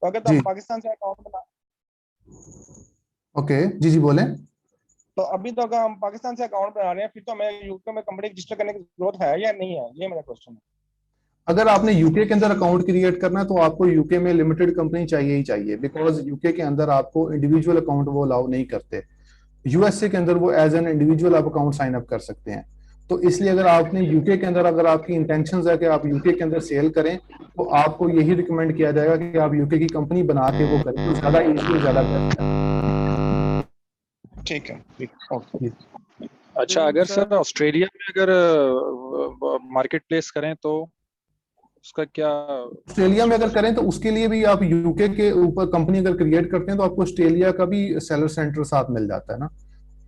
तो अगर जी हम पाकिस्तान से अकाउंट बना, ओके, जी जी बोलें। तो अभी तो अगर हम पाकिस्तान से अकाउंट बना रहे हैं, फिर तो हमें यूके में कंपनी रजिस्टर करने की जरूरत है या नहीं है, ये मेरा क्वेश्चन है। अगर आपने यूके के अंदर अकाउंट क्रिएट करना है तो आपको यूके में लिमिटेड कंपनी चाहिए ही चाहिए, बिकॉज यूके के अंदर आपको इंडिविजुअल अकाउंट वो अलाउ नहीं करते। यूएसए के अंदर वो एज एन इंडिविजुअल आप अकाउंट साइन अप कर सकते हैं। तो इसलिए अगर आपने यूके के अंदर, अगर आपकी इंटेंशन है कि आप यूके के अंदर सेल करें, तो आपको यही रिकमेंड किया जाएगा कि आप यूके की कंपनी बना के वो करें, तो ज्यादा इजी और ज्यादा बेस्ट ठीक है, ठीक, ओके। है। अच्छा, अगर सर ऑस्ट्रेलिया में अगर मार्केट प्लेस करें तो उसका क्या? ऑस्ट्रेलिया में अगर करें तो उसके लिए भी आप यूके के ऊपर कंपनी अगर क्रिएट करते हैं तो आपको ऑस्ट्रेलिया का भी सेलर सेंटर साथ मिल जाता है ना।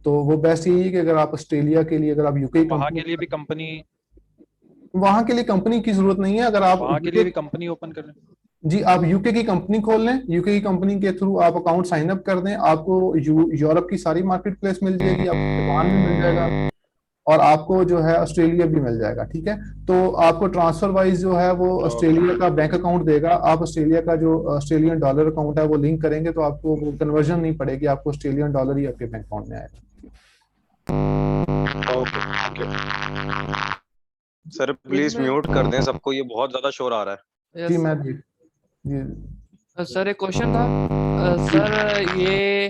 तो वो बेस्ट यही है कि अगर आप ऑस्ट्रेलिया के लिए, अगर आप यूके वहां के लिए भी कंपनी, कंपनी, वहां के लिए कंपनी की जरूरत नहीं है। अगर आप वहां के लिए भी कंपनी ओपन कर लें? जी, आप यूके की कंपनी खोल लें, यूके की कंपनी के थ्रू आप अकाउंट साइन अप कर दें, आपको यूरोप की सारी मार्केट प्लेस मिल जाएगी, आपको जापान भी मिल जाएगा और आपको जो है ऑस्ट्रेलिया भी मिल जाएगा। ठीक है, तो आपको ट्रांसफर वाइज जो है वो ऑस्ट्रेलिया का बैंक अकाउंट देगा, आप ऑस्ट्रेलिया का जो ऑस्ट्रेलियन डॉलर अकाउंट है वो लिंक करेंगे तो आपको वो कन्वर्जन नहीं पड़ेगी, आपको ऑस्ट्रेलियन डॉलर ही आपके बैंक अकाउंट में आएगा। ओके, सर प्लीज म्यूट कर दें सबको, ये बहुत ज्यादा शोर आ रहा है। जी मैं जी सर एक क्वेश्चन था। सर ये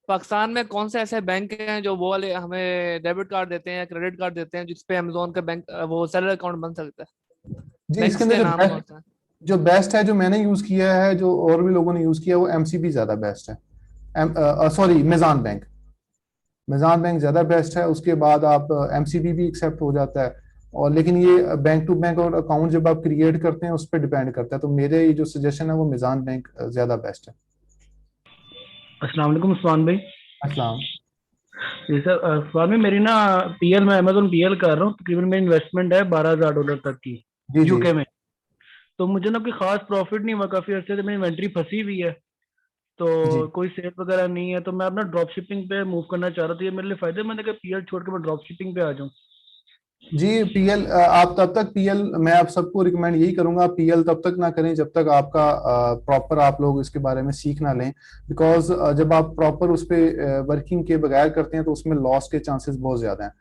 पाकिस्तान में कौन से ऐसे बैंक हैं जो वो वाले हमें डेबिट कार्ड देते हैं या क्रेडिट कार्ड देते हैं जिसपे अमेजोन का बैंक वो सेलर अकाउंट बन सकता है? जी, बैंक इसके के अंदर नाम कौन सा है? जो बेस्ट है, जो मैंने यूज किया है, जो और भी लोगों ने यूज किया, वो एमसीबी ज्यादा बेस्ट है। सॉरी, मेजान बैंक, मेजान बैंक ज्यादा बेस्ट है। उसके बाद आप एमसीबी भी एक्सेप्ट हो जाता है, और लेकिन ये बैंक टू बैंक और अकाउंट जब आप क्रिएट करते हैं उस पर डिपेंड करता है। तो मेरे जो सजेशन है वो मेजान बैंक ज्यादा बेस्ट है। अस्सलाम वालेकुम उस्मान भाई। अस्सलाम। जी सर, उस्मान भाई मेरी ना पीएल, मैं अमेजोन पीएल कर रहा हूँ, तकरीबन मेरी इन्वेस्टमेंट है $12,000 तक की जी जी यूके में। तो मुझे ना कोई खास प्रॉफिट नहीं हुआ, काफी अर्से से मेरी इन्वेंट्री फंसी हुई है, तो जी कोई सेल वगैरह नहीं है। तो मैं अपना ड्रॉप शिपिंग पे मूव करना चाह रहा था, ये मेरे लिए फायदेमंद है कि पीएल छोड़ के मैं ड्रॉप शिपिंग पे आ जाऊँ? जी, पीएल आप तब तक पीएल, मैं आप सबको रिकमेंड यही करूंगा, पीएल तब तक ना करें जब तक आपका प्रॉपर आप लोग इसके बारे में सीख ना लें। बिकॉज जब आप प्रॉपर उस पर वर्किंग के बगैर करते हैं तो उसमें लॉस के चांसेस बहुत ज्यादा हैं।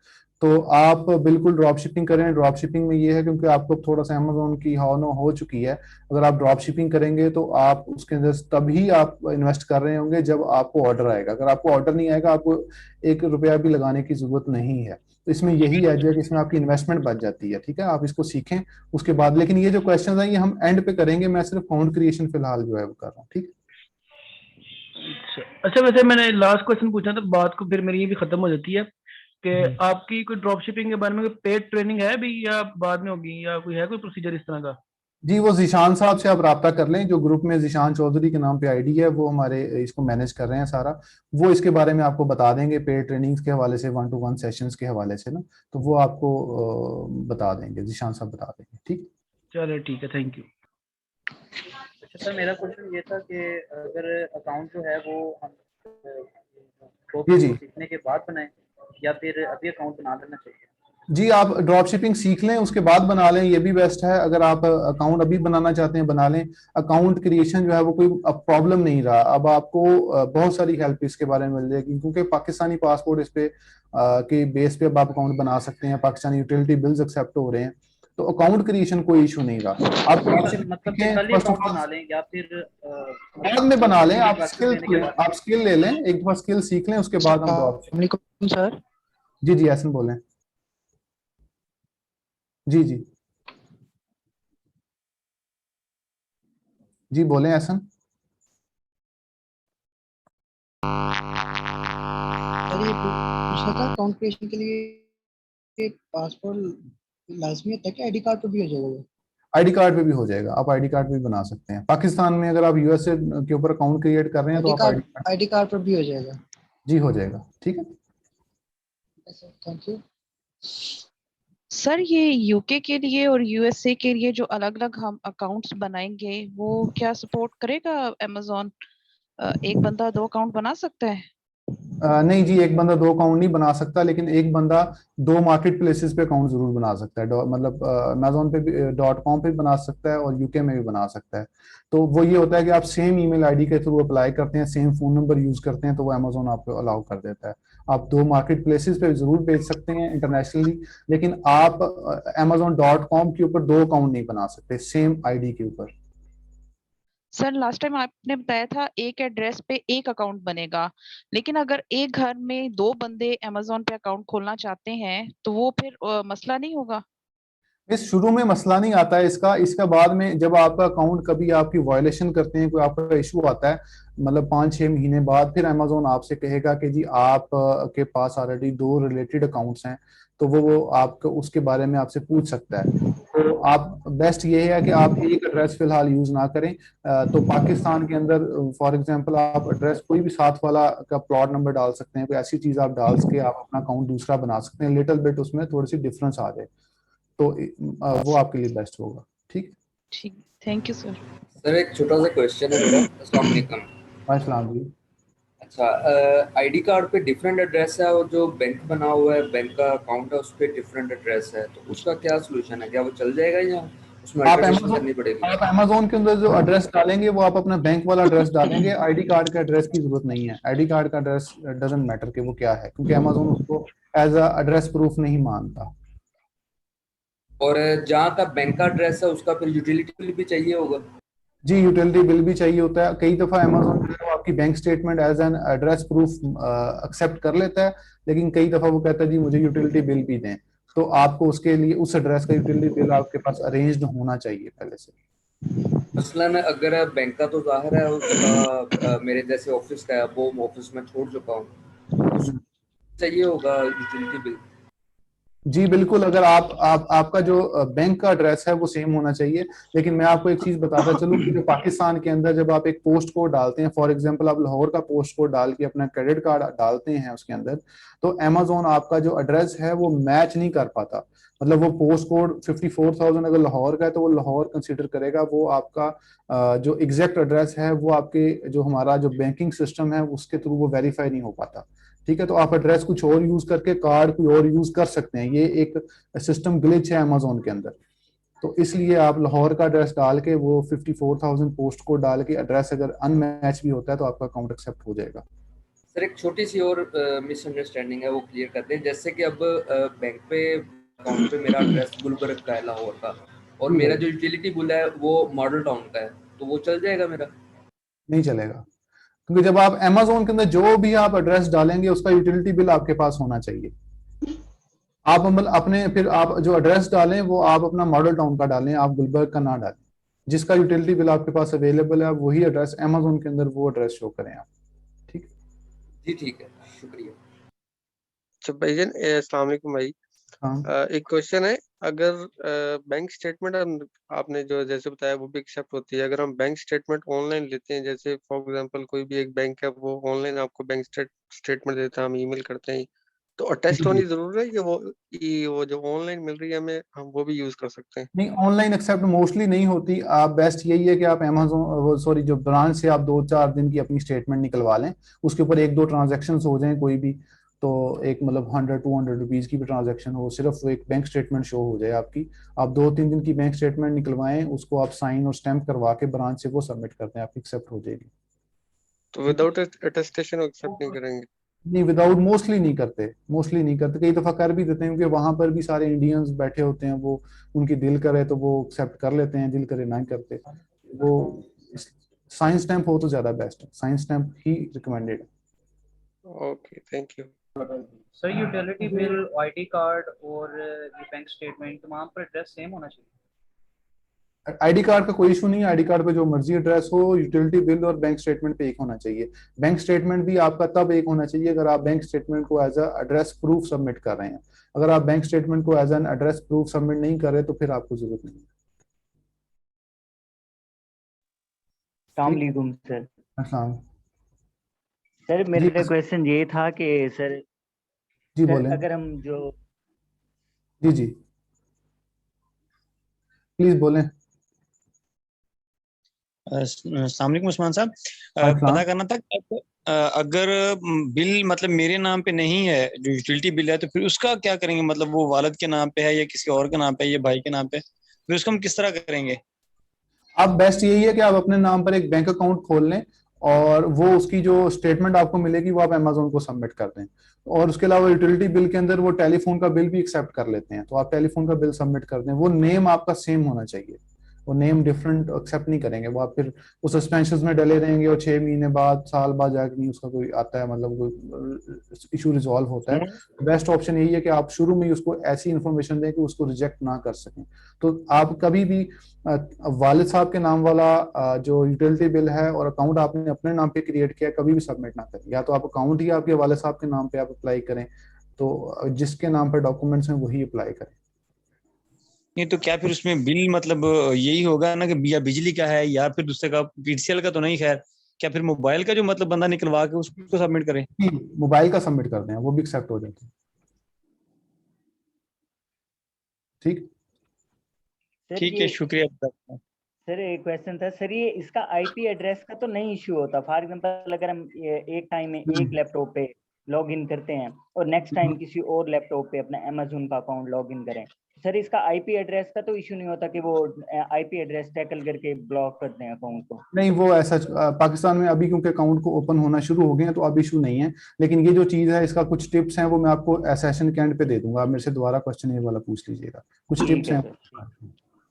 तो आप बिल्कुल ड्रॉप शिपिंग करें। ड्रॉप शिपिंग में ये है क्योंकि आपको थोड़ा सा अमेजोन की हानो हो चुकी है, अगर आप ड्रॉप शिपिंग करेंगे तो आप उसके अंदर तभी आप इन्वेस्ट कर रहे होंगे जब आपको ऑर्डर आएगा। अगर आपको ऑर्डर नहीं आएगा, आपको ₹1 भी लगाने की जरूरत नहीं है। तो इसमें यही एज है कि इसमें आपकी इन्वेस्टमेंट बच जाती है। ठीक है, आप इसको सीखें उसके बाद। लेकिन ये जो क्वेश्चन है ये हम एंड पे करेंगे, मैं सिर्फ अकाउंट क्रिएशन फिलहाल जो है वो कर रहा हूँ। ठीक। अच्छा, वैसे मैंने लास्ट क्वेश्चन पूछा था, बात को फिर मेरी ये भी खत्म हो जाती है कि आपकी कोई ड्रॉप शिपिंग के बारे में कोई पेड ट्रेनिंग है भी या बाद में होगी, या कोई है कोई प्रोसीजर इस तरह का? जी, वो जीशान साहब से आप राब्ता कर लें, जो ग्रुप में जीशान चौधरी के नाम पे आईडी है, वो हमारे इसको मैनेज कर रहे हैं सारा। वो इसके बारे में आपको बता देंगे, पेड ट्रेनिंग्स के हवाले से, 1-to-1 सेशंस के हवाले से ना, तो वो आपको बता देंगे, जीशान साहब बता देंगे। ठीक, चलो ठीक है, थैंक यू। अच्छा सर, मेरा क्वेश्चन ये था कि अगर अकाउंट जो है वो हम जी जी सीखने के बाद बनाएं या फिर अभी अकाउंट बना लेना चाहिए? जी, आप ड्रॉप शिपिंग सीख लें उसके बाद बना लें, ये भी बेस्ट है। अगर आप अकाउंट अभी बनाना चाहते हैं बना लें। अकाउंट क्रिएशन जो है वो कोई अब प्रॉब्लम नहीं रहा, अब आपको बहुत सारी हेल्प इसके बारे में मिल जाएगी, क्योंकि पाकिस्तानी पासपोर्ट इस पे के बेस पे अब आप अकाउंट बना सकते हैं, पाकिस्तानी यूटिलिटी बिल्स एक्सेप्ट हो रहे हैं, तो अकाउंट क्रिएशन कोई इशू नहीं रहा। आप मतलब कि कल ही अकाउंट बना लें या फिर बाद में बना लें, आप बाद? स्किल ले लें, एक दफा स्किल सीख लें उसके बाद हम ड्रॉप शिपिंग। सर जी जी, ऐसा बोलें। जी जी जी बोलें ऐसा। पूछना था, अकाउंट क्रिएशन के लिए पासपोर्ट लाजमी होता है कि आईडी कार्ड पे भी हो जाएगा? आईडी कार्ड पे भी हो जाएगा, आप आईडी कार्ड पे भी बना सकते हैं। पाकिस्तान में अगर आप यूएसए के ऊपर अकाउंट क्रिएट कर रहे हैं तो आप आईडी कार्ड पर भी हो जाएगा? जी हो जाएगा। ठीक है, थैंक यू सर। ये यूके के लिए और यूएसए के लिए जो अलग अलग हम अकाउंट्स बनाएंगे वो क्या सपोर्ट करेगा अमेजोन? एक बंदा 2 अकाउंट बना सकता है? नहीं जी, एक बंदा 2 अकाउंट नहीं बना सकता, लेकिन एक बंदा 2 मार्केट प्लेसेस पे अकाउंट जरूर बना सकता है। मतलब अमेजोन पे भी .com पे भी बना सकता है और यूके में भी बना सकता है। तो वो ये होता है कि आप सेम ईमेल आईडी के थ्रू अप्लाई करते हैं, सेम फोन नंबर यूज करते हैं, तो वो अमेजोन आपको अलाउ कर देता है। आप 2 मार्केट प्लेसेस पे जरूर बेच सकते हैं इंटरनेशनली, लेकिन आप Amazon.com के ऊपर 2 अकाउंट नहीं बना सकते सेम आईडी के ऊपर। सर लास्ट टाइम आपने बताया था एक एड्रेस पे एक अकाउंट बनेगा, लेकिन अगर एक घर में 2 बंदे अमेजोन पे अकाउंट खोलना चाहते हैं तो वो फिर मसला नहीं होगा? इस शुरू में मसला नहीं आता है इसका। इसका बाद में जब आपका अकाउंट कभी आपकी वायलेशन करते हैं, कोई आपका इशू आता है, मतलब 5-6 महीने बाद, फिर अमेजोन आपसे कहेगा कि जी आप के पास ऑलरेडी 2 रिलेटेड अकाउंट्स हैं, तो वो आपको उसके बारे में आपसे पूछ सकता है। तो आप बेस्ट ये है कि आप एक एड्रेस फिलहाल यूज ना करें। तो पाकिस्तान के अंदर फॉर एग्जांपल आप एड्रेस कोई भी साथ वाला का प्लॉट नंबर डाल सकते हैं, कोई ऐसी चीज आप डाल के आप अपना अकाउंट दूसरा बना सकते हैं, लिटिल बिट उसमें थोड़ी सी डिफरेंस आ जाए, तो वो आपके लिए बेस्ट होगा। ठीक। ठीक, थैंक यू सर। सर एक छोटा सा क्वेश्चन है मेरा। अस्सलाम वालेकुम। अस्सलाम जी। अच्छा, आईडी कार्ड पे डिफरेंट एड्रेस है और जो बैंक बना हुआ है, बैंक का अकाउंट है, उस पर डिफरेंट एड्रेस है, तो उसका क्या सोल्यूशन है? क्या वो चल जाएगा या उसमें अल्टरेशन करनी पड़ेगी? आप अमेजोन के अंदर जो एड्रेस डालेंगे वो आप अपना बैंक वाला एड्रेस डालेंगे, आईडी कार्ड का एड्रेस की जरूरत नहीं है। आईडी कार्ड का एड्रेस डजंट मैटर कि वो क्या है, क्योंकि अमेजोन उसको एज अ एड्रेस प्रूफ नहीं मानता। और जहाँ का बैंक का एड्रेस है उसका फिर यूटिलिटी बिल भी चाहिए होगा? जी, यूटिलिटी बिल भी चाहिए होता है। कई दफा अमेजोन जो है वो आपकी bank statement as an address proof accept कर लेता है, लेकिन कई दफा वो कहता है जी मुझे यूटिलिटी बिल भी दें। तो आपको उसके लिए उस एड्रेस का यूटिलिटी बिल आपके पास अरेंज्ड होना चाहिए पहले से। मसलन अगर बैंक का तो जाहिर है उसका मेरे जैसे ऑफिस का है, वो ऑफिस में छोड़ चुका हूँ, तो चाहिए होगा यूटिलिटी बिल? जी बिल्कुल। अगर आपका जो बैंक का एड्रेस है वो सेम होना चाहिए, लेकिन मैं आपको एक चीज बताता चलूं कि जो पाकिस्तान के अंदर जब आप एक पोस्ट कोड डालते हैं, फॉर एग्जांपल आप लाहौर का पोस्ट कोड डाल के अपना क्रेडिट कार्ड डालते हैं उसके अंदर, तो अमेजोन आपका जो एड्रेस है वो मैच नहीं कर पाता। मतलब वो पोस्ट कोड 54,000 अगर लाहौर का है तो वो लाहौर कंसीडर करेगा, वो आपका जो एग्जैक्ट एड्रेस है वो आपके जो हमारा जो बैंकिंग सिस्टम है उसके थ्रू वो वेरीफाई नहीं हो पाता। ठीक है, तो आप एड्रेस कुछ और यूज करके कार्ड कोई और यूज कर सकते हैं, ये एक सिस्टम ग्लिच है अमेजोन के अंदर। तो इसलिए आप लाहौर का एड्रेस डाल के वो 54,000 पोस्ट कोड डाल के एड्रेस अगर अनमैच भी होता है तो आपका अकाउंट एक्सेप्ट हो जाएगा। सर एक छोटी सी और मिसअंडरस्टैंडिंग है, वो क्लियर कर दें। जैसे कि अब बैंक पे अकाउंट पे मेरा एड्रेस गुलबर्ग का है, लाहौर का, और मेरा जो यूटिलिटी बिल है वो मॉडल टाउन का है, तो वो चल जाएगा मेरा? नहीं चलेगा, क्योंकि जब आप अमेजोन के अंदर जो भी आप एड्रेस डालेंगे उसका यूटिलिटी बिल आपके पास होना चाहिए। आप मतलब अपने फिर आप जो एड्रेस डालें वो आप अपना मॉडल टाउन का डालें, आप गुलबर्ग का ना डालें। जिसका यूटिलिटी बिल आपके पास अवेलेबल है वही एड्रेस अमेजोन के अंदर वो एड्रेस शो करें आप। ठीक जी ठीक है, शुक्रिया। अच्छा भाईजान, अस्सलाम वालेकुम भाई। हाँ एक क्वेश्चन है, अगर बैंक स्टेटमेंट आपने जो जैसे बताया वो भी एक्सेप्ट होती है, अगर हम बैंक स्टेटमेंट ऑनलाइन लेते हैं, जैसे फॉर एग्जांपल कोई भी एक बैंक है वो ऑनलाइन आपको बैंक स्टेटमेंट देता है, हम ईमेल करते हैं, तो अटेस्ट होनी जरूर है कि वो जो ऑनलाइन मिल रही है हमें, हम वो भी यूज कर सकते हैं? नहीं, ऑनलाइन एक्सेप्ट मोस्टली नहीं होती। आप बेस्ट यही है कि आप अमेजोन सॉरी जो ब्रांच से आप 2-4 दिन की अपनी स्टेटमेंट निकलवा लें, उसके ऊपर 1-2 ट्रांजेक्शन हो जाएं कोई भी, तो एक मतलब 100-200 रुपीज की भी ट्रांजेक्शन हो, सिर्फ वो एक बैंक स्टेटमेंट शो हो जाए आपकी। आप 2-3 दिन की बैंक स्टेटमेंट निकलवाएं, उसको आप साइन और स्टैंप करवा के ब्रांच से वो सबमिट करते हैं, आपकी एक्सेप्ट हो जाएगी। तो विदाउट अटेस्टेशन एक्सेप्ट नहीं करेंगे? नहीं, विदाउट मोस्टली नहीं करते, मोस्टली नहीं करते। कई दफा कर भी देते हैं क्योंकि वहां पर भी सारे इंडियंस बैठे होते हैं, वो उनकी दिल करे तो वो एक्सेप्ट कर लेते हैं, दिल करे ना करते। वो साइन स्टैंप हो तो ज्यादा बेस्ट है, साइन स्टैंप ही रिकमेंडेड है। Okay, thank you. Sir utility bill, ID card और ये बैंक स्टेटमेंट, तमाम पर एड्रेस सेम होना चाहिए? आईडी कार्ड का कोई इशू नहीं है, आईडी कार्ड पे जो मर्जी एड्रेस हो, यूटिलिटी बिल और बैंक स्टेटमेंट पे एक होना चाहिए। बैंक स्टेटमेंट भी आपका तब एक होना चाहिए अगर आप बैंक स्टेटमेंट को as a address proof submit कर रहे हैं। अगर आप बैंक स्टेटमेंट को as an address proof submit नहीं कर रहे तो फिर आपको जरूरत नहीं है। अस्सलाम सर। अस्सलाम। सर मेरा क्वेश्चन ये था कि सर, जी बोलें। अगर हम जो जी जी प्लीज बोलें। अस्सलाम वालेकुम उस्मान साहब, पता करना था कि अगर बिल मतलब मेरे नाम पे नहीं है, जो यूटिलिटी बिल है, तो फिर उसका क्या करेंगे? मतलब वो वालिद के नाम पे है या किसी और के नाम पे है या भाई के नाम पे, फिर उसका हम किस तरह करेंगे? आप बेस्ट यही है कि आप अपने नाम पर एक बैंक अकाउंट खोल लें और वो उसकी जो स्टेटमेंट आपको मिलेगी वो आप अमेजोन को सबमिट कर दें। और उसके अलावा यूटिलिटी बिल के अंदर वो टेलीफोन का बिल भी एक्सेप्ट कर लेते हैं, तो आप टेलीफोन का बिल सबमिट कर दें। वो नेम आपका सेम होना चाहिए, वो नेम डिफरेंट एक्सेप्ट नहीं करेंगे। वो आप फिर उस सस्पेंशन में डले रहेंगे और 6 महीने बाद, साल बाद जाकर नहीं उसका कोई आता है, मतलब कोई इशू रिजॉल्व होता है। बेस्ट ऑप्शन यही है कि आप शुरू में ही उसको ऐसी इन्फॉर्मेशन दें कि उसको रिजेक्ट ना कर सकें। तो आप कभी भी वालिद साहब के नाम वाला जो यूटिलिटी बिल है और अकाउंट आपने अपने नाम पे क्रिएट किया, कभी भी सबमिट ना करें। या तो आप अकाउंट ही आपके वालिद साहब के नाम पे आप अप्लाई करें, तो जिसके नाम पर डॉक्यूमेंट्स हैं वही अप्लाई करें। नहीं तो क्या फिर उसमें बिल मतलब यही होगा ना कि या बिजली का है या फिर दूसरे का, पीटीसीएल का तो नहीं, खैर क्या फिर मोबाइल का जो मतलब बंदा निकलवा के उसको सबमिट करें? मोबाइल का सबमिट कर दें, वो भी एक्सेप्ट हो जाता है। ठीक ठीक है, शुक्रिया। सर एक क्वेश्चन था सर, ये इसका आईपी एड्रेस का तो नहीं इश्यू होता? फॉर एग्जांपल अगर हम एक टाइम में एक लैपटॉप पे लॉग इन करते हैं और नेक्स्ट टाइम किसी और लैपटॉप पे अपना अमेजोन का अकाउंट लॉग इन करें, सर इसका आईपी एड्रेस का तो इश्यू नहीं होता कि वो आईपी एड्रेस टैकल करके ब्लॉक करते हैं अकाउंट को? नहीं, वो ऐसा पाकिस्तान में अभी क्योंकि अकाउंट को ओपन होना शुरू हो गए हैं तो अब इशू नहीं है। लेकिन ये जो चीज है, इसका कुछ टिप्स हैं, वो मैं आपको सेशन के एंड पे दे दूंगा। आप मेरे से दोबारा क्वेश्चन ये वाला पूछ लीजिएगा, कुछ टिप्स हैं।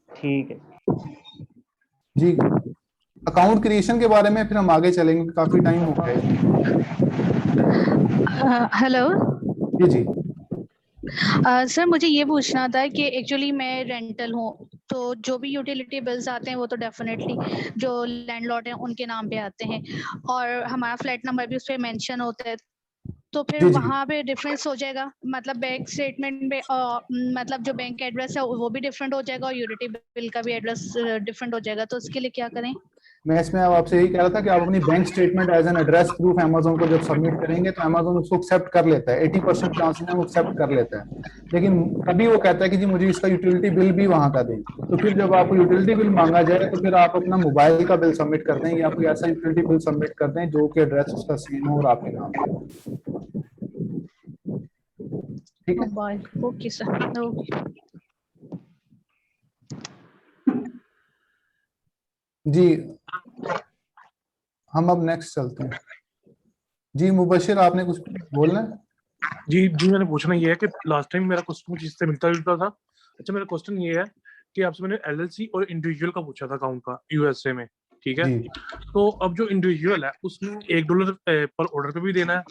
ठीक है जी। अकाउंट क्रिएशन के बारे में फिर हम आगे चलेंगे, काफी टाइम हो गया है। हेलो जी जी। सर मुझे ये पूछना था कि एक्चुअली मैं रेंटल हूँ, तो जो भी यूटिलिटी बिल्स आते हैं वो तो डेफिनेटली जो लैंडलॉर्ड हैं उनके नाम पे आते हैं और हमारा फ्लैट नंबर भी उस पर मेंशन होता है, तो फिर जी, जी। वहाँ पे डिफरेंस हो जाएगा? मतलब बैंक स्टेटमेंट में मतलब जो बैंक एड्रेस है वो भी डिफरेंट हो जाएगा और यूटिलिटी बिल का भी एड्रेस डिफरेंट हो जाएगा, तो उसके लिए क्या करें? मैं इसमें अब आपसे यही कह रहा था कि आप अपनी bank statement as an address proof Amazon को जब सबमिट करेंगे तो अमेजोन उसको एक्सेप्ट कर लेता है। 80% चांसेस हैं वो एक्सेप्ट कर लेता है। लेकिन कभी वो कहता है कि जी मुझे इसका यूटिलिटी बिल भी वहां का दें, तो फिर जब आपको यूटिलिटी बिल मांगा जाए तो फिर आप अपना मोबाइल का बिल सबमिट कर दें या कोई ऐसा यूटिलिटी बिल सबमिट कर दें जो कि एड्रेस उसका सेम हो और आपके नाम पे। ठीक है, मोबाइल, ओके सर, ओके। जी हम अब नेक्स्ट चलते हैं। जी मुबशिर, आपने कुछ बोलना है? जी मैंने पूछना ये है कि लास्ट टाइम मेरा क्वेश्चन कुछ इससे मिलता जुलता था। अच्छा, मेरा क्वेश्चन ये है कि आपसे मैंने एलएलसी और इंडिविजुअल का पूछा था अकाउंट का यूएसए में, ठीक है? तो अब जो इंडिविजुअल है उसमें $1 पर ऑर्डर पे भी देना है,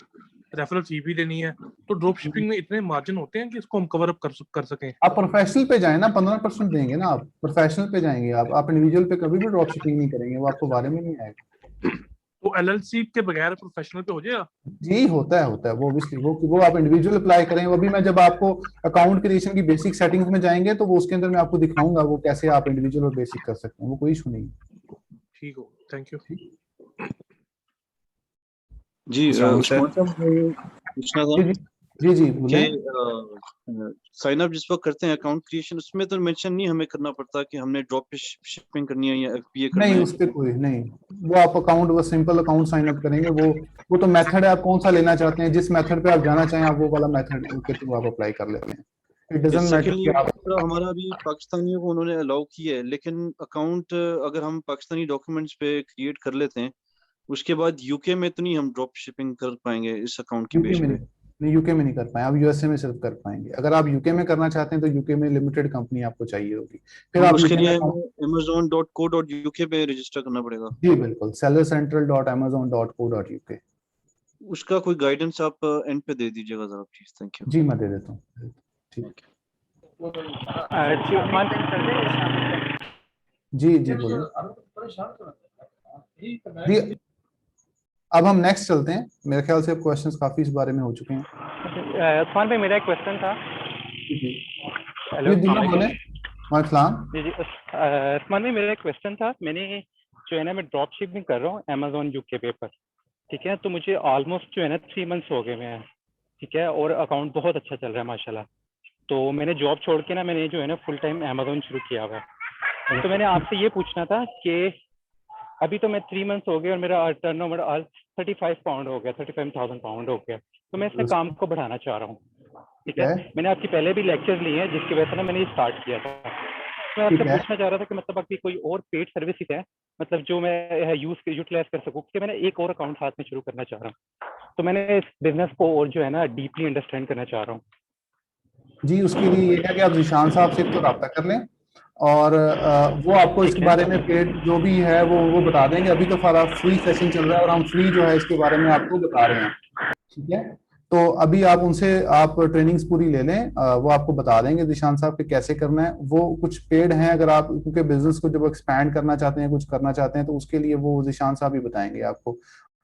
रेफरल फी भी देनी है, तो ड्रॉप शिपिंग में इतने मार्जिन होते हैं कि इसको हम कवर अप कर सकें? आप प्रोफेशनल पे जाए ना, 15% देंगे ना, आप प्रोफेशनल पे जाएंगे। आप इंडिविजुअल पे कभी भी ड्रॉप शिपिंग नहीं करेंगे, वो आपको बारे में नहीं आएगा। तो एलएलसी के बगैर प्रोफेशनल पे हो जाएगा? जी होता है वो ऑब्वियसली वो आप इंडिविजुअल अप्लाई करें। वो भी मैं जब आपको अकाउंट क्रिएशन की बेसिक सेटिंग्स में जाएंगे तो वो उसके अंदर मैं आपको दिखाऊंगा वो कैसे आप इंडिविजुअल और बेसिक कर सकते हैं, वो कोई इशू नहीं। ठीक हो, थैंक यू। जी पूछना था जी बोले। साइन अप जिस वक्त करते हैं अकाउंट क्रिएशन, उसमें तो मेंशन नहीं हमें करना पड़ता कि हमने ड्रॉप शिपिंग करनी है या एफबीए करना है? नहीं, उस पे कोई नहीं, वो आप अकाउंट वो सिंपल अकाउंट साइन अप करेंगे। वो तो मेथड है, आप कौन सा लेना चाहते हैं, जिस मेथड पे आप जाना चाहें आप वो वाला मेथड के थ्रू आप अप्लाई कर लेते हैं। It doesn't matter. हमारा भी पाकिस्तानियों को उन्होंने अलाउ किया है, लेकिन अकाउंट अगर हम पाकिस्तानी डॉक्यूमेंट्स पे क्रिएट कर लेते हैं उसके बाद यूके में तो नहीं हम ड्रॉप शिपिंग कर पाएंगे इस अकाउंट की बेस पे? नहीं, यूके में नहीं कर पाए, आप यूएसए में सिर्फ कर पाएंगे। अगर आप यूके में करना चाहते हैं तो यूके में लिमिटेड कंपनी आपको चाहिए होगी, फिर आप उसके लिए amazon.co.uk पे रजिस्टर करना पड़ेगा? जी बिल्कुल, sellercentral.amazon.co.uk। उसका कोई गाइडेंस आप एंड पे दे दीजिएगा जरा प्लीज। Thank you. जी मैं दे देता हूँ। ठीक जी बोलिए। जी अब हम नेक्स्ट चलते हैं, मेरे ख्याल से अब क्वेश्चंस काफी इस बारे में हो चुके हैं। उस्मान भाई मेरा एक क्वेश्चन था। हेलो जी उस्मान जी उस्मान भाई मेरा एक क्वेश्चन था। मैंने जो है ना मैं ड्रॉप शिपिंग कर रहा हूँ अमेजोन यूके पे पर, ठीक है? तो मुझे ऑलमोस्ट जो है ना 3 मंथ्स हो गए मैं, ठीक है? और अकाउंट बहुत अच्छा चल रहा है माशाल्लाह। तो मैंने जॉब छोड़ के ना मैंने जो है ना फुल टाइम अमेजोन शुरू किया हुआ है। तो मैंने आपसे ये पूछना था कि अभी तो मैं 3 मंथ्स हो गए और मेरा टर्नओवर आज 35 पाउंड हो गया, 35,000 पाउंड हो गया। तो मैं इसमें काम को बढ़ाना चाह रहा हूँ, ठीक है। मैंने आपकी पहले भी लेक्चर्स लिए हैं जिसकी वजह से ना मैंने ये स्टार्ट किया था। मैं आपसे पूछना चाह रहा था कि मतलब आपकी कोई और पेड सर्विसेज है मतलब जो मैं यूटिलाइज कर सकूँ, क्योंकि मैंने एक और अकाउंट साथ में शुरू करना चाह रहा हूँ, तो मैंने इस बिजनेस को और जो है ना डीपली अंडरस्टैंड करना चाह रहा हूँ। जी, उसके लिए ये है कि आप जिशान साहब से तो रब्ता कर लें और वो आपको इसके बारे में पेड जो भी है वो बता देंगे। अभी तो सारा फ्री सेशन चल रहा है और हम फ्री जो है इसके बारे में आपको बता रहे हैं, ठीक है। तो अभी आप उनसे आप ट्रेनिंग्स पूरी ले लें, वो आपको बता देंगे जिशान साहब कि कैसे करना है। वो कुछ पेड हैं, अगर आप क्योंकि बिजनेस को जब एक्सपैंड करना चाहते हैं, कुछ करना चाहते हैं, तो उसके लिए वो जिशान साहब ही बताएंगे आपको।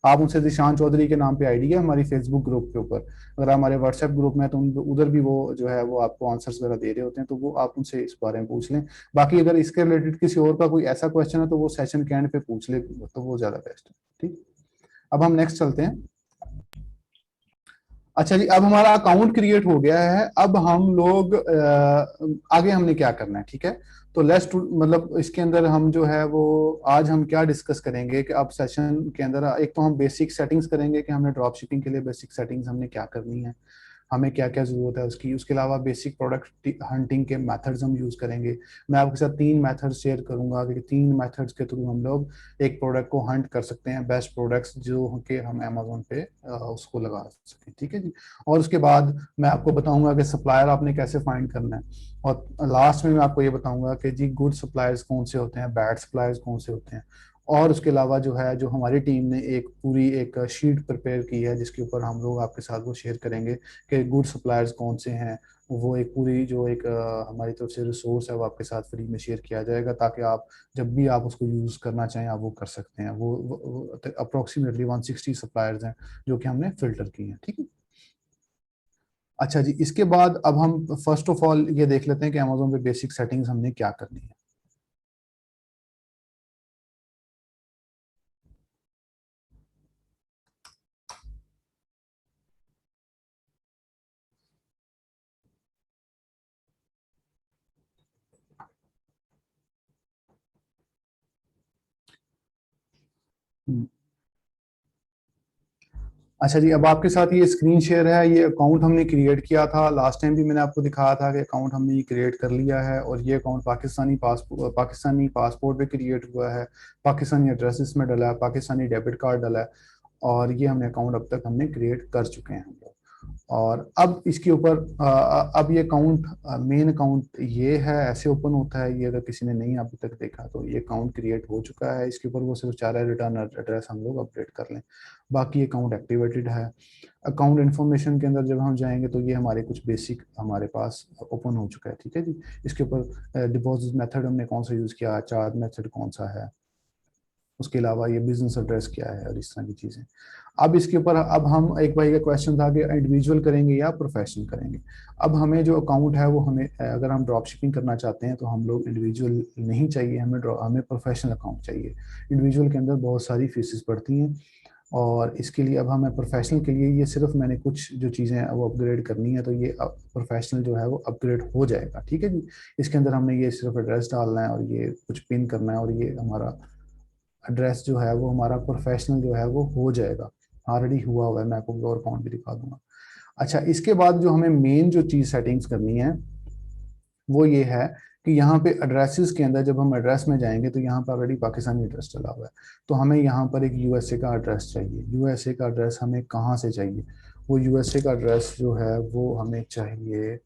आप उनसे जिशान चौधरी के नाम पे आईडी है हमारी फेसबुक ग्रुप के ऊपर, अगर हमारे व्हाट्सएप ग्रुप में तो उधर भी वो जो है वो आपको आंसर्स वगैरह दे रहे होते हैं, तो वो आप उनसे इस बारे में पूछ लें। बाकी अगर इसके रिलेटेड किसी और का कोई ऐसा क्वेश्चन है तो वो सेशन के एंड पे पूछ ले, तो वो ज्यादा बेस्ट है, ठीक। अब हम नेक्स्ट चलते हैं। अच्छा जी, अब हमारा अकाउंट क्रिएट हो गया है। अब हम लोग आगे हमने क्या करना है, ठीक है। तो लेट्स मतलब इसके अंदर हम जो है वो आज हम क्या डिस्कस करेंगे कि अब सेशन के अंदर एक तो हम बेसिक सेटिंग्स करेंगे कि हमने ड्रॉप शिपिंग के लिए बेसिक सेटिंग्स हमने क्या करनी है, हमें क्या क्या जरूरत है उसकी। उसके अलावा बेसिक प्रोडक्ट हंटिंग के मेथड्स हम यूज करेंगे। मैं आपके साथ 3 मेथड शेयर करूंगा कि 3 मेथड्स के थ्रू हम लोग एक प्रोडक्ट को हंट कर सकते हैं, बेस्ट प्रोडक्ट्स जो कि हम अमेजोन पे उसको लगा सकें, ठीक है जी। और उसके बाद मैं आपको बताऊंगा कि सप्लायर आपने कैसे फाइंड करना है, और लास्ट में मैं आपको ये बताऊंगा कि जी गुड सप्लायर्स कौन से होते हैं, बैड सप्लायर्स कौन से होते हैं। और उसके अलावा जो है जो हमारी टीम ने एक पूरी एक शीट प्रिपेयर की है जिसके ऊपर हम लोग आपके साथ वो शेयर करेंगे कि गुड सप्लायर्स कौन से हैं। वो एक पूरी जो एक हमारी तरफ से रिसोर्स है वो आपके साथ फ्री में शेयर किया जाएगा, ताकि आप जब भी आप उसको यूज करना चाहें आप वो कर सकते हैं। वो अप्रोक्सीमेटली 160 सप्लायर्स हैं जो कि हमने फिल्टर किए हैं, ठीक है। अच्छा जी, इसके बाद अब हम फर्स्ट ऑफ ऑल ये देख लेते हैं कि अमेजोन पे बेसिक सेटिंग्स हमने क्या करनी है। अच्छा जी, अब आपके साथ ये स्क्रीन शेयर है। ये अकाउंट हमने क्रिएट किया था लास्ट टाइम भी, मैंने आपको दिखाया था कि अकाउंट हमने ये क्रिएट कर लिया है। और ये अकाउंट पाकिस्तानी पासपोर्ट पे क्रिएट हुआ है, पाकिस्तानी एड्रेस इसमें डला है, पाकिस्तानी डेबिट कार्ड डला है, और ये हमने अकाउंट अब तक हमने क्रिएट कर चुके हैं हम लोग। और अब इसके ऊपर अब ये अकाउंट मेन अकाउंट ये है, ऐसे ओपन होता है ये। अगर किसी ने नहीं अभी तक देखा तो ये अकाउंट क्रिएट हो चुका है। इसके ऊपर वो सिर्फ चाह रहा है रिटर्न एड्रेस हम लोग अपडेट कर लें, बाकी अकाउंट एक्टिवेटेड है। अकाउंट इन्फॉर्मेशन के अंदर जब हम जाएंगे तो ये हमारे कुछ बेसिक हमारे पास ओपन हो चुका है, ठीक है जी। इसके ऊपर डिपॉजिट मेथड हमने कौन सा यूज किया, चार्ज मेथड कौन सा है, उसके अलावा ये बिजनेस एड्रेस क्या है और इस तरह की चीजें। अब इसके ऊपर अब हम एक भाई का क्वेश्चन था कि इंडिविजुअल करेंगे या प्रोफेशनल करेंगे। अब हमें जो अकाउंट है वो हमें अगर हम ड्रॉप शिपिंग करना चाहते हैं तो हम लोग इंडिविजुअल नहीं चाहिए, हमें प्रोफेशनल अकाउंट चाहिए। इंडिविजुअल के अंदर बहुत सारी फीसेस पड़ती हैं और इसके लिए अब हमें प्रोफेशनल के लिए ये सिर्फ मैंने कुछ जो चीज़ें हैं वो अपग्रेड करनी है, तो ये प्रोफेशनल जो है वो अपग्रेड हो जाएगा, ठीक है जी। इसके अंदर हमने ये सिर्फ एड्रेस डालना है और ये कुछ पिन करना है और ये हमारा एड्रेस जो है वो हमारा प्रोफेशनल जो है वो हो जाएगा, ऑलरेडी हुआ है। मैं आपको और अकाउंट भी दिखा दूंगा। अच्छा, इसके बाद जो हमें मेन जो चीज़ सेटिंग्स करनी है वो ये है कि यहाँ पे एड्रेसेस के अंदर जब हम एड्रेस में जाएंगे तो यहाँ पर ऑलरेडी पाकिस्तानी एड्रेस चला हुआ है, तो हमें यहाँ पर एक यूएसए का एड्रेस चाहिए। यूएसए का एड्रेस हमें कहाँ से चाहिए? वो यूएसए का एड्रेस जो है वो हमें चाहिए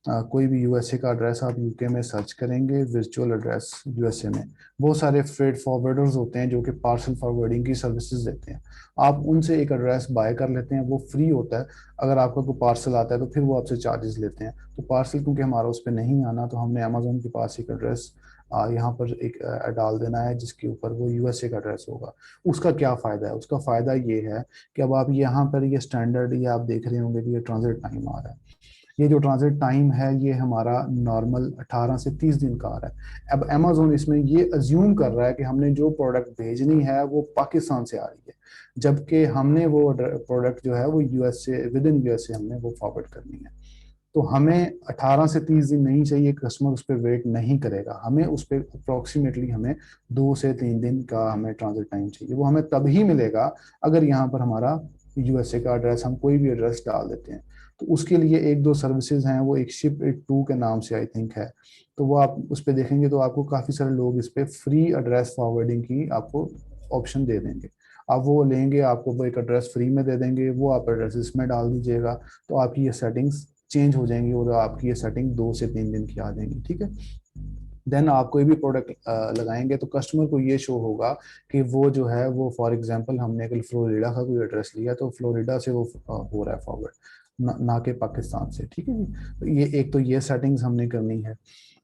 कोई भी यूएसए का एड्रेस आप यूके में सर्च करेंगे, वर्चुअल एड्रेस यूएसए में बहुत सारे फ्रेट फॉरवर्डर्स होते हैं जो कि पार्सल फॉरवर्डिंग की सर्विसेज देते हैं। आप उनसे एक एड्रेस बाय कर लेते हैं, वो फ्री होता है। अगर आपका कोई पार्सल आता है तो फिर वो आपसे चार्जेस लेते हैं। तो पार्सल क्योंकि हमारा उस पर नहीं आना, तो हमने अमेजोन के पास एक एड्रेस यहाँ पर एक डाल देना है जिसके ऊपर वो यूएसए का एड्रेस होगा। उसका क्या फ़ायदा है? उसका फ़ायदा ये है कि अब आप यहाँ पर ये स्टैंडर्ड ये आप देख रहे होंगे कि ये ट्रांजिट टाइम आ रहा है। ये जो ट्रांजिट टाइम है ये हमारा नॉर्मल 18 से 30 दिन का आ रहा है। अब अमेजोन इसमें ये अज्यूम कर रहा है कि हमने जो प्रोडक्ट भेजनी है वो पाकिस्तान से आ रही है, जबकि हमने वो प्रोडक्ट जो है वो यूएसए विद इन यूएसए हमने वो फॉरवर्ड करनी है। तो हमें 18 से 30 दिन नहीं चाहिए, कस्टमर उस पर वेट नहीं करेगा, हमें उस पर अप्रोक्सीमेटली हमें 2 से 3 दिन का हमें ट्रांजिट टाइम चाहिए। वो हमें तभी मिलेगा अगर यहाँ पर हमारा यूएसए का एड्रेस, हम कोई भी एड्रेस डाल देते हैं। तो उसके लिए एक दो सर्विसेज हैं, वो एक शिप इट टू के नाम से आई थिंक है, तो वो आप उस पर देखेंगे तो आपको काफ़ी सारे लोग इस पर फ्री एड्रेस फॉरवर्डिंग की आपको ऑप्शन दे देंगे। आप वो लेंगे, आपको वो एक एड्रेस फ्री में दे देंगे, वो आप एड्रेस इसमें डाल दीजिएगा, तो आपकी ये सेटिंग्स चेंज हो जाएंगी और आपकी ये सेटिंग 2 से 3 दिन की आ जाएंगी, ठीक है। देन आप कोई भी प्रोडक्ट लगाएंगे तो कस्टमर को ये शो होगा कि वो जो है वो फॉर एग्जांपल हमने कल फ्लोरिडा का कोई एड्रेस लिया तो फ्लोरिडा से वो हो रहा है फॉरवर्ड, ना कि पाकिस्तान से, ठीक है जी। तो ये एक तो ये सेटिंग्स हमने करनी है।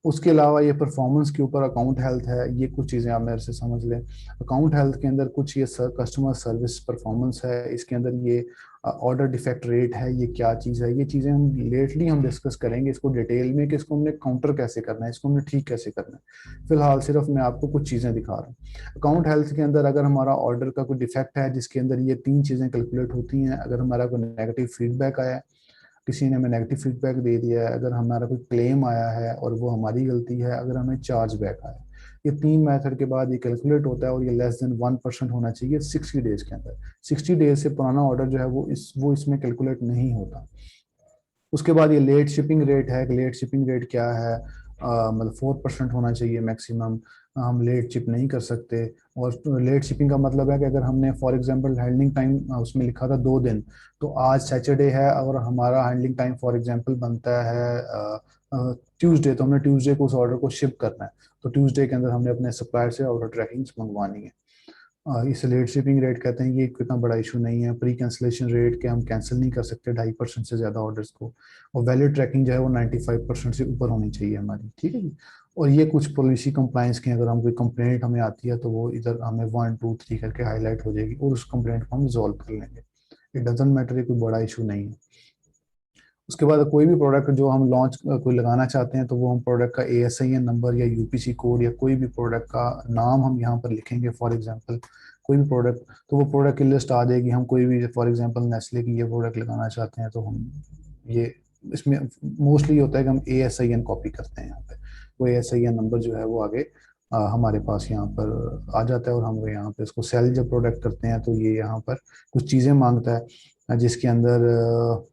उसके अलावा ये परफॉर्मेंस के ऊपर अकाउंट हेल्थ है, ये कुछ चीज़ें आप मेरे से समझ लें। अकाउंट हेल्थ के अंदर कुछ ये कस्टमर सर्विस परफॉर्मेंस है, इसके अंदर ये ऑर्डर डिफेक्ट रेट है, ये क्या चीज़ है, ये चीज़ें हम लेटली हम डिस्कस करेंगे इसको डिटेल में कि इसको हमने काउंटर कैसे करना है, इसको हमने ठीक कैसे करना है। फिलहाल सिर्फ मैं आपको कुछ चीज़ें दिखा रहा हूँ। अकाउंट हेल्थ के अंदर अगर हमारा ऑर्डर का कोई डिफेक्ट है जिसके अंदर ये 3 चीज़ें कैलकुलेट होती हैं, अगर हमारा कोई नेगेटिव फीडबैक आया, किसी ने हमें नेगेटिव फीडबैक दे दिया है, अगर हमारा कोई क्लेम आया है और वो हमारी गलती है, अगर हमें चार्ज बैक आया, ये 3 मेथड के बाद ये कैलकुलेट होता है और ये लेस देन 1% होना चाहिए 60 डेज के अंदर। 60 डेज से पुराना ऑर्डर जो है वो इसमें कैलकुलेट नहीं होता। उसके बाद ये लेट शिपिंग रेट है, लेट शिपिंग रेट क्या है, मतलब 4% होना चाहिए मैक्सिमम, हम लेट शिप नहीं कर सकते। और लेट शिपिंग का मतलब है कि अगर हमने फॉर एग्जांपल हैंडलिंग टाइम उसमें लिखा था 2 दिन, तो आज सैटरडे है और हमारा हैंडलिंग टाइम फॉर एग्जांपल बनता है ट्यूसडे, तो हमने ट्यूसडे को उस ऑर्डर को शिप करना है, तो ट्यूसडे के अंदर हमने अपने सप्लायर से ऑर्डर ट्रैकिंग्स मंगवानी है। इसे लेट शिपिंग रेट कहते हैं, ये इतना बड़ा इशू नहीं है। प्री कैंसिलेशन रेट के हम कैंसिल नहीं कर सकते 2.5% से ज़्यादा ऑर्डर्स को, और वैलिड ट्रैकिंग जो है वो 95% से ऊपर होनी चाहिए हमारी, ठीक है जी। और ये कुछ पॉलिसी कंप्लायंस की अगर हम कोई कंप्लेंट हमें आती है तो वो इधर हमें 1 2 3 करके हाईलाइट हो जाएगी और उस कंप्लेंट को हम रिजॉल्व कर लेंगे। इट डजंट मैटर, ये कोई बड़ा इशू नहीं है। उसके बाद कोई भी प्रोडक्ट जो हम लॉन्च कोई लगाना चाहते हैं तो वो हम प्रोडक्ट का ASIN नंबर या UPC कोड या कोई भी प्रोडक्ट का नाम हम यहाँ पर लिखेंगे। फॉर एग्जांपल कोई भी प्रोडक्ट, तो वो प्रोडक्ट की लिस्ट आ जाएगी। हम कोई भी फॉर एग्जांपल नेस्ले की ये प्रोडक्ट लगाना चाहते हैं तो हम ये इसमें मोस्टली होता है कि हम ASIN कॉपी करते हैं यहाँ पे, वो ASIN नंबर जो है वो आगे हमारे पास यहाँ पर आ जाता है और हम यहाँ पे इसको सेल जब प्रोडक्ट करते हैं तो ये यहाँ पर कुछ चीज़ें मांगता है जिसके अंदर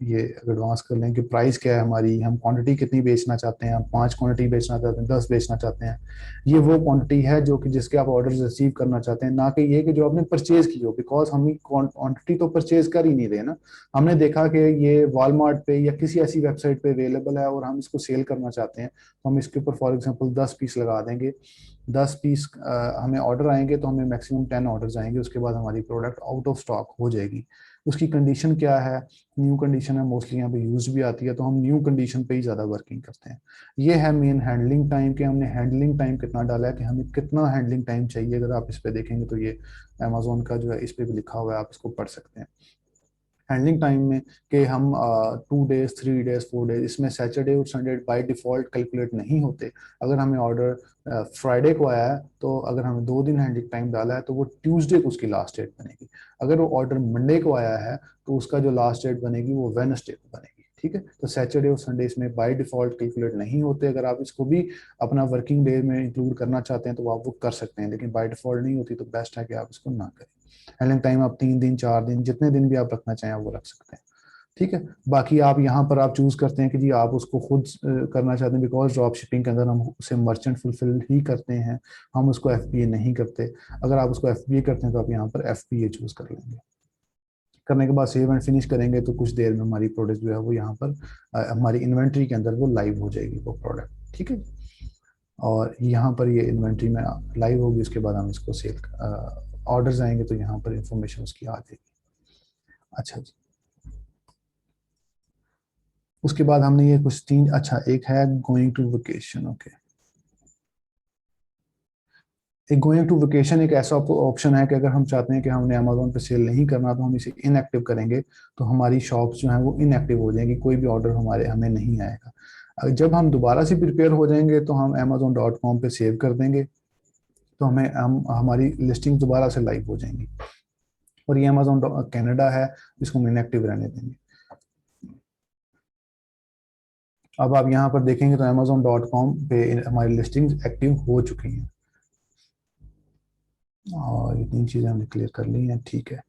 ये एडवांस कर लें कि प्राइस क्या है हमारी, हम क्वांटिटी कितनी बेचना चाहते हैं, हम 5 क्वांटिटी बेचना चाहते हैं, 10 बेचना चाहते हैं। ये वो क्वांटिटी है जो कि जिसके आप ऑर्डर रिसीव करना चाहते हैं, ना कि ये कि जो आपने परचेज की हो, बिकॉज हम क्वांटिटी तो परचेज कर ही नहीं रहे ना। हमने देखा कि ये वॉलमार्ट पे या किसी ऐसी वेबसाइट पे अवेलेबल है और हम इसको सेल करना चाहते हैं, तो हम इसके ऊपर फॉर एग्जाम्पल 10 पीस लगा देंगे। 10 पीस हमें ऑर्डर आएंगे तो हमें मैक्सिमम 10 ऑर्डर्स आएंगे, उसके बाद हमारी प्रोडक्ट आउट ऑफ स्टॉक हो जाएगी। उसकी कंडीशन क्या है, न्यू कंडीशन है, मोस्टली यहाँ पे यूज भी आती है, तो हम न्यू कंडीशन पे ही ज़्यादा वर्किंग करते हैं। ये है मेन हैंडलिंग टाइम के, हमने हैंडलिंग टाइम कितना डाला है कि हमें कितना हैंडलिंग टाइम चाहिए। अगर आप इस पे देखेंगे तो ये अमेजोन का जो है इस पे भी लिखा हुआ है, आप इसको पढ़ सकते हैं। हैंडलिंग टाइम में कि हम 2 डेज 3 डेज 4 डेज, इसमें सैटरडे और संडे बाय डिफॉल्ट कैलकुलेट नहीं होते। अगर हमें ऑर्डर फ्राइडे को आया है तो अगर हमने 2 दिन हैंडलिंग टाइम डाला है तो वो ट्यूसडे को उसकी लास्ट डेट बनेगी। अगर वो ऑर्डर मंडे को आया है तो उसका जो लास्ट डेट बनेगी वो वेडनेसडे को बनेगी, ठीक है। तो सैटरडे और संडे इसमें बाय डिफॉल्ट कैलकुलेट नहीं होते। अगर आप इसको भी अपना वर्किंग डे में इंक्लूड करना चाहते हैं तो आप वो कर सकते हैं, लेकिन बाय डिफॉल्ट नहीं होती, तो बेस्ट है कि आप इसको ना करें। हैंडलिंग टाइम आप 3 दिन 4 दिन जितने दिन भी आप रखना चाहें वो रख सकते हैं, ठीक है। बाकी आप यहाँ पर आप चूज करते हैं कि जी आप उसको खुद करना चाहते हैं, बिकॉज ड्रॉप शिपिंग के अंदर हम उसे मर्चेंट फुलफिल ही करते हैं, हम उसको FBA नहीं करते। अगर आप उसको FBA करते हैं तो आप यहाँ पर FBA चूज कर लेंगे। करने के बाद सेव एंड फिनिश करेंगे तो कुछ देर में हमारी प्रोडक्ट जो है वो यहाँ पर हमारी इन्वेंट्री के अंदर वो लाइव हो जाएगी वो प्रोडक्ट, ठीक है। और यहाँ पर ये इन्वेंट्री में लाइव होगी, उसके बाद हम इसको सेल ऑर्डर्स आएंगे तो यहाँ पर इंफॉर्मेशन उसकी आ जाएगी। अच्छा जी, उसके बाद हमने ये कुछ 3, अच्छा एक है गोइंग टू वेकेशन। ओके, एक गोइंग टू वेकेशन एक ऐसा ऑप्शन है कि अगर हम चाहते हैं कि हमने अमेजोन पे सेल नहीं करना तो हम इसे इनएक्टिव करेंगे तो हमारी शॉप्स जो हैं वो इनएक्टिव हो जाएंगी, कोई भी ऑर्डर हमें नहीं आएगा। जब हम दोबारा से प्रिपेयर हो जाएंगे तो हम amazon.com पे सेव कर देंगे तो हमारी लिस्टिंग दोबारा से लाइव हो जाएंगी। और ये अमेजोन कनाडा है, इसको हम इनएक्टिव रहने देंगे। अब आप यहाँ पर देखेंगे तो amazon.com पे हमारी लिस्टिंग्स एक्टिव हो चुकी हैं और ये 3 चीजें हमने क्लियर कर ली हैं, ठीक है।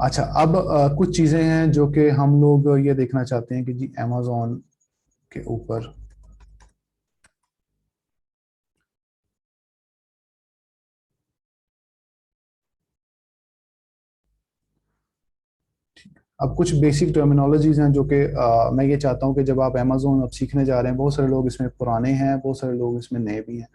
अच्छा, अब कुछ चीजें हैं जो कि हम लोग ये देखना चाहते हैं कि जी amazon के ऊपर अब कुछ बेसिक टर्मिनोलॉजीज हैं जो कि मैं ये चाहता हूँ कि जब आप अमेज़ोन अब सीखने जा रहे हैं, बहुत सारे लोग इसमें पुराने हैं, बहुत सारे लोग इसमें नए भी हैं,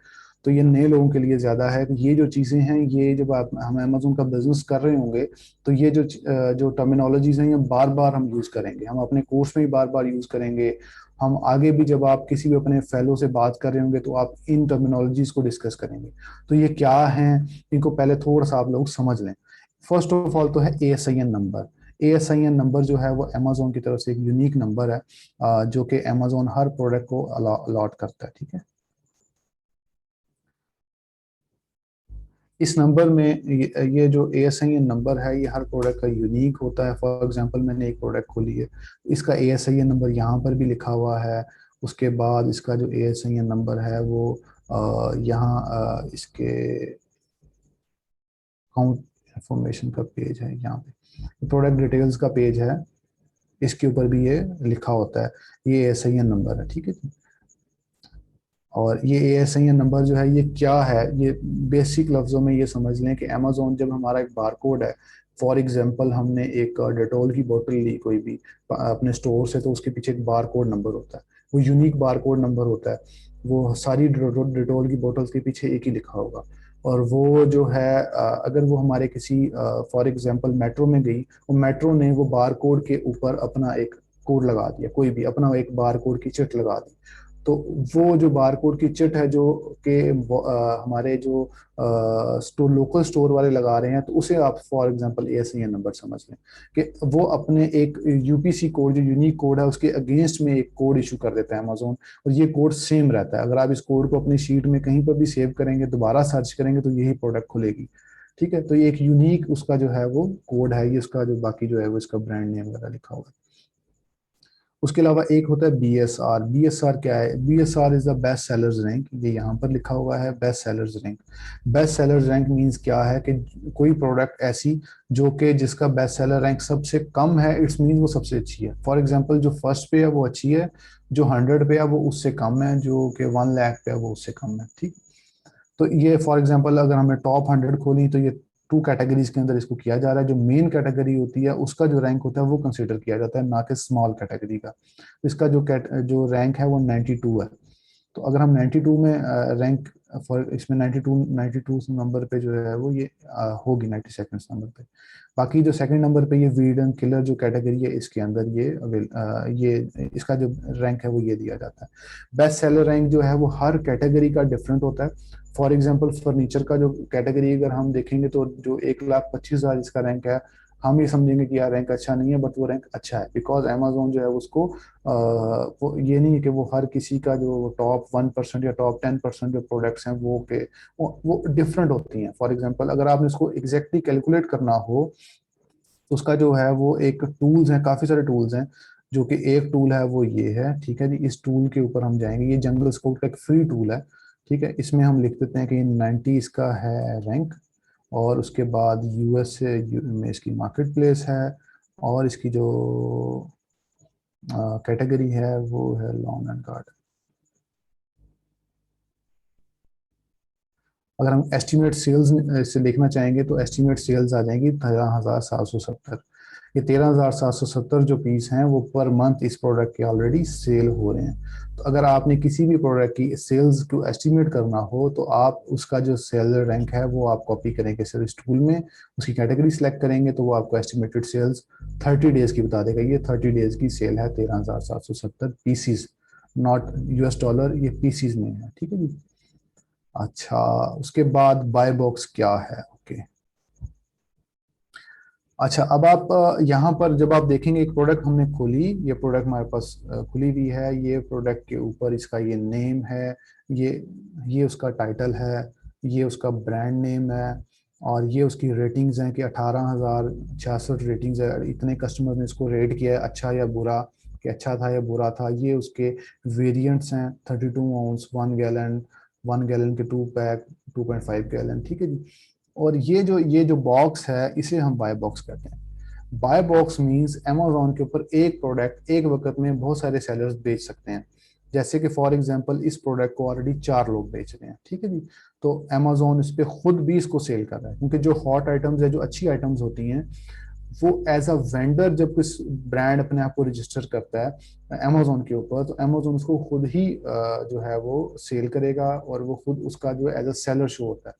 तो ये नए लोगों के लिए ज़्यादा है कि ये जो चीज़ें हैं, ये जब आप हम अमेज़ोन का बिजनेस कर रहे होंगे तो ये जो टर्मिनोलॉजीज हैं ये बार बार हम यूज़ करेंगे, हम अपने कोर्स में ही बार बार यूज़ करेंगे। हम आगे भी जब आप किसी भी अपने फेलो से बात कर रहे होंगे तो आप इन टर्मिनोलॉजीज को डिस्कस करेंगे। तो ये क्या हैं, इनको पहले थोड़ा सा आप लोग समझ लें। फर्स्ट ऑफ ऑल तो है ASIN नंबर। ASIN नंबर जो है वो अमेज़ोन की तरफ से एक यूनिक नंबर है जो कि अमेज़ोन हर प्रोडक्ट को अलॉट करता है, ठीक है। इस नंबर में ये जो ASIN नंबर है ये हर प्रोडक्ट का यूनिक होता है। फॉर एग्जांपल मैंने एक प्रोडक्ट खोली है, इसका ASIN नंबर यहाँ पर भी लिखा हुआ है। उसके बाद इसका जो ASIN नंबर है वो यहाँ इसके अकाउंट इंफॉर्मेशन का पेज है, यहाँ पे प्रोडक्ट डिटेल्स का पेज है, इसके ऊपर भी ये लिखा होता है, ये ASIN नंबर है, ठीक है जी। और ये ASIN नंबर जो है ये क्या है, ये बेसिक लफ्ज़ों में ये समझ लें कि अमेज़ोन जब हमारा एक बारकोड है, फॉर एग्जांपल हमने एक डेटॉल की बोतल ली कोई भी अपने स्टोर से, तो उसके पीछे एक बारकोड नंबर होता है, वो यूनिक बारकोड नंबर होता है। वो सारी डेटॉल की बोतल्स के पीछे एक ही लिखा होगा। और वो जो है अगर वो हमारे किसी फॉर एग्जांपल मेट्रो में गई, वो मेट्रो ने वो बारकोड के ऊपर अपना एक कोड लगा दिया, कोई भी अपना एक बारकोड की चिट लगा दी, तो वो जो बारकोड की चिट है जो कि हमारे जो स्टोर लोकल स्टोर वाले लगा रहे हैं, तो उसे आप फॉर एग्जांपल ASIN नंबर समझ लें कि वो अपने एक UPC कोड जो यूनिक कोड है उसके अगेंस्ट में एक कोड इशू कर देता है अमेज़ोन, और ये कोड सेम रहता है। अगर आप इस कोड को अपनी शीट में कहीं पर भी सेव करेंगे, दोबारा सर्च करेंगे तो यही प्रोडक्ट खुलेगी, ठीक है। तो ये एक यूनिक उसका जो है वो कोड है, ये उसका जो बाकी जो है वो इसका ब्रांड नेम वगैरह लिखा हुआ है। उसके अलावा एक होता है BSR। BSR क्या है? BSR is the best sellers rank, ये यहाँ पर लिखा हुआ है best sellers rank. Best sellers rank means क्या है कि कोई प्रोडक्ट ऐसी जो कि जिसका बेस्ट सेलर रैंक सबसे कम है, इट्स मींस वो सबसे अच्छी है। फॉर एग्जांपल जो फर्स्ट पे है वो अच्छी है, जो 100 पे है वो उससे कम है, जो कि 1 लाख पे है वो उससे कम है, ठीक। तो ये फॉर एग्जांपल अगर हमने टॉप 100 खोली तो ये 2 कैटेगरीज के अंदर इसको किया जा रहा है। जो मेन कैटेगरी होती है उसका जो रैंक होता है वो कंसीडर किया जाता है, ना कि स्मॉल कैटेगरी का। इसका जो रैंक है वो 92 है। तो अगर हम 92 में रैंक फॉर इसमें 92 नंबर पे जो है वो ये होगी 92 नंबर पे। बाकी जो सेकंड नंबर पे ये वीड एंड किलर जो कैटेगरी है इसके अंदर ये इसका जो रैंक है वो ये दिया जाता है। बेस्ट सेलर रैंक जो है वो हर कैटेगरी का डिफरेंट होता है। फॉर एग्जांपल फर्नीचर का जो कैटेगरी अगर हम देखेंगे तो जो 1,25,000 इसका रैंक है, हम ये समझेंगे कि यार रैंक अच्छा नहीं है, बट वो रैंक अच्छा है बिकॉज अमेज़ोन जो है उसको वो ये नहीं है कि वो हर किसी का जो टॉप 1% या टॉप 10% जो प्रोडक्ट्स हैं वो डिफरेंट होती हैं। फॉर एग्जांपल अगर आपने इसको एग्जैक्टली कैलकुलेट करना हो तो उसका जो है वो एक टूल्स हैं, काफ़ी सारे टूल्स हैं, जो कि एक टूल है वो ये है, ठीक है जी। इस टूल के ऊपर हम जाएंगे, ये जंगल स्कोप का एक फ्री टूल है, ठीक है। इसमें हम लिख देते हैं कि 90 इसका है रैंक, और उसके बाद US में इसकी मार्केट प्लेस है, और इसकी जो कैटेगरी है वो है लॉन्ग एंड कार्ड। अगर हम एस्टिमेट सेल्स से देखना चाहेंगे तो एस्टिमेट सेल्स आ जाएंगी 13,770। ये 13,770 जो पीस हैं वो पर मंथ इस प्रोडक्ट के ऑलरेडी सेल हो रहे हैं। तो अगर आपने किसी भी प्रोडक्ट की सेल्स को एस्टिमेट करना हो तो आप उसका जो सेलर रैंक है वो आप कॉपी करेंगे सर इस टूल में, उसकी कैटेगरी सिलेक्ट करेंगे तो वो आपको एस्टिमेटेड सेल्स 30 डेज की बता देगा। ये 30 डेज की सेल है 13,770 पीसीज, नॉट US डॉलर, ये पीसीज में है, ठीक है जी। अच्छा, उसके बाद बाय बॉक्स क्या है? ओके अच्छा, अब आप यहाँ पर जब आप देखेंगे एक प्रोडक्ट हमने खोली, ये प्रोडक्ट हमारे पास खुली हुई है, ये प्रोडक्ट के ऊपर इसका ये नेम है, ये उसका टाइटल है, ये उसका ब्रांड नेम है, और ये उसकी रेटिंग्स हैं कि 18,066 रेटिंग्स है, इतने कस्टमर ने इसको रेट किया है अच्छा या बुरा, कि अच्छा था या बुरा था। ये उसके वेरिएंट्स हैं, 32 आउंस, 1 गैलन, 1 गैलन के 2 पैक, 2.5 गैलन, ठीक है जी। और ये जो बॉक्स है इसे हम बाय बॉक्स कहते हैं। बाय बॉक्स मींस अमेज़न के ऊपर एक प्रोडक्ट एक वक्त में बहुत सारे सेलर्स बेच सकते हैं। जैसे कि फॉर एग्जांपल इस प्रोडक्ट को ऑलरेडी 4 लोग बेच रहे हैं, ठीक है जी। तो अमेज़न इस पे खुद भी इसको सेल कर रहा है, क्योंकि जो हॉट आइटम्स है, जो अच्छी आइटम्स होती हैं, वो एज अ वेंडर जब कुछ ब्रांड अपने आप को रजिस्टर करता है अमेज़न के ऊपर, तो अमेज़न उसको खुद ही जो है वो सेल करेगा और वो खुद उसका जो एज अ सेलर शो होता है।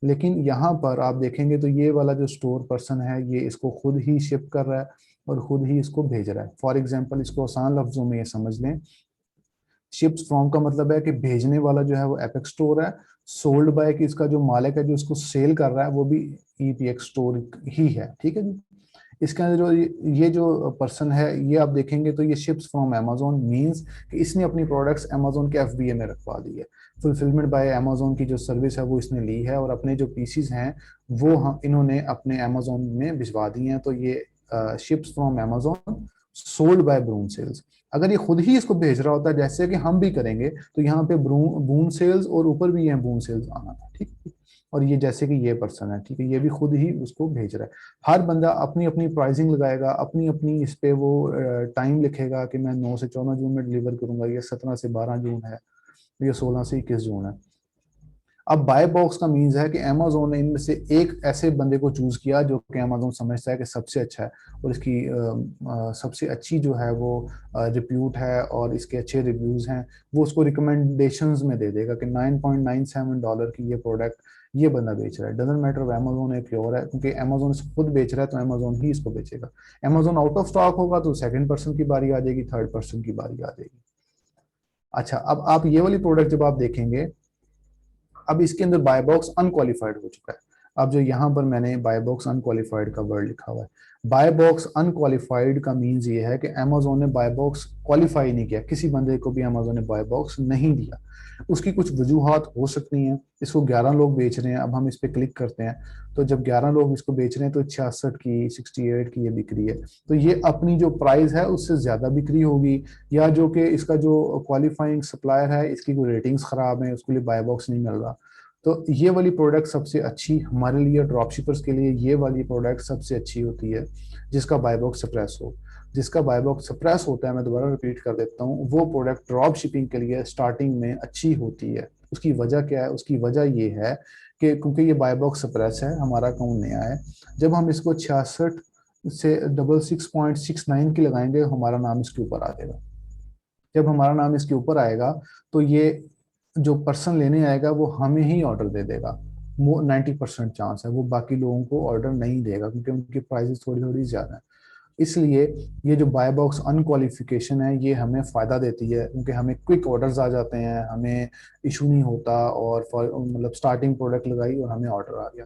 लेकिन यहाँ पर आप देखेंगे तो ये वाला जो स्टोर पर्सन है ये इसको खुद ही शिप कर रहा है और खुद ही इसको भेज रहा है। फॉर एग्जांपल इसको आसान लफ्जों में ये समझ लें, शिप्स फ्रॉम का मतलब है कि भेजने वाला जो है वो एपेक्स स्टोर है, सोल्ड बाय कि इसका जो मालिक है जो इसको सेल कर रहा है वो भी ईपीएक्स स्टोर ही है, ठीक है जी। इसके अंदर जो ये जो पर्सन है ये आप देखेंगे तो ये शिप्स फ्रॉम अमेज़न मींस कि इसने अपनी प्रोडक्ट्स अमेज़न के एफबीए में रखवा दी है। फुलफिलमेंट बाय अमेज़न की जो सर्विस है वो इसने ली है और अपने जो पीसीज हैं वो इन्होंने अपने अमेज़न में भिजवा दिए हैं। तो ये ships from Amazon sold by Broon sales. अगर ये खुद ही इसको भेज रहा होता है जैसे कि हम भी करेंगे तो यहाँ पे बून सेल्स और ऊपर भी ये बून सेल्स आना था, ठीक है। और ये जैसे कि ये पर्सन है, ठीक है, ये भी खुद ही उसको भेज रहा है। हर बंदा अपनी अपनी प्राइसिंग लगाएगा, अपनी अपनी इस पे वो टाइम लिखेगा कि मैं 9 से 14 जून में डिलीवर करूंगा, ये 17 से 12 जून है, ये 16 से 21 जून है। अब बाय बॉक्स का मीन्स है कि अमेज़न ने इनमें से एक ऐसे बंदे को चूज किया जो कि अमेज़न समझता है कि सबसे अच्छा है और इसकी सबसे अच्छी जो है वो रिप्यूट है और इसके अच्छे रिव्यूज हैं, वो उसको रिकमेंडेशंस में दे देगा कि $9.97 की ये प्रोडक्ट ये बंदा बेच रहा है। डजंट मैटर अमेज़न है प्योर है, क्योंकि अमेज़न इसको खुद बेच रहा है तो अमेज़न ही इसको बेचेगा। अमेज़न आउट ऑफ स्टॉक होगा तो सेकंड पर्सन की बारी आ जाएगी, थर्ड पर्सन की बारी आ जाएगी। अच्छा, अब आप ये वाली प्रोडक्ट जब आप देखेंगे, अब इसके अंदर बाय बॉक्स अनक्वालिफाइड हो चुका है। अब जो यहाँ पर मैंने बाय बॉक्स अनक्वालिफाइड का वर्ड लिखा हुआ है, बाय बॉक्स अनक्वालिफाइड का मीन्स ये है कि अमेज़न ने बाय बॉक्स क्वालिफाई नहीं किया, किसी बंदे को भी अमेज़न ने बाय बॉक्स नहीं दिया। उसकी कुछ वजूहात हो सकती हैं। इसको 11 लोग बेच रहे हैं, अब हम इस पे क्लिक करते हैं तो जब 11 लोग इसको बेच रहे हैं तो 66 की 68 की ये बिक्री है, तो ये अपनी जो प्राइस है उससे ज्यादा बिक्री होगी, या जो कि इसका जो क्वालिफाइंग सप्लायर है इसकी कोई रेटिंग्स खराब है, उसके लिए बाय बॉक्स नहीं मिल रहा। तो ये वाली प्रोडक्ट सबसे अच्छी हमारे लिए ड्रॉप शिपर्स के लिए ये वाली प्रोडक्ट सबसे अच्छी होती है जिसका बाय बॉक्स सप्रेस हो। जिसका बाय बॉक्स सप्रेस होता है, मैं दोबारा रिपीट कर देता हूँ, वो प्रोडक्ट ड्रॉप शिपिंग के लिए स्टार्टिंग में अच्छी होती है। उसकी वजह क्या है? उसकी वजह ये है कि क्योंकि ये बाय बॉक्स सप्रेस है, हमारा अकाउंट नया है, जब हम इसको 66 से 66.69 की लगाएंगे हमारा नाम इसके ऊपर आ जाएगा। जब हमारा नाम इसके ऊपर आएगा तो ये जो पर्सन लेने आएगा वो हमें ही ऑर्डर दे देगा। 90% चांस है वो बाकी लोगों को ऑर्डर नहीं देगा क्योंकि उनकी प्राइसेस थोड़ी थोड़ी ज्यादा है। इसलिए ये जो बाय बॉक्स अनक्वालिफिकेशन है ये हमें फायदा देती है क्योंकि हमें क्विक ऑर्डर्स आ जाते हैं, हमें इशू नहीं होता और मतलब स्टार्टिंग प्रोडक्ट लगाई और हमें ऑर्डर आ गया।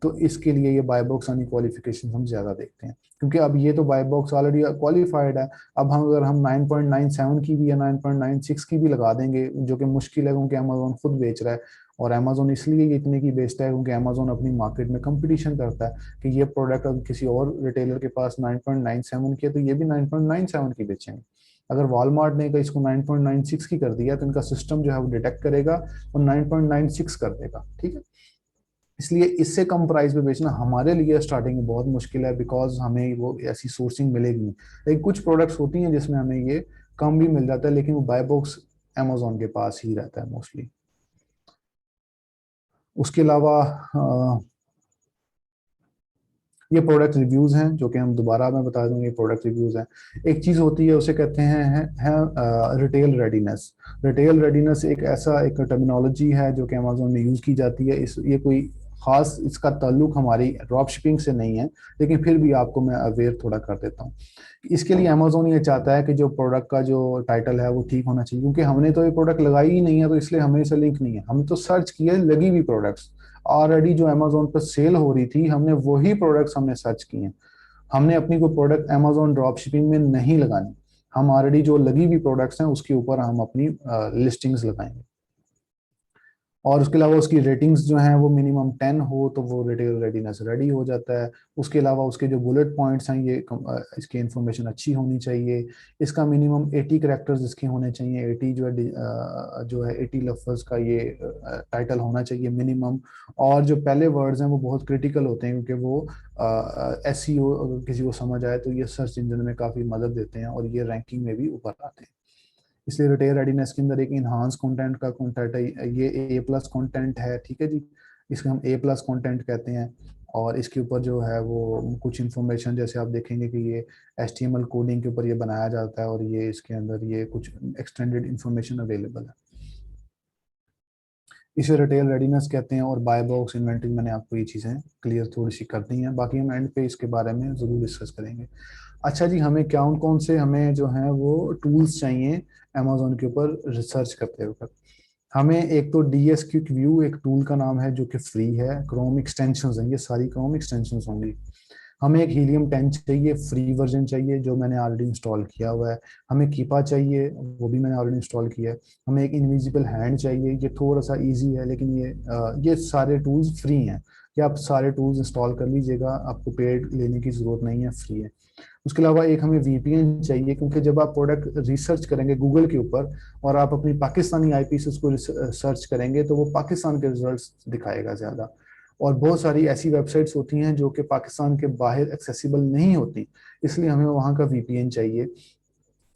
तो इसके लिए ये बाय बॉक्स अनक्वालिफिकेशन हम ज्यादा देखते हैं क्योंकि अब ये तो बाय बॉक्स ऑलरेडी क्वालिफाइड है। अब हम अगर हम 9.97 की भी या 9.96 की भी लगा देंगे जो कि मुश्किल है क्योंकि अमेज़न खुद बेच रहा है और अमेज़न इसलिए ये इतने की बेचता है क्योंकि अमेज़न अपनी मार्केट में कंपटीशन करता है कि ये प्रोडक्ट अगर किसी और रिटेलर के पास 9.97 की है तो ये भी 9.97 की बेचेंगे। अगर वॉलमार्ट ने इसको 9.96 की कर दिया तो इनका सिस्टम जो है वो डिटेक्ट करेगा और 9.96 कर देगा, ठीक है। इसलिए इससे कम प्राइस पे बेचना हमारे लिए स्टार्टिंग में बहुत मुश्किल है बिकॉज हमें वो ऐसी सोर्सिंग मिलेगी नहीं। लेकिन कुछ प्रोडक्ट्स होती हैं जिसमें हमें ये कम भी मिल जाता है लेकिन वो बाय बॉक्स अमेज़न के पास ही रहता है मोस्टली। उसके अलावा ये प्रोडक्ट रिव्यूज हैं जो कि हम दोबारा मैं बता दूं, ये प्रोडक्ट रिव्यूज हैं। एक चीज होती है उसे कहते हैं रिटेल रेडीनेस। रिटेल रेडीनेस एक ऐसा एक टर्मिनोलॉजी है जो कि अमेज़न में यूज की जाती है। ये कोई खास इसका ताल्लुक हमारी ड्रॉप शिपिंग से नहीं है लेकिन फिर भी आपको मैं अवेयर थोड़ा कर देता हूँ। इसके लिए अमेज़न ये चाहता है कि जो प्रोडक्ट का जो टाइटल है वो ठीक होना चाहिए क्योंकि हमने तो ये प्रोडक्ट लगाई ही नहीं है तो इसलिए हमें इसे लिंक नहीं है। हमने तो सर्च किया लगी हुई प्रोडक्ट्स ऑलरेडी जो अमेज़न पर सेल हो रही थी, हमने वही प्रोडक्ट्स हमने सर्च किए। हमने अपनी कोई प्रोडक्ट अमेज़न ड्रॉप शिपिंग में नहीं लगानी, हम ऑलरेडी जो लगी हुई प्रोडक्ट्स हैं उसके ऊपर हम अपनी लिस्टिंग्स लगाएंगे। और उसके अलावा उसकी रेटिंग्स जो हैं वो मिनिमम 10 हो तो वो रिटेल रेडीनेस रेडी हो जाता है। उसके अलावा उसके जो बुलेट पॉइंट्स हैं ये इसकी इंफॉर्मेशन अच्छी होनी चाहिए। इसका मिनिमम 80 कैरेक्टर्स इसके होने चाहिए। 80 जो है 80 लफ्ज़ का ये टाइटल होना चाहिए मिनिमम। और जो पहले वर्ड्स हैं वो बहुत क्रिटिकल होते हैं, क्योंकि वो SEO अगर किसी को समझ आए तो ये सर्च इंजन में काफ़ी मदद देते हैं और ये रैंकिंग में भी ऊपर आते हैं। इसलिए रिटेल रेडीनेस के अंदर एक इनहांस कंटेंट का कंटेंट है, ये A+ कंटेंट है, ठीक है जी। इसको हम A+ कंटेंट कहते हैं। और इसके ऊपर जो है वो कुछ इन्फॉर्मेशन, जैसे आप देखेंगे कि ये HTML कोडिंग के ऊपर ये बनाया जाता है और ये इसके अंदर ये कुछ एक्सटेंडेड इन्फॉर्मेशन अवेलेबल है। इसे रिटेल रेडीनेस कहते हैं। और बाय बॉक्स इन्वेंटरी, मैंने आपको ये चीज़ें क्लियर थोड़ी सी कर दी हैं, बाकी हम एंड पे इसके बारे में ज़रूर डिस्कस करेंगे। अच्छा जी, हमें कौन से हमें जो हैं वो टूल्स चाहिए अमेज़ॉन के ऊपर रिसर्च करते वक्त। हमें एक तो DS क्विक व्यू एक टूल का नाम है जो कि फ्री है। क्रोम एक्सटेंशंस हैं, ये सारी क्रोम एक्सटेंशंस होंगी। हमें एक हीलियम 10 चाहिए, फ्री वर्जन चाहिए जो मैंने ऑलरेडी इंस्टॉल किया हुआ है। हमें कीपा चाहिए, वो भी मैंने ऑलरेडी इंस्टॉल किया है। हमें एक इनविजिबल हैंड चाहिए, ये थोड़ा सा इजी है, लेकिन ये सारे टूल्स फ्री हैं। ये आप सारे टूल्स इंस्टॉल कर लीजिएगा, आपको पेड लेने की ज़रूरत नहीं है, फ्री है। उसके अलावा एक हमें VPN चाहिए, क्योंकि जब आप प्रोडक्ट रिसर्च करेंगे गूगल के ऊपर और आप अपनी पाकिस्तानी IP से उसको सर्च करेंगे तो वो पाकिस्तान के रिजल्ट्स दिखाएगा ज़्यादा। और बहुत सारी ऐसी वेबसाइट्स होती हैं जो कि पाकिस्तान के बाहर एक्सेसिबल नहीं होती, इसलिए हमें वहाँ का VPN चाहिए।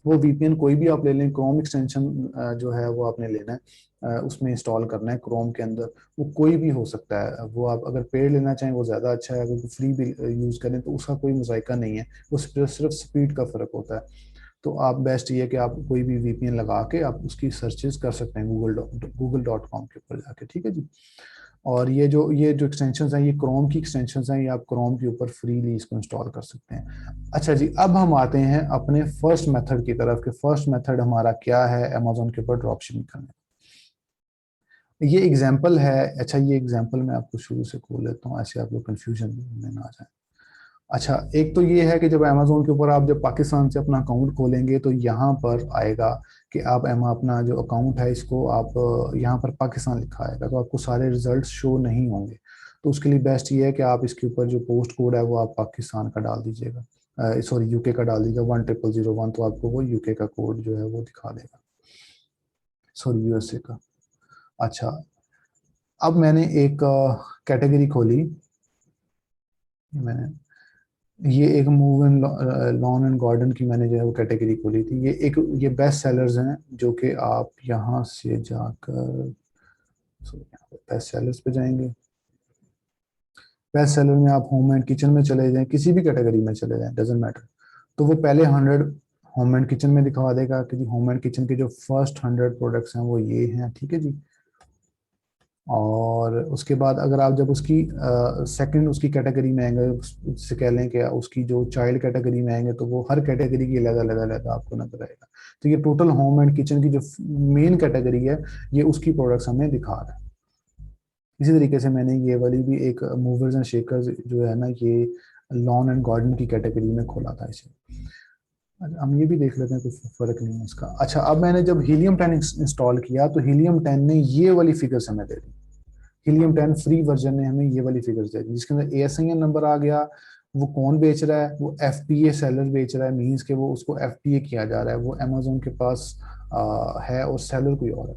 वो VPN कोई भी आप ले लें, क्रोम एक्सटेंशन जो है वो आपने लेना है, उसमें इंस्टॉल करना है क्रोम के अंदर। वो कोई भी हो सकता है, वो आप अगर पेड लेना चाहें वो ज़्यादा अच्छा है, अगर फ्री भी यूज़ करें तो उसका कोई मुज़ायका नहीं है, वो सिर्फ स्पीड का फ़र्क होता है। तो आप बेस्ट ये है कि आप कोई भी VPN लगा के आप उसकी सर्चेस कर सकते हैं google.com के ऊपर जाके, ठीक है जी। और ये जो एक्सटेंशंस हैं ये क्रोम की एक्सटेंशंस हैं, ये आप क्रोम के ऊपर फ्रीली इसको इंस्टॉल कर सकते हैं। अच्छा जी, अब हम आते हैं अपने फर्स्ट मेथड की तरफ कि फर्स्ट मेथड हमारा क्या है अमेज़ॉन के ऊपर ड्रॉप शिपिंग करने। ये एग्जांपल है। अच्छा, ये एग्जांपल मैं आपको शुरू से खोल लेता हूँ, ऐसे आप लोग कंफ्यूजन में ना आ जाए। अच्छा, एक तो ये है कि जब अमेज़ॉन के ऊपर आप जब पाकिस्तान से अपना अकाउंट खोलेंगे तो यहाँ पर आएगा कि आप अपना जो अकाउंट है इसको आप यहाँ पर पाकिस्तान लिखा आएगा, तो आपको सारे रिजल्ट्स शो नहीं होंगे। तो उसके लिए बेस्ट ये है कि आप इसके ऊपर जो पोस्ट कोड है वो आप पाकिस्तान का डाल दीजिएगा, सॉरी UK का डाल दीजिएगा 10001, तो आपको वो UK का कोड जो है वो दिखा देगा, सॉरी USA का। अच्छा, अब मैंने एक कैटेगरी खोली, मैंने ये एक move and lawn and garden की मैंने जो है वो कैटेगरी खोली थी। ये बेस्ट सेलर्स हैं जो कि आप यहाँ से जाकर बेस्ट सेलर्स पे जाएंगे। बेस्ट सेलर में आप होम एंड किचन में चले जाएं, किसी भी कैटेगरी में चले जाएं, डजेंट मैटर। तो वो पहले 100 होम एंड किचन में दिखा देगा कि जी होम एंड किचन के जो फर्स्ट 100 प्रोडक्ट्स हैं वो ये हैं, ठीक है जी। और उसके बाद अगर आप जब उसकी सेकंड उसकी कैटेगरी में आएंगे, उससे कह लें कि उसकी जो चाइल्ड कैटेगरी में आएंगे तो वो हर कैटेगरी की अलग आपको नजर आएगा। तो ये टोटल होम एंड किचन की जो मेन कैटेगरी है ये उसकी प्रोडक्ट्स हमें दिखा रहा है। इसी तरीके से मैंने ये वाली भी एक मूवर्स एंड शेकर्स जो है ना, ये लॉन एंड गार्डन की कैटेगरी में खोला था इसे। हम ये भी देख लेते हैं, कुछ फर्क नहीं है इसका। अच्छा, अब मैंने जब हीलियम 10 इंस्टॉल किया तो हीलियम 10 ने ये वाली फिगर्स हमें दे दी। हीलियम 10 फ्री वर्जन ने हमें ये वाली फिगर्स दे दी, जिसके अंदर ASIN नंबर आ गया। वो कौन बेच रहा है? वो FBA सेलर बेच रहा है, मींस के वो उसको FBA किया जा रहा है, वो अमेज़ॉन के पास है और सेलर कोई और है।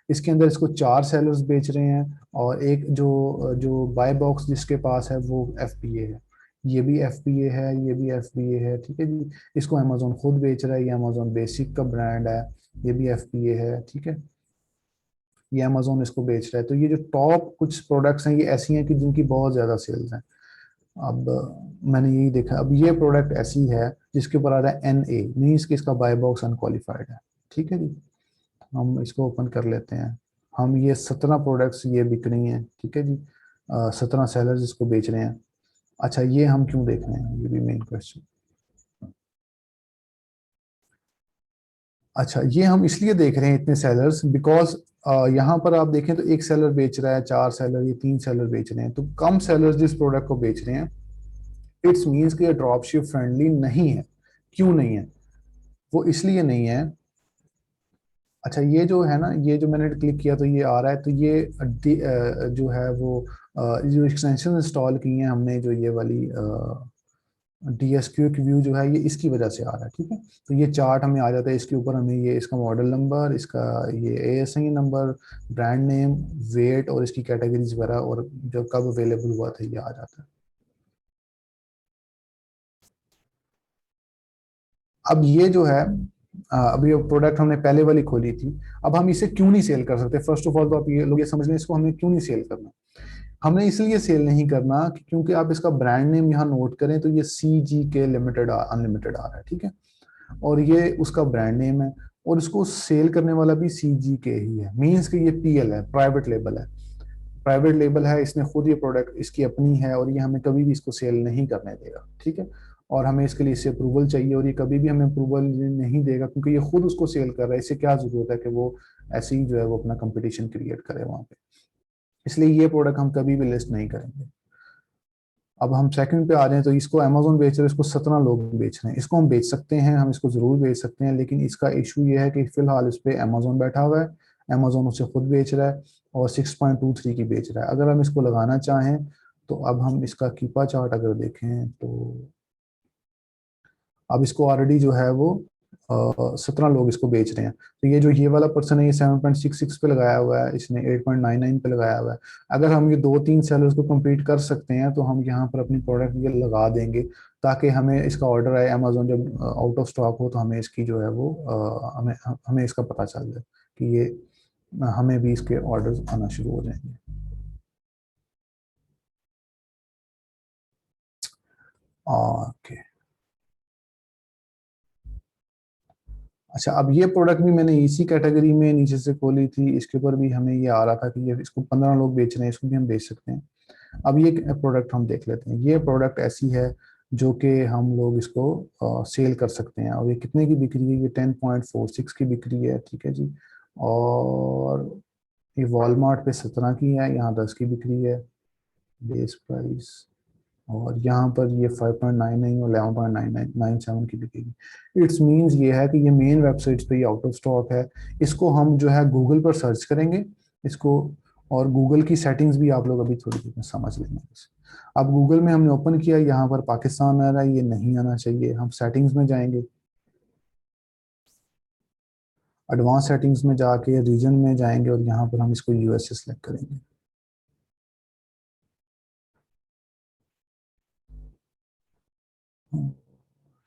इसके अंदर इसको 4 सेलर्स बेच रहे हैं और एक जो बाय बॉक्स जिसके पास है वो FBA है, ये भी FBA है, ये भी FBA है, ठीक है जी। इसको अमेज़ॉन खुद बेच रहा है, ये अमेज़ॉन बेसिक का ब्रांड है, ये भी FBA है, ठीक है। ये अमेज़ॉन इसको बेच रहा है। तो ये जो टॉप कुछ प्रोडक्ट्स हैं ये ऐसी हैं कि जिनकी बहुत ज़्यादा सेल्स हैं। अब मैंने यही देखा, अब ये प्रोडक्ट ऐसी है जिसके ऊपर आ रहा है NA, मीन्स कि इसका बाय बॉक्स अनक्वालिफाइड है, ठीक है जी। हम इसको ओपन कर लेते हैं। हम ये 17 प्रोडक्ट्स ये बिक रही हैं, ठीक है जी। 17 सेलर्स इसको बेच रहे हैं। अच्छा, ये हम क्यों देख रहे हैं, ये भी मेन क्वेश्चन। अच्छा, ये हम इसलिए देख रहे हैं इतने सेलर्स बिकॉज यहाँ पर आप देखें तो एक सेलर बेच रहा है, 4 सेलर, ये 3 सेलर बेच रहे हैं। तो कम सेलर्स जिस प्रोडक्ट को बेच रहे हैं, इट्स मीन्स कि ये ड्रॉप शिप फ्रेंडली नहीं है। क्यों नहीं है? वो इसलिए नहीं है अच्छा ये जो है ना, ये जो मैंने क्लिक किया तो ये आ रहा है, तो ये जो है वो जो एक्सटेंशन इंस्टॉल की हैं हमने, जो ये वाली DSQ व्यू जो है, ये इसकी वजह से आ रहा है, ठीक है। तो ये चार्ट हमें आ जाता है, इसके ऊपर हमें ये इसका मॉडल नंबर, इसका ये ASIN number, brand name, weight और इसकी कैटेगरीज वगैरह, और जो कब अवेलेबल हुआ था ये आ जाता है। अब ये जो है अभी ये प्रोडक्ट हमने पहले वाली खोली थी, अब हम इसे क्यों नहीं सेल कर सकते? फर्स्ट ऑफ ऑल तो आप ये लोग ये समझ लें, इसको हमें क्यों नहीं सेल करना। हमने इसलिए सेल नहीं करना क्योंकि आप इसका ब्रांड नेम यहाँ नोट करें तो ये CGK लिमिटेड अनलिमिटेड आ रहा है, ठीक है, और ये उसका ब्रांड नेम है, और इसको सेल करने वाला भी CGK ही है। मींस कि ये PL है, प्राइवेट लेबल है, प्राइवेट लेबल है, इसने खुद ये प्रोडक्ट इसकी अपनी है, और ये हमें कभी भी इसको सेल नहीं करने देगा, ठीक है। और हमें इसके लिए इससे अप्रूवल चाहिए, और ये कभी भी हमें अप्रूवल नहीं देगा क्योंकि ये खुद उसको सेल कर रहा है। इससे क्या जरूरत है कि वो ऐसे ही जो है वो अपना कंपटीशन क्रिएट करे वहां पे। इसलिए ये प्रोडक्ट हम कभी भी लिस्ट नहीं करेंगे। अब हम सेकंड पे आ रहे हैं, तो इसको अमेजोन बेच रहे हैं, इसको 17 लोग बेच रहे हैं। इसको हम बेच सकते हैं, हम इसको जरूर बेच सकते हैं, लेकिन इसका इशू ये है कि फिलहाल इस पे अमेजोन बैठा हुआ है, अमेजोन उसे खुद बेच रहा है और 6.23 की बेच रहा है। अगर हम इसको लगाना चाहें तो अब हम इसका कीपा चार्ट अगर देखें तो अब इसको ऑलरेडी जो है वो 17 लोग इसको बेच रहे हैं। तो ये जो ये वाला पर्सन है, ये 7.66 पे लगाया हुआ है, इसने 8.99 पे लगाया हुआ है। अगर हम ये 2-3 सेलर्स को कम्पीट कर सकते हैं तो हम यहाँ पर अपनी प्रोडक्ट ये लगा देंगे, ताकि हमें इसका ऑर्डर आए, अमेजोन जब आउट ऑफ स्टॉक हो तो हमें इसकी जो है वो हमें इसका पता चल जाए कि ये हमें भी इसके ऑर्डर्स आना शुरू हो जाएंगे। ओके, अच्छा अब ये प्रोडक्ट भी मैंने इसी कैटेगरी में नीचे से खोली थी, इसके ऊपर भी हमें ये आ रहा था कि ये इसको 15 लोग बेच रहे हैं, इसको भी हम बेच सकते हैं। अब ये प्रोडक्ट हम देख लेते हैं। ये प्रोडक्ट ऐसी है जो कि हम लोग इसको सेल कर सकते हैं, और ये कितने की बिक्री है? ये 10.46 की बिक्री है, ठीक है जी। और ये वॉलमार्ट पे 17 की है, यहाँ 10 की बिक्री है बेस प्राइस, और यहाँ पर ये 5.99 और 11.97 की बिकेगी। इट्स मीन्स ये है कि ये मेन वेबसाइट्स पे ये आउट ऑफ स्टॉक है। इसको हम जो है गूगल पर सर्च करेंगे इसको, और गूगल की सेटिंग्स भी आप लोग अभी थोड़ी देर में समझ लेंगे। अब गूगल में हमने ओपन किया, यहाँ पर पाकिस्तान आ रहा है, ये नहीं आना चाहिए। हम सेटिंग्स में जाएंगे, एडवांस सेटिंग्स में जाके रीजन में जाएंगे, और यहाँ पर हम इसको USA सेलेक्ट करेंगे।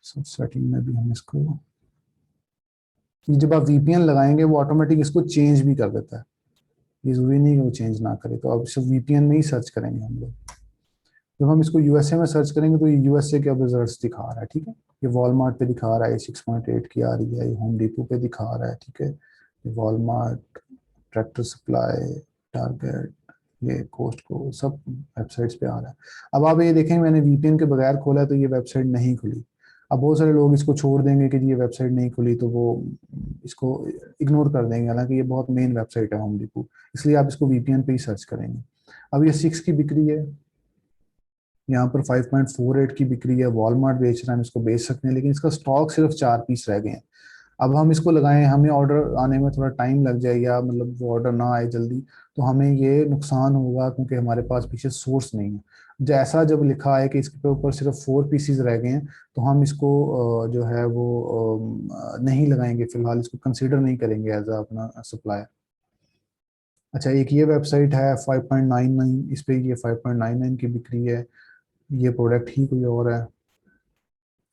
सब सेटिंग में भी हम इसको, जब आप VPN लगाएंगे वो ऑटोमेटिक इसको चेंज भी कर देता है, ये जरूरी नहीं है वो चेंज ना करे। तो अब सिर्फ VPN में ही सर्च करेंगे हम लोग। जब हम इसको USA में सर्च करेंगे तो ये USA के अब रिजल्ट्स दिखा रहा है, ठीक है। ये वॉलमार्ट पे दिखा रहा है, 6.8 की आ रही है। ये होम डिपो पे दिखा रहा है, ठीक है। ये वॉलमार्ट, ट्रैक्टर सप्लाई, टारगेट, ये कोस्टको, सब वेबसाइट्स पे आ रहा है। अब आप ये देखें, मैंने VPN के बगैर खोला है तो ये वेबसाइट नहीं खुली। अब बहुत सारे लोग इसको छोड़ देंगे कि ये वेबसाइट नहीं खुली, तो वो इसको इग्नोर कर देंगे, हालांकि ये बहुत मेन वेबसाइट है होम डिपो, इसलिए आप इसको VPN पे ही सर्च करेंगे। अब ये 6 की बिक्री है, यहाँ पर 5.48 की बिक्री है, वॉलमार्ट बेच रहा है, हम इसको बेच सकते हैं, लेकिन इसका स्टॉक सिर्फ 4 पीस रह गए हैं। अब हम इसको लगाएं, हमें ऑर्डर आने में थोड़ा टाइम लग जाएगा, मतलब वो ऑर्डर ना आए जल्दी तो हमें ये नुकसान होगा, क्योंकि हमारे पास पीछे सोर्स नहीं है। जैसा जब लिखा है कि इसके ऊपर सिर्फ 4 पीसीज रह गए हैं, तो हम इसको जो है वो नहीं लगाएंगे, फिलहाल इसको कंसीडर नहीं करेंगे एज अपना सप्लायर। अच्छा, एक ये वेबसाइट है 5.99, इस पे ये 5.99 की बिक्री है। ये प्रोडक्ट ही कोई और है।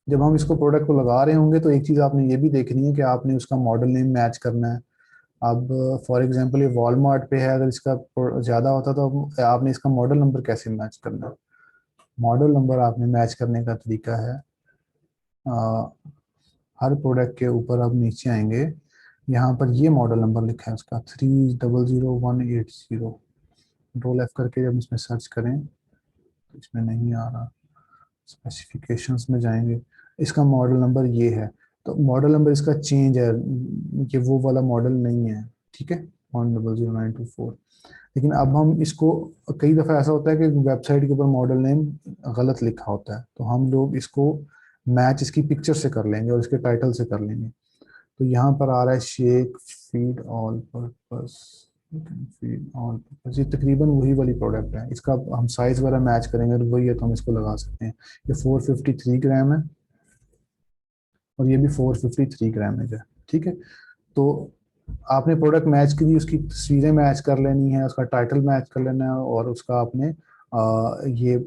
जब हम इसको प्रोडक्ट को लगा रहे होंगे तो एक चीज़ आपने ये भी देखनी है कि आपने उसका मॉडल नेम मैच करना है। अब फॉर एग्जांपल ये वॉलमार्ट पे है, अगर इसका ज़्यादा होता तो आपने इसका मॉडल नंबर कैसे मैच करना है? मॉडल नंबर आपने मैच करने का तरीका है, हर प्रोडक्ट के ऊपर आप नीचे आएंगे, यहाँ पर ये मॉडल नंबर लिखा है उसका 300180। कंट्रोल F करके जब इसमें सर्च करें तो इसमें नहीं आ रहा, स्पेसिफिकेशंस में जाएंगे, इसका मॉडल नंबर ये है। तो मॉडल नंबर इसका चेंज है, ये वो वाला मॉडल नहीं है, ठीक है, 100924। लेकिन अब हम इसको, कई दफ़ा ऐसा होता है कि वेबसाइट के ऊपर मॉडल नेम गलत लिखा होता है, तो हम लोग इसको मैच इसकी पिक्चर से कर लेंगे और इसके टाइटल से कर लेंगे। तो यहाँ पर आ रहा है शेख feed all purpose, feed all purpose, ये तकरीबन वही वाली प्रोडक्ट है। इसका हम साइज वगैरह मैच करेंगे तो वही है, तो हम इसको लगा सकते हैं। ये 453 ग्राम है और ये भी 453 ग्राम है। ठीक है, तो आपने प्रोडक्ट मैच की, उसकी तस्वीरें मैच कर लेनी है, उसका टाइटल मैच कर लेना है, और उसका आपने ये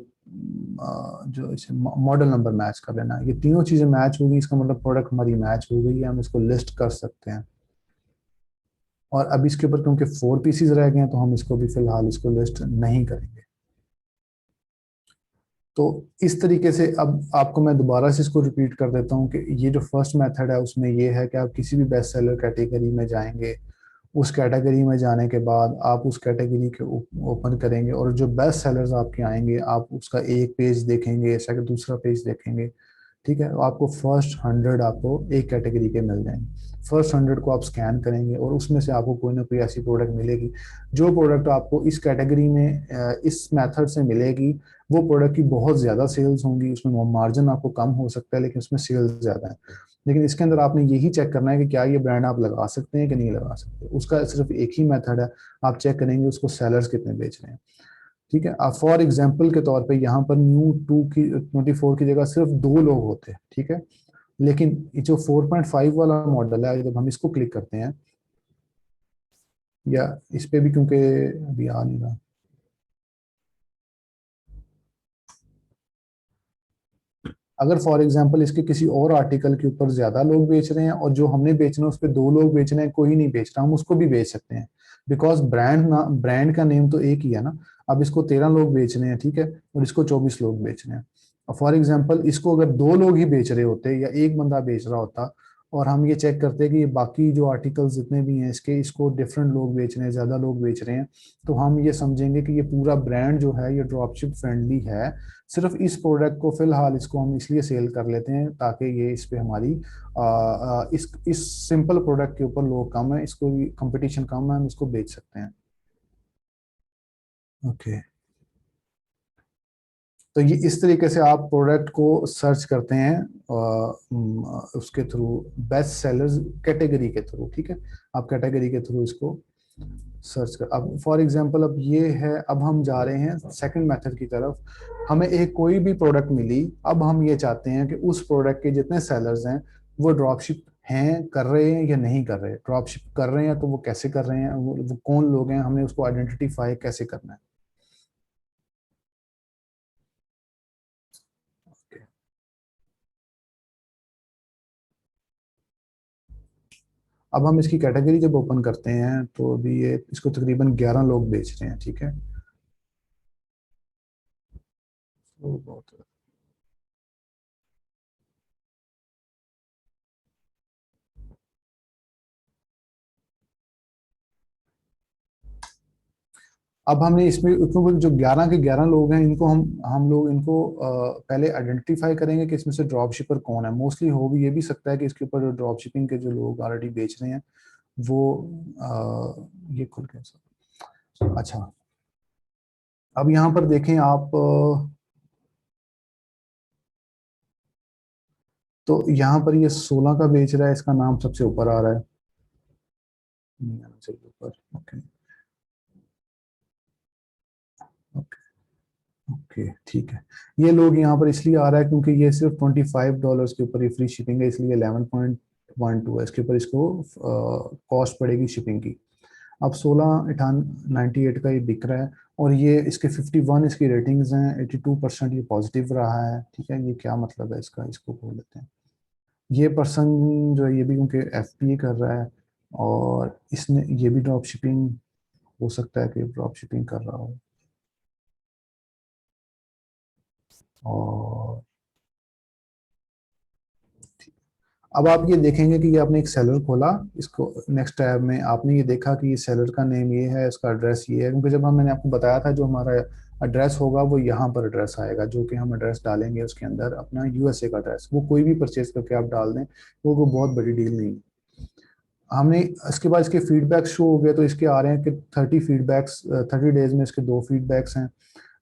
जो इसे मॉडल नंबर मैच कर लेना है। ये तीनों चीजें मैच होगी, इसका मतलब प्रोडक्ट हमारी मैच हो गई है, हम इसको लिस्ट कर सकते हैं। और अब इसके ऊपर क्योंकि 4 पीसीज रह गए हैं तो हम इसको भी फिलहाल इसको लिस्ट नहीं करेंगे। तो इस तरीके से अब आपको मैं दोबारा से इसको रिपीट कर देता हूँ कि ये जो फर्स्ट मेथड है उसमें ये है कि आप किसी भी बेस्ट सेलर कैटेगरी में जाएंगे, उस कैटेगरी में जाने के बाद आप उस कैटेगरी के ओपन करेंगे और जो बेस्ट सेलर्स आपके आएंगे आप उसका एक पेज देखेंगे, सेकंड दूसरा पेज देखेंगे। ठीक है, आपको फर्स्ट 100 आपको एक कैटेगरी के मिल जाएंगे। फर्स्ट 100 को आप स्कैन करेंगे और उसमें से आपको कोई ना कोई ऐसी प्रोडक्ट मिलेगी जो प्रोडक्ट आपको इस कैटेगरी में इस मेथड से मिलेगी, वो प्रोडक्ट की बहुत ज़्यादा सेल्स होंगी, उसमें मार्जिन आपको कम हो सकता है लेकिन उसमें सेल्स ज़्यादा है। लेकिन इसके अंदर आपने यही चेक करना है कि क्या ये ब्रांड आप लगा सकते हैं कि नहीं लगा सकते। उसका सिर्फ एक ही मेथड है, आप चेक करेंगे उसको सेलर्स कितने बेच रहे हैं। ठीक है, आप फॉर एग्जांपल के तौर पे यहाँ पर न्यू 24 की जगह सिर्फ 2 लोग होते हैं। ठीक है, लेकिन ये जो 4.5 वाला मॉडल है, जब हम इसको क्लिक करते हैं, या इस पे भी क्योंकि अभी आ नहीं रहा, अगर फॉर एग्जांपल इसके किसी और आर्टिकल के ऊपर ज्यादा लोग बेच रहे हैं और जो हमने बेचना है उस पर 2 लोग बेच रहे हैं, कोई नहीं बेच रहा, हम उसको भी बेच सकते हैं, बिकॉज ब्रांड का नेम तो एक ही है ना। अब इसको 13 लोग बेच रहे हैं, ठीक है, और इसको 24 लोग बेच रहे हैं। फॉर एग्जाम्पल इसको अगर 2 लोग ही बेच रहे होते या एक बंदा बेच रहा होता और हम ये चेक करते हैं कि ये बाकी जो आर्टिकल्स जितने भी हैं इसके, इसको डिफरेंट लोग बेच रहे हैं, ज़्यादा लोग बेच रहे हैं, तो हम ये समझेंगे कि ये पूरा ब्रांड जो है ये ड्रॉपशिप फ्रेंडली है। सिर्फ इस प्रोडक्ट को फिलहाल इसको हम इसलिए सेल कर लेते हैं ताकि ये इस पे हमारी इस सिंपल प्रोडक्ट के ऊपर लोग कम है, इसको भी कंपटीशन कम है, हम इसको बेच सकते हैं। ओके, तो ये इस तरीके से आप प्रोडक्ट को सर्च करते हैं उसके थ्रू, बेस्ट सेलर्स कैटेगरी के थ्रू। ठीक है, आप कैटेगरी के थ्रू इसको सर्च कर। अब फॉर एग्जांपल अब ये है, अब हम जा रहे हैं सेकंड मेथड की तरफ। हमें एक कोई भी प्रोडक्ट मिली, अब हम ये चाहते हैं कि उस प्रोडक्ट के जितने सेलर्स हैं वो ड्रॉपशिप हैं, कर रहे हैं या नहीं कर रहे। ड्रॉपशिप कर रहे हैं तो वो कैसे कर रहे हैं, वो कौन लोग हैं, हमें उसको आइडेंटिफाई कैसे करना है। अब हम इसकी कैटेगरी जब ओपन करते हैं तो अभी ये इसको तकरीबन 11 लोग बेच रहे हैं। ठीक है, तो बहुत अब हमने इसमें जो 11 के 11 लोग हैं इनको हम लोग इनको पहले आइडेंटिफाई करेंगे कि इसमें से ड्रॉप शिपर कौन है। मोस्टली हो भी ये भी सकता है कि इसके ऊपर जो ड्रॉप शिपिंग के जो लोग ऑलरेडी बेच रहे हैं वो ये खुल के। अच्छा, अब यहाँ पर देखें आप, तो यहाँ पर ये 16 का बेच रहा है, इसका नाम सबसे ऊपर आ रहा है, नहीं आना चाहिए ऊपर। ओके ओके, ठीक है, ये लोग यहाँ पर इसलिए आ रहा है क्योंकि ये सिर्फ $25 के ऊपर ये फ्री शिपिंग है, इसलिए 11.12 है इसके ऊपर, इसको कॉस्ट पड़ेगी शिपिंग की। अब 16.98 का ये बिक रहा है और ये इसके 51 इसकी रेटिंग्स हैं, 82% ये पॉजिटिव रहा है। ठीक है, ये क्या मतलब है इसका, इसको बोल लेते हैं। ये पर्सन जो है ये भी क्योंकि FBA कर रहा है और इसने ये भी ड्रॉप शिपिंग हो सकता है कि ड्रॉप शिपिंग कर रहा हो। और अब आप ये देखेंगे कि ये आपने एक सेलर खोला, इसको नेक्स्ट टैब में आपने ये देखा कि ये सेलर का नेम ये है, इसका एड्रेस ये है, क्योंकि जब मैंने आपको बताया था जो हमारा एड्रेस होगा वो यहाँ पर एड्रेस आएगा, जो कि हम एड्रेस डालेंगे उसके अंदर अपना USA का एड्रेस। वो कोई भी परचेज करके आप डाल दें, वो बहुत बड़ी डील नहीं। हमने इसके बाद इसके फीडबैक शो हो गए, तो इसके आ रहे हैं कि 30 डेज में इसके 2 फीडबैक्स हैं,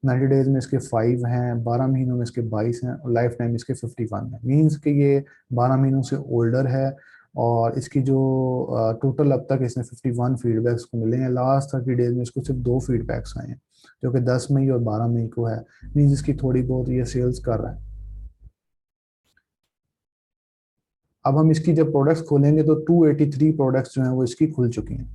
90 डेज में इसके 5 हैं, 12 महीनों में इसके 22 हैं और लाइफ टाइम इसके 51 है। मीन्स कि ये 12 महीनों से ओल्डर है और इसकी जो टोटल अब तक इसने 51 फीडबैक्स को मिले हैं। लास्ट 30 डेज में इसको सिर्फ 2 फीडबैक्स आए हैं, जो कि 10 मई और 12 मई को है, मीन्स इसकी थोड़ी बहुत ये सेल्स कर रहा है। अब हम इसकी जब प्रोडक्ट्स खोलेंगे तो 283 प्रोडक्ट्स जो हैं वो इसकी खुल चुकी हैं,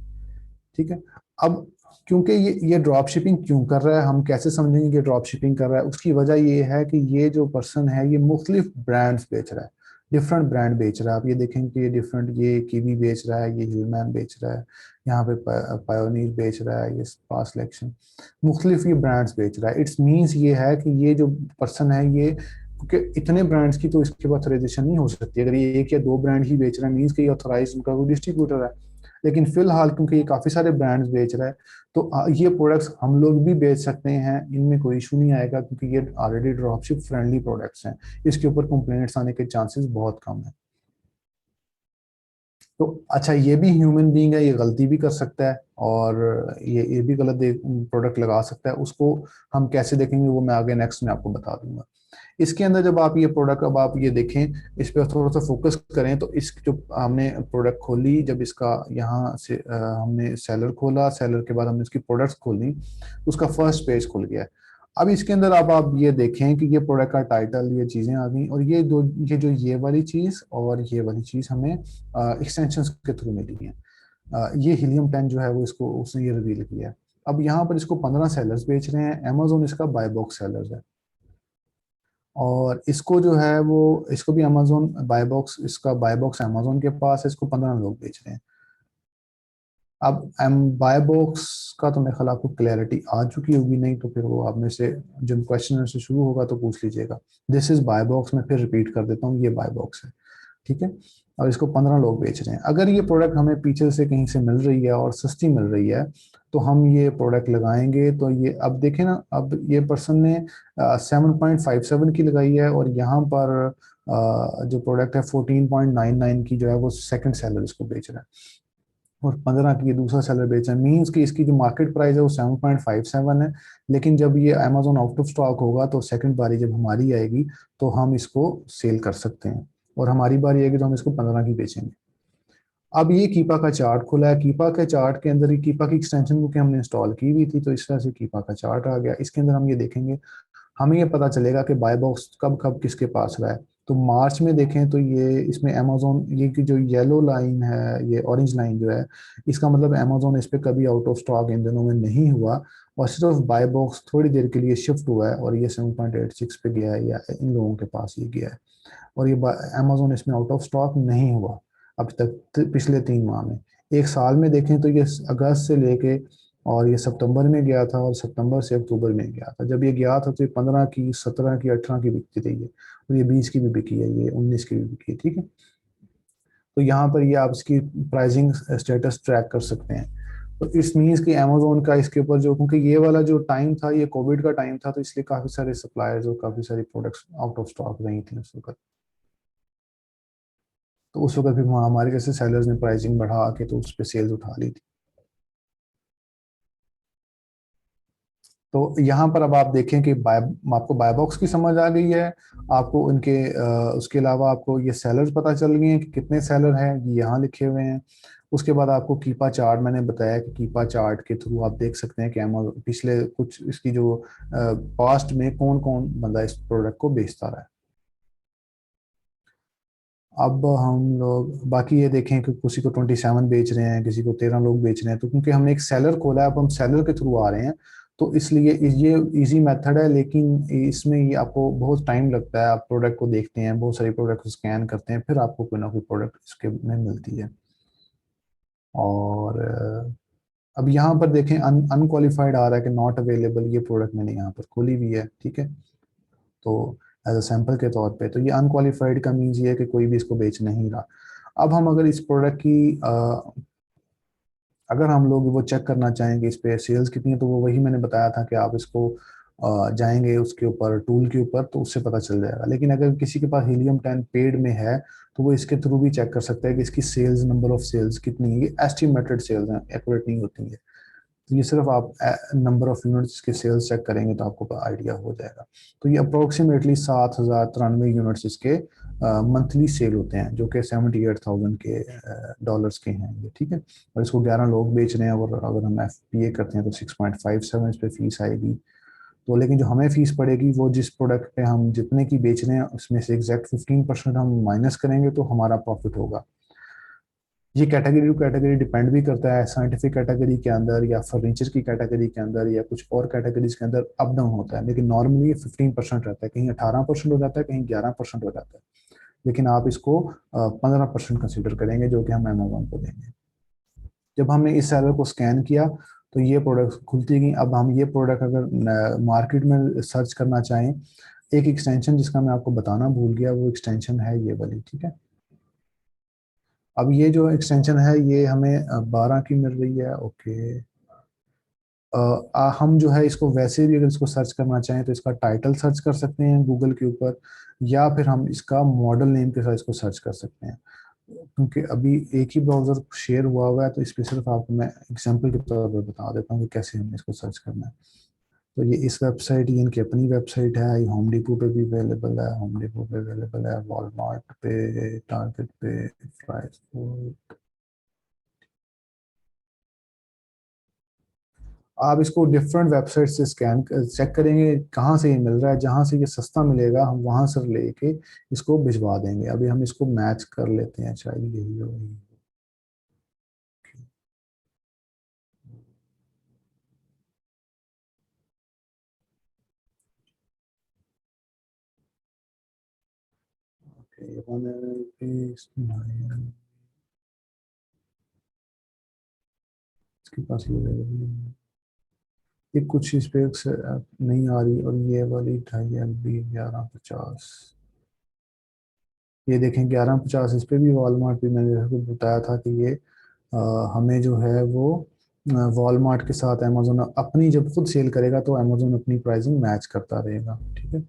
ठीक है। अब क्योंकि ये ड्रॉप शिपिंग क्यों कर रहा है, हम कैसे समझेंगे कि ड्रॉप शिपिंग कर रहा है? उसकी वजह ये है कि ये जो पर्सन है ये मुख्तलिफ ब्रांड्स बेच रहा है, डिफरेंट ब्रांड बेच रहा है। आप ये देखेंगे कि ये डिफरेंट, ये कीवी बेच रहा है, ये ह्यूमन बेच रहा है, यहाँ पे पायोनीर बेच रहा है, ये स्पा सिलेक्शन, मुख्तलिफ ये ब्रांड्स बेच रहा है। इट्स मीन्स ये है कि ये जो पर्सन है ये, क्योंकि इतने ब्रांड्स की तो इसके पास ऑथराइजेशन नहीं हो सकती। अगर ये 1 या 2 ब्रांड ही बेच रहा है मीन्स कि ये ऑथराइज उनका कोई डिस्ट्रीब्यूटर है। लेकिन फिलहाल क्योंकि ये काफ़ी सारे ब्रांड्स बेच रहा है तो ये प्रोडक्ट्स हम लोग भी बेच सकते हैं, इनमें कोई इशू नहीं आएगा, क्योंकि ये ऑलरेडी ड्रॉपशिप फ्रेंडली प्रोडक्ट्स हैं, इसके ऊपर कंप्लेंट्स आने के चांसेस बहुत कम है। तो अच्छा, ये भी ह्यूमन बीइंग है, ये गलती भी कर सकता है और ये भी गलत प्रोडक्ट लगा सकता है। उसको हम कैसे देखेंगे वो मैं आगे नेक्स्ट में आपको बता दूंगा। इसके अंदर जब आप ये प्रोडक्ट, अब आप ये देखें, इस पर थोड़ा सा फोकस करें तो इस जो हमने प्रोडक्ट खोली, जब इसका यहाँ से हमने सेलर खोला, सेलर के बाद हमने इसकी प्रोडक्ट्स खोली, उसका फर्स्ट पेज खुल गया है। अब इसके अंदर अब आप ये देखें कि ये प्रोडक्ट का टाइटल, ये चीज़ें आ गई, और ये वाली चीज़ और ये वाली चीज़ हमें एक्सटेंशंस के थ्रू मिली है। ये हीलियम 10 जो है वो इसको उसने ये रिवील किया है। अब यहाँ पर इसको 15 सेलर्स बेच रहे हैं, अमेजोन इसका बाय बॉक्स सेलर है, और इसको जो है वो इसको भी अमेजोन बाय बॉक्स, इसका बाय बॉक्स अमेजोन के पास है, इसको 15 लोग बेच रहे हैं। अब बाय बॉक्स का तो मेरे ख्याल आपको क्लैरिटी आ चुकी होगी, नहीं तो फिर वो आप में से जब क्वेश्चन से शुरू होगा तो पूछ लीजिएगा। दिस इज बाय बॉक्स, मैं फिर रिपीट कर देता हूँ, ये बाय बॉक्स है, ठीक है। और इसको 15 लोग बेच रहे हैं। अगर ये प्रोडक्ट हमें पीछे से कहीं से मिल रही है और सस्ती मिल रही है तो हम ये प्रोडक्ट लगाएंगे। तो ये अब देखें ना, अब ये पर्सन ने 7.57 की लगाई है, और यहाँ पर जो प्रोडक्ट है 14.99 की जो है वो सेकंड सेलर इसको बेच रहा है, और 15 की ये दूसरा सेलर बेच रहा है। मीन्स कि इसकी जो मार्केट प्राइस है वो 7.57 है, लेकिन जब ये अमेजोन आउट ऑफ स्टॉक होगा तो सेकंड बारी जब हमारी आएगी तो हम इसको सेल कर सकते हैं, और हमारी बारी आएगी तो हम इसको 15 की बेचेंगे। अब ये कीपा का चार्ट खुला है। कीपा के चार्ट के अंदर, ये कीपा की एक्सटेंशन क्योंकि हमने इंस्टॉल की हुई थी तो इस तरह से कीपा का चार्ट आ गया। इसके अंदर हम ये देखेंगे, हमें ये पता चलेगा कि बाय बॉक्स कब कब किसके पास रहा है। तो मार्च में देखें तो ये इसमें अमेजोन, ये की जो येलो लाइन है, ये ऑरेंज लाइन जो है, इसका मतलब अमेजोन इस पर कभी आउट ऑफ स्टॉक इन दिनों में नहीं हुआ, और सिर्फ बाय बॉक्स थोड़ी देर के लिए शिफ्ट हुआ है और ये 7.86 पे गया है, या इन लोगों के पास ये गया है, और ये अमेजोन इसमें आउट ऑफ स्टॉक नहीं हुआ अब तक पिछले 3 माह में। 1 साल में देखें तो ये अगस्त से लेके और ये सितंबर में गया था, और सितंबर से अक्टूबर में गया था। जब ये गया था तो ये 15 की, 17 की, 18 की बिकती रही है, और ये 20 की भी बिकी है, ये 19 की भी बिकी है, ठीक है। तो यहाँ पर ये आप इसकी प्राइसिंग स्टेटस ट्रैक कर सकते हैं। तो इस मीन्स कि अमेजोन का इसके ऊपर जो, क्योंकि ये वाला जो टाइम था ये कोविड का टाइम था, तो इसलिए काफ़ी सारे सप्लायर्स और काफ़ी सारी प्रोडक्ट्स आउट ऑफ स्टॉक रही थी उस वक्त। तो उस वक्त भी हमारे जैसे सेलर्स ने प्राइसिंग बढ़ा के तो उस पर सेल्स उठा ली थी। तो यहाँ पर अब आप देखें कि आपको बाय बॉक्स की समझ आ गई है, आपको उनके उसके अलावा आपको ये सेलर्स पता चल गए हैं कि कितने सेलर हैं, ये यहाँ लिखे हुए हैं। उसके बाद आपको कीपा चार्ट, मैंने बताया कि कीपा चार्ट के थ्रू आप देख सकते हैं कि पिछले कुछ इसकी जो पास्ट में कौन कौन बंदा इस प्रोडक्ट को बेचता रहा है। अब हम लोग बाकी ये देखें कि किसी को 27 बेच रहे हैं, किसी को 13 लोग बेच रहे हैं। तो क्योंकि हमने एक सेलर खोला है, अब हम सेलर के थ्रू आ रहे हैं, तो इसलिए ये इजी मेथड है, लेकिन इसमें ये आपको बहुत टाइम लगता है। आप प्रोडक्ट को देखते हैं, बहुत सारी प्रोडक्ट को स्कैन करते हैं, फिर आपको कोई ना कोई प्रोडक्ट इसके में मिलती है। और अब यहाँ पर देखें अनक्वालिफाइड आ रहा है कि नॉट अवेलेबल, ये प्रोडक्ट मैंने यहाँ पर खोली हुई है, ठीक है। तो एज अ सैंपल के तौर पे, तो ये अनक्वालिफाइड का मीन्स ये है कि कोई भी इसको बेच नहीं रहा। अब हम अगर इस प्रोडक्ट की अगर हम लोग वो चेक करना चाहेंगे इस पे सेल्स कितनी है, तो वो वही मैंने बताया था कि आप इसको जाएंगे उसके ऊपर, टूल के ऊपर, तो उससे पता चल जाएगा। लेकिन अगर किसी के पास हीलियम 10 पेड में है तो वो इसके थ्रू भी चेक कर सकता है कि इसकी सेल्स, नंबर ऑफ सेल्स कितनी है। ये एस्टिमेटेड सेल्स हैं, एक्यूरेट नहीं होती है। तो ये सिर्फ आप नंबर ऑफ यूनिट्स के सेल्स चेक करेंगे तो आपको आइडिया हो जाएगा। तो ये अप्रोक्सीमेटली 7,093 यूनिट्स इसके मंथली सेल होते हैं, जो कि 78,000 के डॉलर्स के हैं ये, ठीक है। और इसको 11 लोग बेच रहे हैं, और अगर हम FPA करते हैं तो 6.57 इस पे फीस आएगी। तो लेकिन जो हमें फीस पड़ेगी वो जिस प्रोडक्ट पे हम जितने की बेच रहे हैं उसमें से एग्जैक्ट 15% हम माइनस करेंगे तो हमारा प्रॉफिट होगा। ये कैटेगरी टू कैटेगरी डिपेंड भी करता है, साइंटिफिक कैटेगरी के अंदर या फर्नीचर की कैटेगरी के अंदर या कुछ और कैटेगरीज के अंदर अप डाउन होता है, लेकिन नॉर्मली ये 15% रहता है, कहीं 18% हो जाता है, कहीं 11% हो जाता है, लेकिन आप इसको 15% कंसिडर करेंगे जो कि हम अमेजोन को देंगे। जब हमने इस सेलर को स्कैन किया तो ये प्रोडक्ट खुलती गई। अब हम ये प्रोडक्ट अगर मार्केट में सर्च करना चाहें, एक एक्सटेंशन जिसका मैं आपको बताना भूल गया, वो एक्सटेंशन है ये वाली, ठीक है। अब ये जो एक्सटेंशन है ये हमें 12 की मिल रही है, ओके। हम जो है इसको वैसे भी अगर इसको सर्च करना चाहें तो इसका टाइटल सर्च कर सकते हैं गूगल के ऊपर, या फिर हम इसका मॉडल नेम के साथ इसको सर्च कर सकते हैं। क्योंकि अभी एक ही ब्राउजर शेयर हुआ है तो इस पर सिर्फ आपको मैं एग्जांपल के तौर पर बता देता हूँ कि कैसे हमें इसको सर्च करना है। तो ये इस वेबसाइट, ये इनकी अपनी वेबसाइट है, ये होम डिपो पे भी अवेलेबल है, होम डिपो पे अवेलेबल है, वॉलमार्ट पे, टारगेट पे, प्राइस। आप इसको डिफरेंट वेबसाइट से स्कैन चेक करेंगे कहाँ से ये मिल रहा है, जहाँ से ये सस्ता मिलेगा हम वहाँ से लेके इसको भिजवा देंगे। अभी हम इसको मैच कर लेते हैं, शायद यही हो। इसके पास ये कुछ स्पेक्स नहीं आ रही, और ये वाली 2.5 MB 1150, ये देखें 1150, इस पे भी वॉलमार्ट भी मैंने आपको बताया था कि ये हमें जो है वो वॉलमार्ट के साथ अमेजोन अपनी जब खुद सेल करेगा तो अमेजोन अपनी प्राइसिंग मैच करता रहेगा, ठीक है।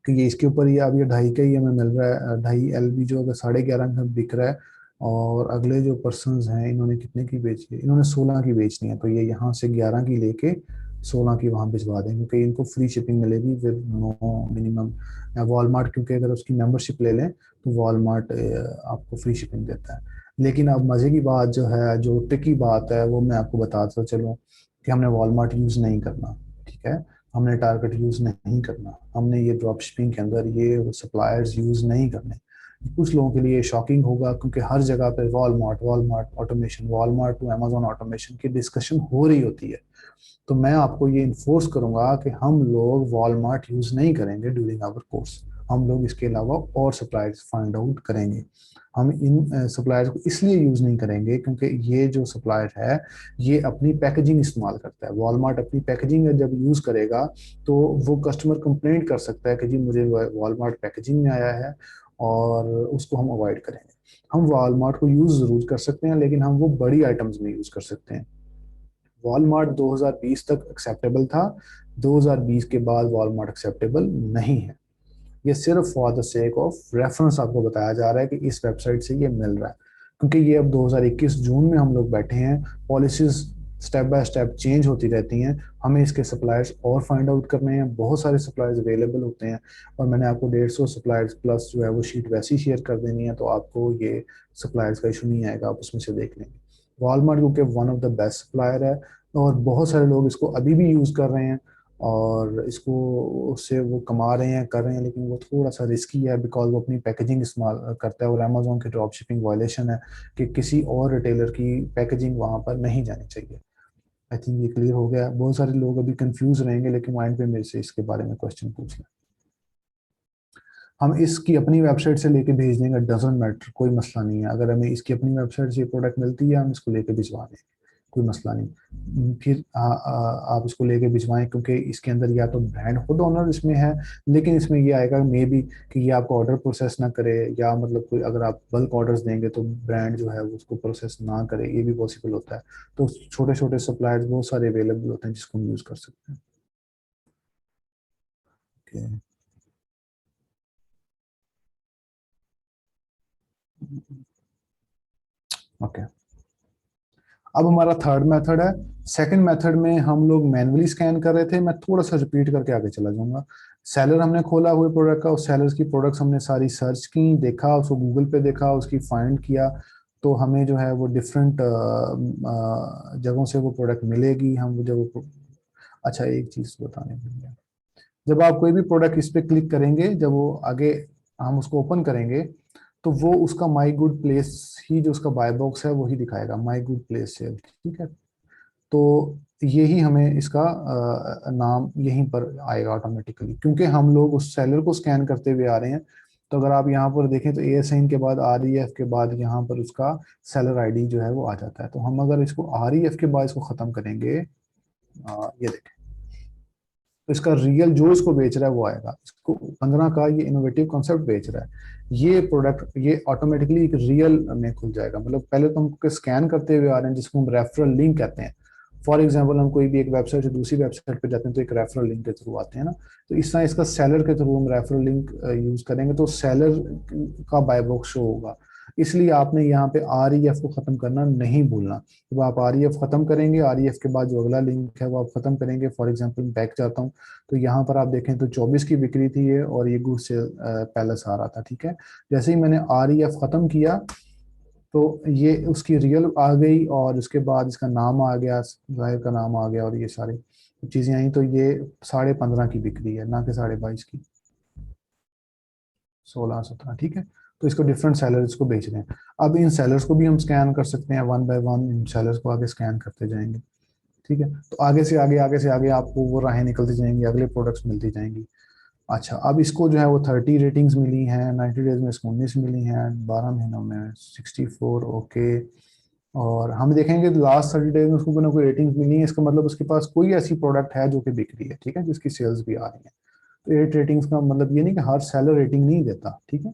कि ये इसके ऊपर ये अब ये 2.5 का ही हमें मिल रहा है, 2.5 LB जो अगर 11.5 में बिक रहा है, और अगले जो पर्सन्स हैं इन्होंने कितने की बेची है, इन्होंने 16 की बेचनी है, तो ये यहाँ से 11 की लेके 16 की वहाँ भिजवा देंगे, क्योंकि इनको फ्री शिपिंग मिलेगी विद नो मिनिमम। वॉलमार्ट क्योंकि अगर उसकी मेंबरशिप ले लें तो वॉलमार्ट आपको फ्री शिपिंग देता है। लेकिन अब मज़े की बात जो है, जो टिकी बात है, वो मैं आपको बताता चलूँ कि हमने वॉलमार्ट यूज़ नहीं करना, ठीक है। हमने टारगेट यूज़ नहीं करना, हमने ये ड्रॉप शिपिंग के अंदर ये सप्लायर्स यूज़ नहीं करने। कुछ लोगों के लिए शॉकिंग होगा क्योंकि हर जगह पे Walmart Walmart automation, Walmart to Amazon automation की डिस्कशन हो रही होती है। तो मैं आपको ये इन्फोर्स करूंगा कि हम लोग वॉलमार्ट यूज़ नहीं करेंगे ड्यूरिंग आवर कोर्स। हम लोग इसके अलावा और सप्लायर्स फाइंड आउट करेंगे। हम इन सप्लायर्स को इसलिए यूज़ नहीं करेंगे क्योंकि ये जो सप्लायर है ये अपनी पैकेजिंग इस्तेमाल करता है। वॉलमार्ट अपनी पैकेजिंग जब यूज़ करेगा तो वो कस्टमर कंप्लेंट कर सकता है कि जी मुझे वॉलमार्ट पैकेजिंग में आया है, और उसको हम अवॉइड करेंगे। हम वॉलमार्ट को यूज़ ज़रूर कर सकते हैं, लेकिन हम वो बड़ी आइटम्स में यूज़ कर सकते हैं। वॉलमार्ट 2020 तक एक्सेप्टेबल था, 2020 के बाद वॉलमार्ट एक्सेप्टेबल नहीं है। ये सिर्फ for the sake of reference आपको बताया जा रहा है कि इस वेबसाइट से ये मिल रहा है, क्योंकि ये अब 2021 जून में हम लोग बैठे हैं, policies step by step change होती रहती हैं, हमें इसके सप्लायर्स और फाइंड आउट करने हैं। बहुत सारे सप्लायर्स अवेलेबल होते हैं, और मैंने आपको 150 सप्लायर्स प्लस जो है वो शीट वैसे ही शेयर कर देनी है, तो आपको ये सप्लायर्स का इशू नहीं आएगा, आप उसमें से देख लेंगे। वॉलमार्ट क्योंकि one of the best supplier है, और बहुत सारे लोग इसको अभी भी यूज़ कर रहे हैं, और इसको उससे वो कमा रहे हैं, कर रहे हैं, लेकिन वो थोड़ा सा रिस्की है बिकॉज वो अपनी पैकेजिंग इस्तेमाल करता है, और अमेजोन की ड्रॉप शिपिंग वायलेशन है कि किसी और रिटेलर की पैकेजिंग वहाँ पर नहीं जानी चाहिए। आई थिंक ये क्लियर हो गया। बहुत सारे लोग अभी कंफ्यूज रहेंगे, लेकिन माइंड पे मेरे से इसके बारे में क्वेश्चन पूछ लें। हम इसकी अपनी वेबसाइट से लेके भेज देंगे, डजंट मैटर, कोई मसला नहीं है। अगर हमें इसकी अपनी वेबसाइट से प्रोडक्ट मिलती है हम इसको लेके भिजवा देंगे, कोई मसला नहीं। फिर आप इसको लेके भिजवाएं, क्योंकि इसके अंदर या तो ब्रांड खुद ऑनर इसमें है, लेकिन इसमें ये आएगा मे बी कि ये आपको ऑर्डर प्रोसेस ना करे, या मतलब कोई अगर आप बल्क ऑर्डर्स देंगे तो ब्रांड जो है उसको प्रोसेस ना करे, ये भी पॉसिबल होता है। तो छोटे छोटे सप्लायर्स बहुत सारे अवेलेबल होते हैं जिसको हम यूज़ कर सकते हैं। ओके, अब हमारा थर्ड मेथड है। सेकंड मेथड में हम लोग मैनुअली स्कैन कर रहे थे, मैं थोड़ा सा रिपीट करके आगे चला जाऊंगा। सेलर हमने खोला हुए प्रोडक्ट का, उस सेलर्स की प्रोडक्ट्स हमने सारी सर्च की, देखा उसको गूगल पे, देखा उसकी फाइंड किया, तो हमें जो है वो डिफरेंट जगहों से वो प्रोडक्ट मिलेगी। हम जब अच्छा एक चीज बताने भूल गया, जब आप कोई भी प्रोडक्ट इस पे क्लिक करेंगे, जब वो आगे हम उसको ओपन करेंगे तो वो उसका माई गुड प्लेस ही, जो उसका बाय बॉक्स है वही दिखाएगा, माई गुड प्लेस सेल, ठीक है। तो यही हमें इसका नाम यहीं पर आएगा ऑटोमेटिकली, क्योंकि हम लोग उस सेलर को स्कैन करते हुए आ रहे हैं। तो अगर आप यहाँ पर देखें तो ASIN के बाद REF के बाद यहाँ पर उसका सेलर ID जो है वो आ जाता है। तो हम अगर इसको REF के बाद इसको खत्म करेंगे, ये देखें, तो इसका रियल जो इसको बेच रहा है वो आएगा। इसको 15 का ये इनोवेटिव कॉन्सेप्ट बेच रहा है, ये प्रोडक्ट ये ऑटोमेटिकली एक रियल में खुल जाएगा। मतलब पहले तो हम स्कैन करते हुए आ रहे हैं, जिसको हम रेफरल लिंक कहते हैं। फॉर एग्जांपल हम कोई भी एक वेबसाइट से दूसरी वेबसाइट पे जाते हैं तो एक रेफरल लिंक के थ्रू आते हैं ना, तो इस तरह इसका सेलर के थ्रू हम रेफरल लिंक यूज करेंगे तो सेलर का बाय बॉक्स शो होगा। इसलिए आपने यहाँ पे REF को खत्म करना नहीं भूलना। जब आप REF खत्म करेंगे, REF के बाद जो अगला लिंक है वो आप खत्म करेंगे। फॉर एग्जांपल बैक जाता हूँ तो यहाँ पर आप देखें तो 24 की बिक्री थी ये, और ये गुड सेल पैलेस आ रहा था, ठीक है। जैसे ही मैंने REF खत्म किया तो ये उसकी रियल आ गई, और उसके बाद इसका नाम आ गया, जाहिर का नाम आ गया, और ये सारी चीजें आई। तो ये 15.5 की बिक्री है, ना कि 22.5 की, 16-17, ठीक है। तो इसको डिफरेंट सेलर्स को बेच रहे हैं। अब इन सेलर्स को भी हम स्कैन कर सकते हैं, 1 बाय 1 इन सेलर्स को आगे स्कैन करते जाएंगे, ठीक है। तो आगे से आगे आपको वो राहें निकलती जाएंगी, अगले प्रोडक्ट्स मिलती जाएंगी। अच्छा, अब इसको जो है वो 30 रेटिंग्स मिली हैं, 90 डेज में इसको 19 मिली हैं, 12 महीनों में 64, ओके। और हम देखेंगे लास्ट 30 डेज में उसको कोई ना कोई रेटिंग्स मिली है, इसका मतलब उसके पास कोई ऐसी प्रोडक्ट है जो कि बिक रही है, ठीक है, जिसकी सेल्स भी आ रही है। तो 8 रेटिंग्स का मतलब ये नहीं कि हर सेलर रेटिंग नहीं देता, ठीक है।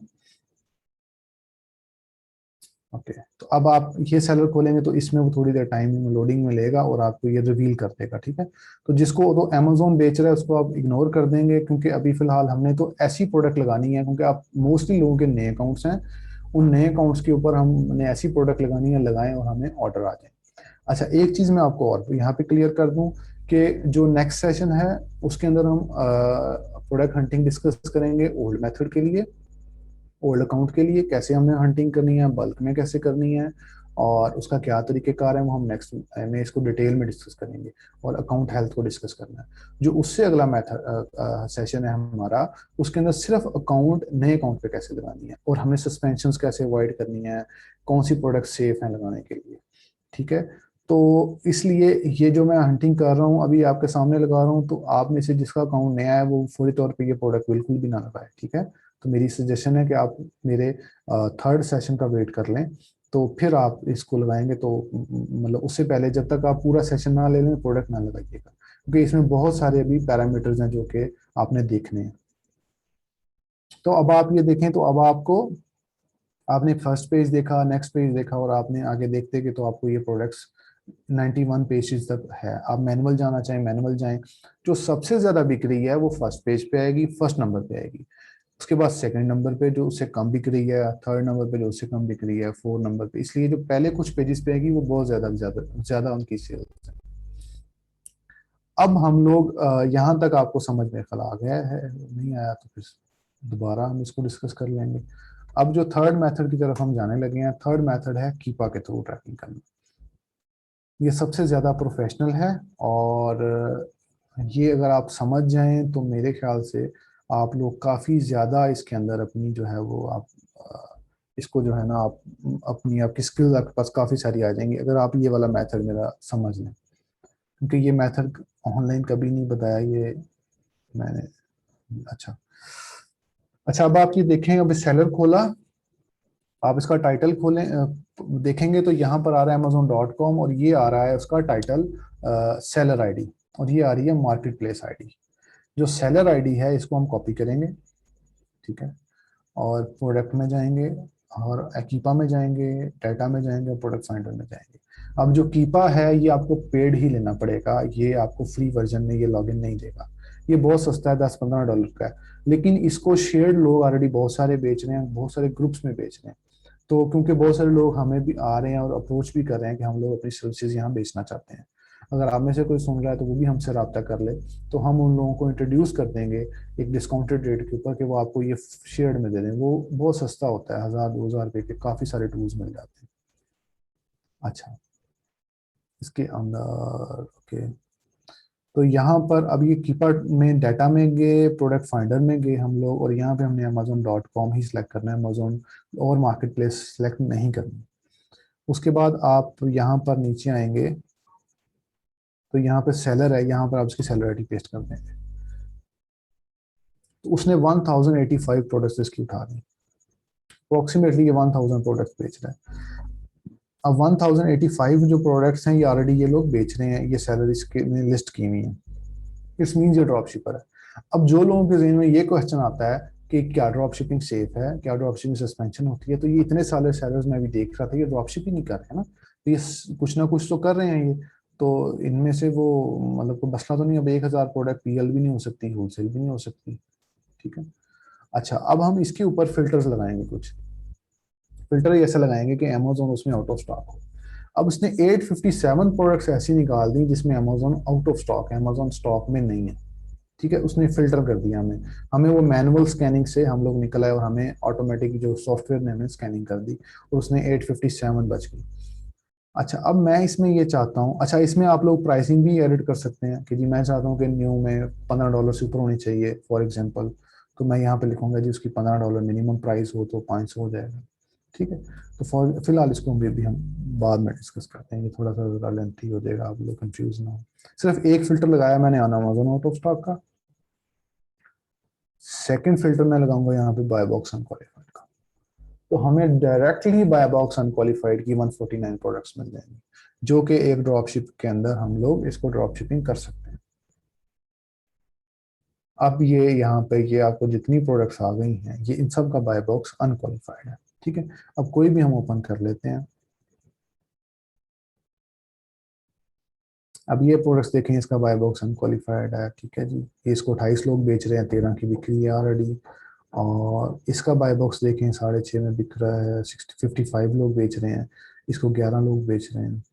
ओके, तो अब आप ये सेलर खोलेंगे तो इसमें वो थोड़ी देर टाइम लोडिंग में लेगा और आपको ये रिवील कर देगा, ठीक है। तो जिसको तो अमेजोन बेच रहा है उसको आप इग्नोर कर देंगे, क्योंकि अभी फिलहाल हमने तो ऐसी प्रोडक्ट लगानी है, क्योंकि आप मोस्टली लोगों के नए अकाउंट्स हैं, उन नए अकाउंट्स के ऊपर हमने ऐसी प्रोडक्ट लगानी है, लगाएं और हमें ऑर्डर आ जाए। अच्छा, एक चीज मैं आपको और यहाँ पे क्लियर कर दूं कि जो नेक्स्ट सेशन है उसके अंदर हम प्रोडक्ट हंटिंग डिस्कस करेंगे ओल्ड मेथड के लिए, ओल्ड अकाउंट के लिए कैसे हमने हंटिंग करनी है, बल्क में कैसे करनी है, और उसका क्या तरीकेकार है वो हम नेक्स्ट में इसको डिटेल में डिस्कस करेंगे, और अकाउंट हेल्थ को डिस्कस करना है। जो उससे अगला मेथड सेशन है हमारा, उसके अंदर सिर्फ अकाउंट, नए अकाउंट पे कैसे लगानी है, और हमने सस्पेंशंस कैसे अवॉइड करनी है, कौन सी प्रोडक्ट सेफ है लगाने के लिए, ठीक है। तो इसलिए ये जो मैं हंटिंग कर रहा हूँ अभी आपके सामने लगा रहा हूँ, तो आप में से जिसका अकाउंट नया है वो फौरी तौर पे ये प्रोडक्ट बिल्कुल भी ना लगाए, ठीक है। तो मेरी सजेशन है कि आप मेरे थर्ड सेशन का वेट कर लें, तो फिर आप इसको लगाएंगे। तो मतलब उससे पहले जब तक आप पूरा सेशन ना ले लें प्रोडक्ट ना लगाइएगा, क्योंकि इसमें बहुत सारे अभी पैरामीटर्स हैं जो कि आपने देखने हैं। तो अब आप ये देखें तो अब आपने फर्स्ट पेज देखा, नेक्स्ट पेज देखा, और आपने आगे देखते कि तो आपको ये प्रोडक्ट्स 91 पेजेस तक है। आप मैनुअल जाना चाहें मैनुअल जाएं। जो सबसे ज्यादा बिक रही है वो फर्स्ट पेज पे आएगी, फर्स्ट नंबर पे आएगी, उसके बाद सेकंड नंबर पे जो उससे कम बिक रही है, थर्ड नंबर पे जो उससे कम बिक रही है, फोर्थ नंबर पे। इसलिए जो पहले कुछ पेजेस पे आएगी वो बहुत ज्यादा उनकी सेल्स है। अब हम लोग यहाँ तक आपको समझ में खला आ गया है, नहीं आया तो फिर दोबारा हम इसको डिस्कस कर लेंगे। अब जो थर्ड मेथड की तरफ हम जाने लगे हैं, थर्ड मेथड है कीपा के थ्रू ट्रैकिंग करना। ये सबसे ज्यादा प्रोफेशनल है, और ये अगर आप समझ जाएं तो मेरे ख्याल से आप लोग काफ़ी ज़्यादा इसके अंदर अपनी जो है वो आप इसको जो है ना आप अपनी आपकी स्किल्स आपके पास काफ़ी सारी आ जाएंगी अगर आप ये वाला मेथड मेरा समझ लें, क्योंकि ये मेथड ऑनलाइन कभी नहीं बताया ये मैंने। अच्छा, अब आप ये देखें, अभी सेलर खोला, आप इसका टाइटल खोलें, देखेंगे तो यहाँ पर आ रहा है amazon.com, और ये आ रहा है उसका टाइटल सेलर आईडी, और ये आ रही है मार्केट प्लेस आईडी। जो सेलर आईडी है इसको हम कॉपी करेंगे, ठीक है, और प्रोडक्ट में जाएंगे और कीपा में जाएंगे, डाटा में जाएंगे और प्रोडक्ट फाइंडर में जाएंगे। अब जो कीपा है ये आपको पेड ही लेना पड़ेगा, ये आपको फ्री वर्जन में ये लॉगिन नहीं देगा। ये बहुत सस्ता है, $10-15 का है, लेकिन इसको शेयर्ड लोग ऑलरेडी बहुत सारे बेच रहे हैं, बहुत सारे ग्रुप्स में बेच रहे हैं। तो क्योंकि बहुत सारे लोग हमें भी आ रहे हैं और अप्रोच भी कर रहे हैं कि हम लोग अपनी सर्विसेज यहाँ बेचना चाहते हैं, अगर आप में से कोई सुन रहा है तो वो भी हमसे रब्ता कर ले, तो हम उन लोगों को इंट्रोड्यूस कर देंगे एक डिस्काउंटेड रेट के ऊपर कि वो आपको ये शेयर्ड में दे दें। वो बहुत सस्ता होता है, 1000-2000 रुपए के काफ़ी सारे टूल्स मिल जाते हैं। अच्छा, इसके अंदर ओके, तो यहाँ पर अब ये कीपर में डाटा में गए, प्रोडक्ट फाइंडर में गए हम लोग, और यहाँ पे हमने amazon.com ही सिलेक्ट करना है, अमेजोन और मार्केट प्लेस सेलेक्ट नहीं करनी। उसके बाद आप यहाँ पर नीचे आएंगे तो यहाँ पे सेलर है, यहाँ पर आप उसकी सेलर आईडी पेस्ट कर देंगे। तो उसने 1085 प्रोडक्ट्स इसकी उठा दी, अप्रोक्सीमेटली ये 1000 प्रोडक्ट्स बेच रहा है। अब 1085 जो प्रोडक्ट्स हैं ये ऑलरेडी ये लोग बेच रहे हैं, ये सेलर इसके लिस्ट की हुई है, इट्स मीन ये ड्रॉप शिपर है। अब जो लोगों के जहन में ये क्वेश्चन आता है कि क्या ड्रॉप शिपिंग सेफ है, क्या ड्रॉप शिपिंग सस्पेंशन होती है, तो ये इतने सारे सेलर्स मैं भी देख रहा था ये ड्रॉप शिपिंग ही कर रहे हैं ना, तो ये कुछ ना कुछ तो कर रहे हैं ये, तो इनमें से वो मतलब कोई मसला तो नहीं। अब 1000 प्रोडक्ट पीएल भी नहीं हो सकती, होलसेल भी नहीं हो सकती, ठीक है। अच्छा, अब हम इसके ऊपर फिल्टर्स लगाएंगे, कुछ फिल्टर ऐसे लगाएंगे कि अमेजोन उसमें आउट ऑफ स्टॉक हो। अब उसने 857 प्रोडक्ट्स ऐसी निकाल दी जिसमें अमेजोन आउट ऑफ स्टॉक है, अमेजोन स्टॉक में नहीं है, ठीक है। उसने फिल्टर कर दिया हमें वो मैनुअल स्कैनिंग से हम लोग निकला है और हमें ऑटोमेटिक जो सॉफ्टवेयर ने हमें स्कैनिंग कर दी और उसने 857 बच गई। अच्छा, अब मैं इसमें ये चाहता हूँ, अच्छा इसमें आप लोग प्राइसिंग भी एडिट कर सकते हैं कि जी मैं चाहता हूँ कि न्यू में $15 से ऊपर होनी चाहिए फॉर एग्जांपल, तो मैं यहाँ पे लिखूंगा जी उसकी $15 मिनिमम प्राइस हो तो 500 हो जाएगा, ठीक है। तो फिलहाल इसको भी हम बाद में डिस्कस करते हैं, ये थोड़ा सा ज़्यादा लेंथी हो जाएगा, आप लोग कंफ्यूज ना हो। सिर्फ एक फिल्टर लगाया मैंने अमेजोन आउट ऑफ स्टॉक का, सेकंड फिल्टर मैं लगाऊंगा यहाँ पे बाय बॉक्स अनक्वालिफाइड का, तो हमें डायरेक्टली बाय बॉक्स अनक्वालिफाइड की 149 प्रोडक्ट्स मिल जाएंगे, जो कि एक ड्रॉप शिप के अंदर हम लोग इसको ड्रॉप शिपिंग कर सकते हैं। अब ये यहाँ पे ये आपको जितनी प्रोडक्ट्स आ गई हैं ये इन सब का बाय बॉक्स अनक्वालिफाइड है, ठीक है। अब कोई भी हम ओपन कर लेते हैं, अब ये प्रोडक्ट्स देखें, इसका बाय बॉक्स अनक्वालिफाइड है, ठीक है जी। ये इसको 28 लोग बेच रहे हैं, 13 की बिक्री है ऑलरेडी, और इसका बाय बॉक्स देखें 6.5 में बिक रहा है, 55 लोग बेच रहे हैं, इसको 11 लोग बेच रहे हैं,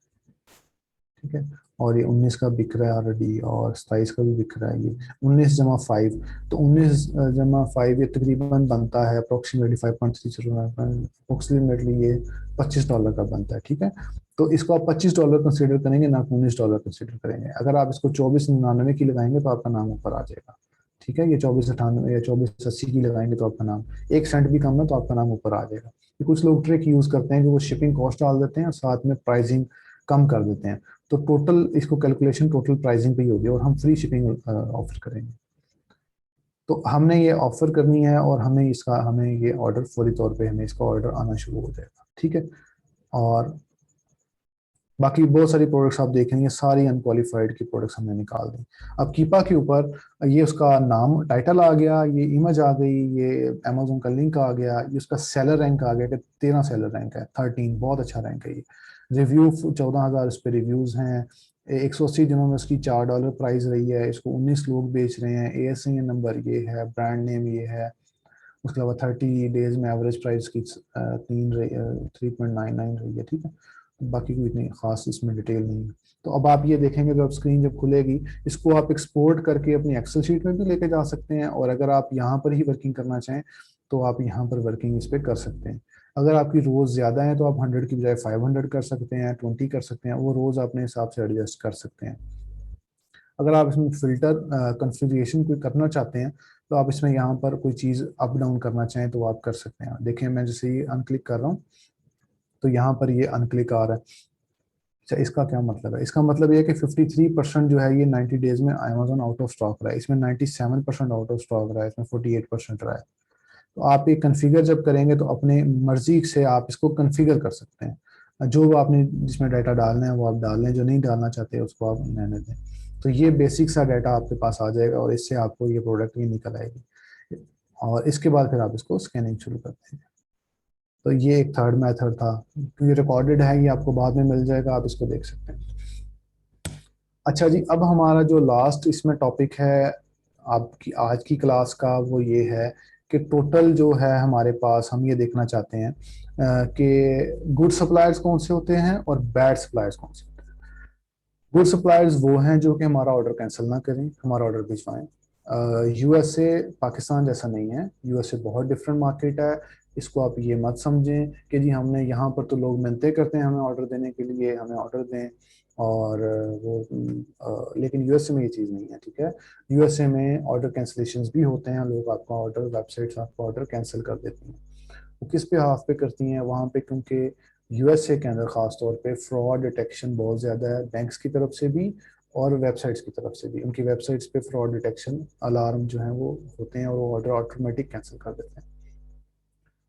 ठीक है। और ये 19 का बिक रहा है ऑलरेडी, और 27 का भी बिक रहा है। ये 19 जमा 5, तो 19 जमा 5 ये तकरीबन बनता है अप्रोक्सीमेटली 5.3 चल रहा है, अप्रोक्सीमेटली ये $25 का बनता है, ठीक है। तो इसको आप $25 कंसीडर करेंगे, ना $19 कंसीडर करेंगे। अगर आप इसको 24.99 की लगाएंगे तो आपका नाम ऊपर आ जाएगा, ठीक है। ये 24.98 या 24.80 की लगाएंगे तो आपका नाम 1 सेंट भी कम है तो आपका नाम ऊपर आ जाएगा। कुछ लोग ट्रिक यूज करते हैं कि वो शिपिंग कॉस्ट डाल देते हैं और साथ में प्राइसिंग कम कर देते हैं, तो टोटल इसको कैलकुलेशन टोटल प्राइसिंग पे ही होगी और हम फ्री शिपिंग ऑफर करेंगे। तो हमने ये ऑफर करनी है और हमें ये ऑर्डर फौरी तौर पे हमें इसका ऑर्डर आना शुरू हो जाएगा, ठीक है। और बाकी बहुत सारी प्रोडक्ट्स आप देखेंगे सारी अनक्वालिफाइड की प्रोडक्ट्स हमने निकाल दी। अब कीपा के ऊपर ये उसका नाम टाइटल आ गया, ये इमेज आ गई, ये अमेजोन का लिंक आ गया, ये उसका सेलर रैंक आ गया कि 13 सेलर रैंक है, 13 बहुत अच्छा रैंक है। ये रिव्यू 14,000 इस पे रिव्यूज हैं, 180 दिनों में उसकी $4 प्राइस रही है, इसको 19 लोग बेच रहे हैं, ASIN नंबर ये है, ब्रांड नेम ये है। उसके अलावा 30 डेज में एवरेज प्राइस की 3.99 रही है, ठीक है। बाकी कोई इतनी खास इसमें डिटेल नहीं है। तो अब आप ये देखेंगे जब स्क्रीन जब खुलेगी, इसको आप एक्सपोर्ट करके अपनी एक्सेल शीट में भी लेके जा सकते हैं, और अगर आप यहाँ पर ही वर्किंग करना चाहें तो आप यहाँ पर वर्किंग इस पर कर सकते हैं। अगर आपकी रोज़ ज़्यादा है तो आप 100 की बजाय 500 कर सकते हैं, 20 कर सकते हैं, वो रोज़ अपने हिसाब से एडजस्ट कर सकते हैं। अगर आप इसमें फिल्टर कॉन्फ़िगरेशन कोई करना चाहते हैं तो आप इसमें यहाँ पर कोई चीज़ अप डाउन करना चाहें तो आप कर सकते हैं। देखें मैं जैसे ये अनक्लिक कर रहा हूँ तो यहाँ पर ये अनक्लिक आ रहा है। अच्छा, इसका क्या मतलब है? इसका मतलब ये है कि 53% जो है ये 90 डेज में अमेजोन आउट ऑफ स्टॉक रहा है, इसमें 97% आउट ऑफ स्टॉक रहा है, इसमें 48% रहा है। तो आप ये कन्फिगर जब करेंगे तो अपने मर्जी से आप इसको कन्फिगर कर सकते हैं, जो आपने जिसमें डाटा डालना है वो आप डाल लें, जो नहीं डालना चाहते उसको आप रहने दें। तो ये बेसिक सा डाटा आपके पास आ जाएगा और इससे आपको ये प्रोडक्ट ही निकल आएगी, और इसके बाद फिर आप इसको स्कैनिंग शुरू कर देंगे। तो ये एक थर्ड मेथड था, ये रिकॉर्डेड है, ये आपको बाद में मिल जाएगा, आप इसको देख सकते हैं। अच्छा जी, अब हमारा जो लास्ट इसमें टॉपिक है आपकी आज की क्लास का वो ये है कि टोटल जो है हमारे पास, हम ये देखना चाहते हैं कि गुड सप्लायर्स कौन से होते हैं और बैड सप्लायर्स कौन से होते हैं। गुड सप्लायर्स वो हैं जो कि हमारा ऑर्डर कैंसिल ना करें, हमारा ऑर्डर भिजवाएं। यूएसए पाकिस्तान जैसा नहीं है, यूएसए बहुत डिफरेंट मार्केट है। इसको आप ये मत समझें कि जी हमने यहाँ पर तो लोग मिन्नतें करते हैं हमें ऑर्डर देने के लिए, हमें ऑर्डर दें, और लेकिन यूएसए में ये चीज़ नहीं है, ठीक है। यूएसए में ऑर्डर कैंसिलेशंस भी होते हैं, लोग आपका ऑर्डर, वेबसाइट्स आपका ऑर्डर कैंसिल कर देती हैं। वो किस पे हाफ पे करती हैं वहाँ पे, क्योंकि यूएसए के अंदर ख़ास तौर पे फ्रॉड डिटेक्शन बहुत ज़्यादा है, बैंक्स की तरफ से भी और वेबसाइट्स की तरफ से भी। उनकी वेबसाइट्स पे फ्रॉड डिटेक्शन अलार्म जो है वो होते हैं और वो ऑर्डर ऑटोमेटिक कैंसिल कर देते हैं।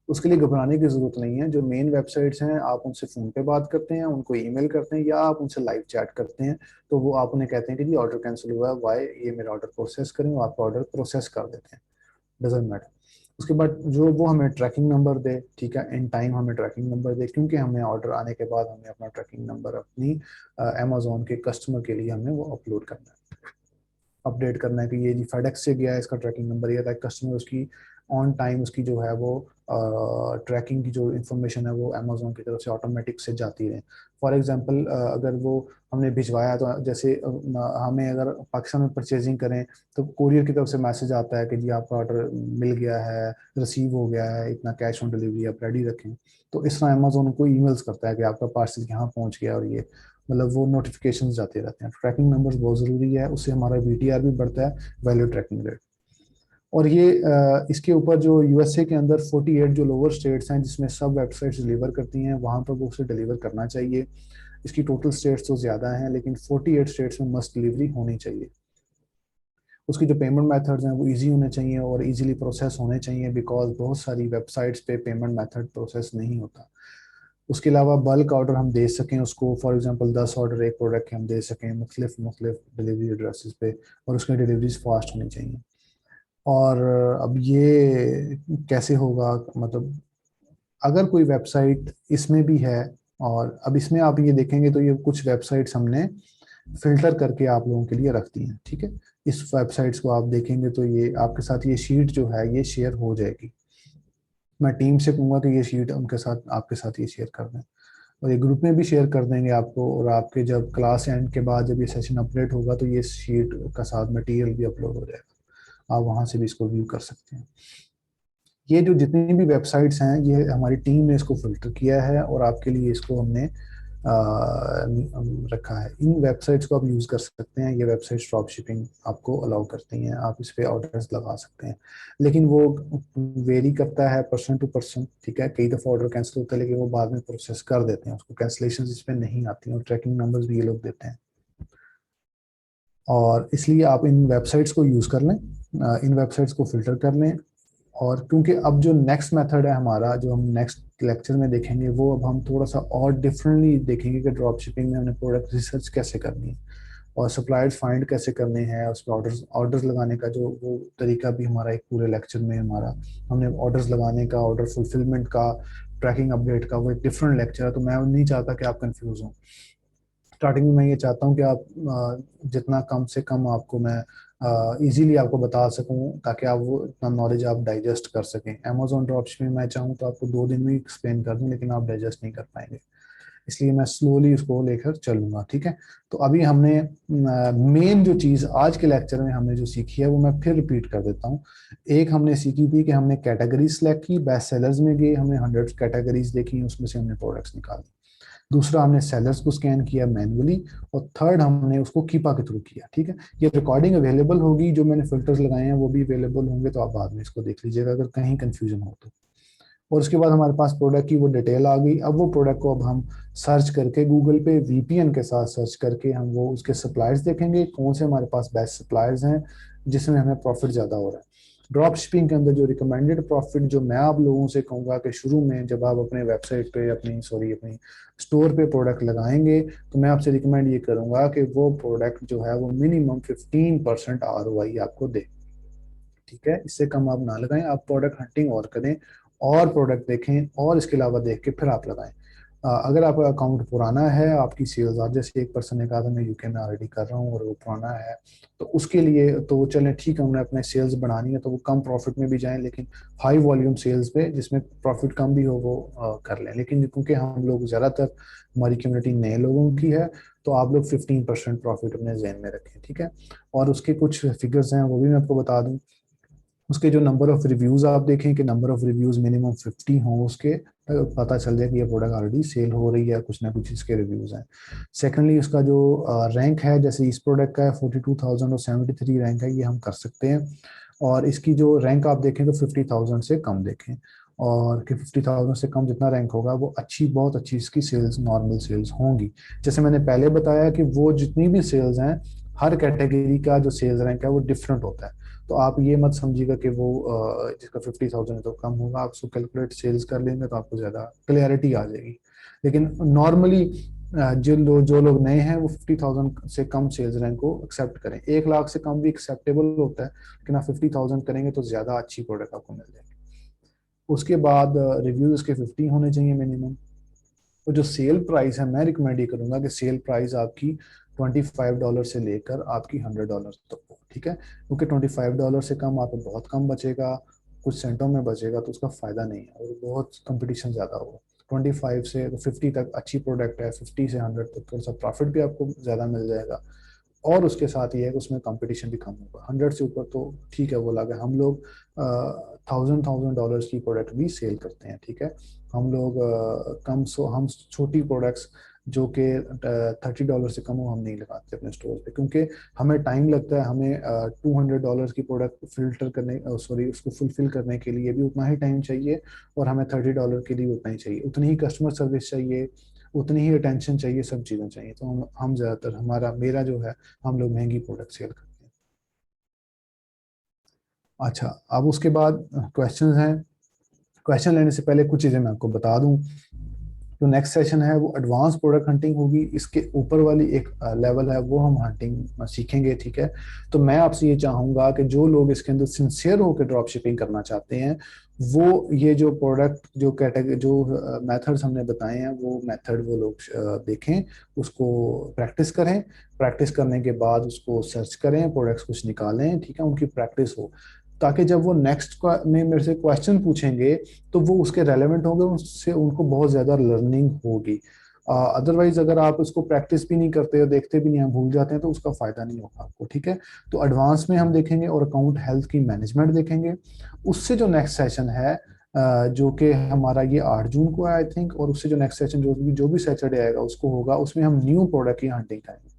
उसके लिए घबराने की ज़रूरत नहीं है। जो मेन वेबसाइट्स हैं आप उनसे फ़ोन पे बात करते हैं, उनको ईमेल करते हैं, या आप उनसे लाइव चैट करते हैं, तो वो आप उन्हें कहते हैं कि जी ऑर्डर कैंसिल हुआ है, वाई, ये मेरा ऑर्डर प्रोसेस करें, वो आपका ऑर्डर प्रोसेस कर देते हैं, डजंट मैटर। उसके बाद जो वो हमें ट्रैकिंग नंबर दे, ठीक है, इन टाइम हमें ट्रैकिंग नंबर दे, क्योंकि हमें ऑर्डर आने के बाद हमें अपना ट्रैकिंग नंबर अपनी अमेजोन के कस्टमर के लिए हमें वो अपलोड करना है, अपडेट करना है कि ये जी फेडेक्स से गया है, इसका ट्रैकिंग नंबर ये, ताकि कस्टमर उसकी ऑन टाइम उसकी जो है वो ट्रैकिंग की जो इन्फॉर्मेशन है वो अमेजोन की तरफ से ऑटोमेटिक से जाती रहे। फॉर एग्जांपल अगर वो हमने भिजवाया, तो जैसे हमें अगर पाकिस्तान में परचेजिंग करें तो कुरियर की तरफ से मैसेज आता है कि जी आपका ऑर्डर मिल गया है, रिसीव हो गया है, इतना कैश ऑन डिलीवरी आप रेडी रखें। तो इस तरह अमेजोन को ईमेल्स करता है कि आपका पार्सल यहाँ पहुँच गया, और ये मतलब वो नोटिफिकेशंस जाते रहते हैं। ट्रैकिंग नंबर्स बहुत ज़रूरी है, उससे हमारा वीटीआर भी बढ़ता है, वैल्यू ट्रैकिंग रेट। और ये इसके ऊपर जो यूएसए के अंदर 48 जो लोअर स्टेट्स हैं जिसमें सब वेबसाइट्स डिलीवर करती हैं, वहाँ पर वो उसे डिलीवर करना चाहिए। इसकी टोटल स्टेट्स तो ज़्यादा हैं, लेकिन 48 स्टेट्स में मस्ट डिलीवरी होनी चाहिए। उसकी जो पेमेंट मेथड्स हैं वो इजी होने चाहिए और इजीली प्रोसेस होने चाहिए, बिकॉज बहुत सारी वेबसाइट्स पे पेमेंट मेथड प्रोसेस नहीं होता। उसके अलावा बल्क ऑर्डर हम दे सकें उसको, फॉर एग्जांपल 10 ऑर्डर एक प्रोडक्ट के हम दे सकें मुख्तलिफ डिलीवरी एड्रेसेस पे, और उसकी डिलीवरीज फास्ट होनी चाहिए। और अब ये कैसे होगा, मतलब अगर कोई वेबसाइट इसमें भी है, और अब इसमें आप ये देखेंगे तो ये कुछ वेबसाइट्स हमने फिल्टर करके आप लोगों के लिए रख दी हैं, ठीक है। इस वेबसाइट्स को आप देखेंगे तो ये आपके साथ ये शीट जो है ये शेयर हो जाएगी। मैं टीम से कहूँगा कि ये शीट उनके साथ, आपके साथ ये शेयर कर दें, और ये ग्रुप में भी शेयर कर देंगे आपको। और आपके जब क्लास एंड के बाद जब ये सेशन अपडेट होगा तो ये शीट का साथ मटेरियल भी अपलोड हो जाएगा, आप वहाँ से भी इसको व्यू कर सकते हैं। ये जो जितनी भी वेबसाइट्स हैं ये हमारी टीम ने इसको फिल्टर किया है और आपके लिए इसको हमने रखा है। इन वेबसाइट्स को आप यूज़ कर सकते हैं, ये वेबसाइट्स ड्रॉप शिपिंग आपको अलाउ करती हैं, आप इस पे ऑर्डर्स लगा सकते हैं, लेकिन वो वेरी करता है पर्सन टू पर्सन, ठीक है। कई दफ़ा ऑर्डर कैंसिल होता है लेकिन वो बाद में प्रोसेस कर देते हैं, उसको कैंसिलेशन इस पर नहीं आती हैं, और ट्रैकिंग नंबर्स भी ये लोग देते हैं। और इसलिए आप इन वेबसाइट्स को यूज़ कर लें, इन वेबसाइट्स को फिल्टर कर लें। और क्योंकि अब जो नेक्स्ट मेथड है हमारा, जो हम नेक्स्ट लेक्चर में देखेंगे, वो अब हम थोड़ा सा और डिफरेंटली देखेंगे कि ड्रॉप शिपिंग में हमने प्रोडक्ट रिसर्च कैसे करनी है और सप्लायर्स फाइंड कैसे करने हैं, उस पर ऑर्डर्स लगाने का जो वो तरीका भी हमारा एक पूरे लेक्चर में हमारा, हमने ऑर्डर्स लगाने का, ऑर्डर फुलफिलमेंट का, ट्रैकिंग अपडेट का, वो एक डिफरेंट लेक्चर है। तो मैं नहीं चाहता कि आप कंफ्यूज हों। स्टार्टिंग में मैं ये चाहता हूँ कि आप जितना कम से कम आपको मैं इजीली आपको बता सकूं, ताकि आप वो इतना नॉलेज आप डाइजेस्ट कर सकें। अमेजोन ड्रॉप शिपिंग मैं चाहूँ तो आपको 2 दिन में एक्सप्लेन कर दूं, लेकिन आप डाइजेस्ट नहीं कर पाएंगे, इसलिए मैं स्लोली उसको लेकर चलूंगा, ठीक है। तो अभी हमने मेन जो चीज़ आज के लेक्चर में हमने जो सीखी है वो मैं फिर रिपीट कर देता हूँ। एक हमने सीखी थी कि हमने कैटेगरीज सेलेक्ट की, बेस्ट सेलर्स में गए, हमने 100 कैटेगरीज देखी, उसमें से हमने प्रोडक्ट्स निकाली। दूसरा हमने सेलर्स को स्कैन किया मैनुअली, और थर्ड हमने उसको कीपा के थ्रू किया, ठीक है। ये रिकॉर्डिंग अवेलेबल होगी, जो मैंने फिल्टर्स लगाए हैं वो भी अवेलेबल होंगे, तो आप बाद में इसको देख लीजिएगा अगर कहीं कंफ्यूजन हो तो। और उसके बाद हमारे पास प्रोडक्ट की वो डिटेल आ गई। अब वो प्रोडक्ट को अब हम सर्च करके गूगल पे VPN के साथ सर्च करके हम वो उसके सप्लायर्स देखेंगे, कौन से हमारे पास बेस्ट सप्लायर्स हैं जिसमें हमें प्रॉफिट ज़्यादा हो रहा है। ड्रॉप शिपिंग के अंदर जो रिकमेंडेड प्रॉफिट जो मैं आप लोगों से कहूँगा कि शुरू में जब आप अपने वेबसाइट पे अपनी स्टोर पे प्रोडक्ट लगाएंगे, तो मैं आपसे रिकमेंड ये करूँगा कि वो प्रोडक्ट जो है वो मिनिमम 15% ROI आपको दे, ठीक है। इससे कम आप ना लगाएं, आप प्रोडक्ट हंटिंग और करें और प्रोडक्ट देखें और इसके अलावा देख के फिर आप लगाएं। अगर आपका अकाउंट पुराना है, आपकी सेल्स आज जैसे एक पर्सन ने कहा था मैं यूके में ऑलरेडी कर रहा हूँ और वो पुराना है, तो उसके लिए तो चलें ठीक है, उन्हें अपने सेल्स बढ़ानी है तो वो कम प्रॉफिट में भी जाएं, लेकिन हाई वॉल्यूम सेल्स पे जिसमें प्रॉफिट कम भी हो वो कर लें। लेकिन क्योंकि हम लोग ज़्यादातर हमारी कम्युनिटी नए लोगों की है, तो आप लोग 15% प्रॉफिट अपने जहन में रखें, ठीक है। और उसके कुछ फिगर्स हैं वो भी मैं आपको बता दूं। उसके जो नंबर ऑफ रिव्यूज आप देखें कि नंबर ऑफ रिव्यूज मिनिमम 50 हो, उसके पता चल जाए कि ये प्रोडक्ट ऑलरेडी सेल हो रही है, कुछ ना कुछ इसके रिव्यूज हैं। सेकेंडली उसका जो रैंक है, जैसे इस प्रोडक्ट का है 42,000 और 73 रैंक है, ये हम कर सकते हैं। और इसकी जो रैंक आप देखें तो 50,000 से कम देखें, और कि 50,000 से कम जितना रैंक होगा वो अच्छी, बहुत अच्छी इसकी सेल्स, नॉर्मल सेल्स होंगी। जैसे मैंने पहले बताया कि वो जितनी भी सेल्स हैं, हर कैटेगरी का जो सेल्स रैंक है वो डिफरेंट होता है। तो आप ये मत समझिएगा कि वो जिसका 50,000 है तो कम होगा, आप उसको कैलकुलेट सेल्स कर लेंगे तो आपको ज़्यादा क्लियरिटी आ जाएगी। लेकिन नॉर्मली जो लोग नए हैं वो 50,000 से कम सेल्स रैंक को एक्सेप्ट करें। 1 लाख से कम भी एक्सेप्टेबल होता है, लेकिन आप 50,000 करेंगे तो ज़्यादा अच्छी प्रोडक्ट आपको मिल जाएगी। उसके बाद रिव्यूज इसके 50 होने चाहिए मिनिमम। तो जो सेल प्राइस है, मैं रिकमेंड ये करूंगा कि सेल प्राइस आपकी $25 से लेकर आपकी $100 तक हो, ठीक है। क्योंकि $25 से कम आपको बहुत कम बचेगा, कुछ सेंटों में बचेगा, तो उसका फायदा नहीं है और बहुत कंपटीशन ज़्यादा होगा। 25 से 50 तक अच्छी प्रोडक्ट है, 50 से 100 तक थोड़ा सा प्रॉफिट भी आपको ज़्यादा मिल जाएगा, और उसके साथ ये है कि उसमें कंपटीशन भी कम होगा। 100 से ऊपर तो ठीक है, वो लगा हम लोग $1,000 की प्रोडक्ट भी सेल करते हैं, ठीक है। हम लोग हम छोटी प्रोडक्ट्स जो कि $30 से कम हो हम नहीं लगाते अपने स्टोर पे, क्योंकि हमें टाइम लगता है। हमें $200 की प्रोडक्ट फिल्टर करने, सॉरी, उसको फुलफिल करने के लिए भी उतना ही टाइम चाहिए, और हमें $30 के लिए उतना ही चाहिए, उतनी ही कस्टमर सर्विस चाहिए, उतनी ही अटेंशन चाहिए, सब चीज़ें चाहिए। तो हम ज़्यादातर मेरा जो है, हम लोग महंगी प्रोडक्ट सेल करते हैं। अच्छा, अब उसके बाद क्वेश्चंस हैं। क्वेश्चन लेने से पहले कुछ चीज़ें मैं आपको बता दूं। जो नेक्स्ट सेशन है वो एडवांस प्रोडक्ट हंटिंग होगी। इसके ऊपर वाली एक लेवल है वो हम हंटिंग सीखेंगे, ठीक है। तो मैं आपसे ये चाहूँगा कि जो लोग इसके अंदर सिंसियर होकर ड्रॉप शिपिंग करना चाहते हैं, वो ये जो प्रोडक्ट, जो कैटेगरी, जो मेथड्स हमने बताए हैं, वो मेथड वो लोग देखें, उसको प्रैक्टिस करें। प्रैक्टिस करने के बाद उसको सर्च करें, प्रोडक्ट्स कुछ निकालें, ठीक है, उनकी प्रैक्टिस हो, ताकि जब वो नेक्स्ट में मेरे से क्वेश्चन पूछेंगे तो वो उसके रेलेवेंट होंगे, उससे उनको बहुत ज़्यादा लर्निंग होगी। अदरवाइज अगर आप उसको प्रैक्टिस भी नहीं करते हो, देखते भी नहीं, भूल जाते हैं, तो उसका फ़ायदा नहीं होगा आपको, ठीक है। तो एडवांस में हम देखेंगे और अकाउंट हेल्थ की मैनेजमेंट देखेंगे। उससे जो नेक्स्ट सेशन है जो कि हमारा ये 8 जून को है आई थिंक, और उससे जो नेक्स्ट सेशन जो भी सैटरडे आएगा उसको होगा, उसमें हम न्यू प्रोडक्ट की हंटिंग करेंगे।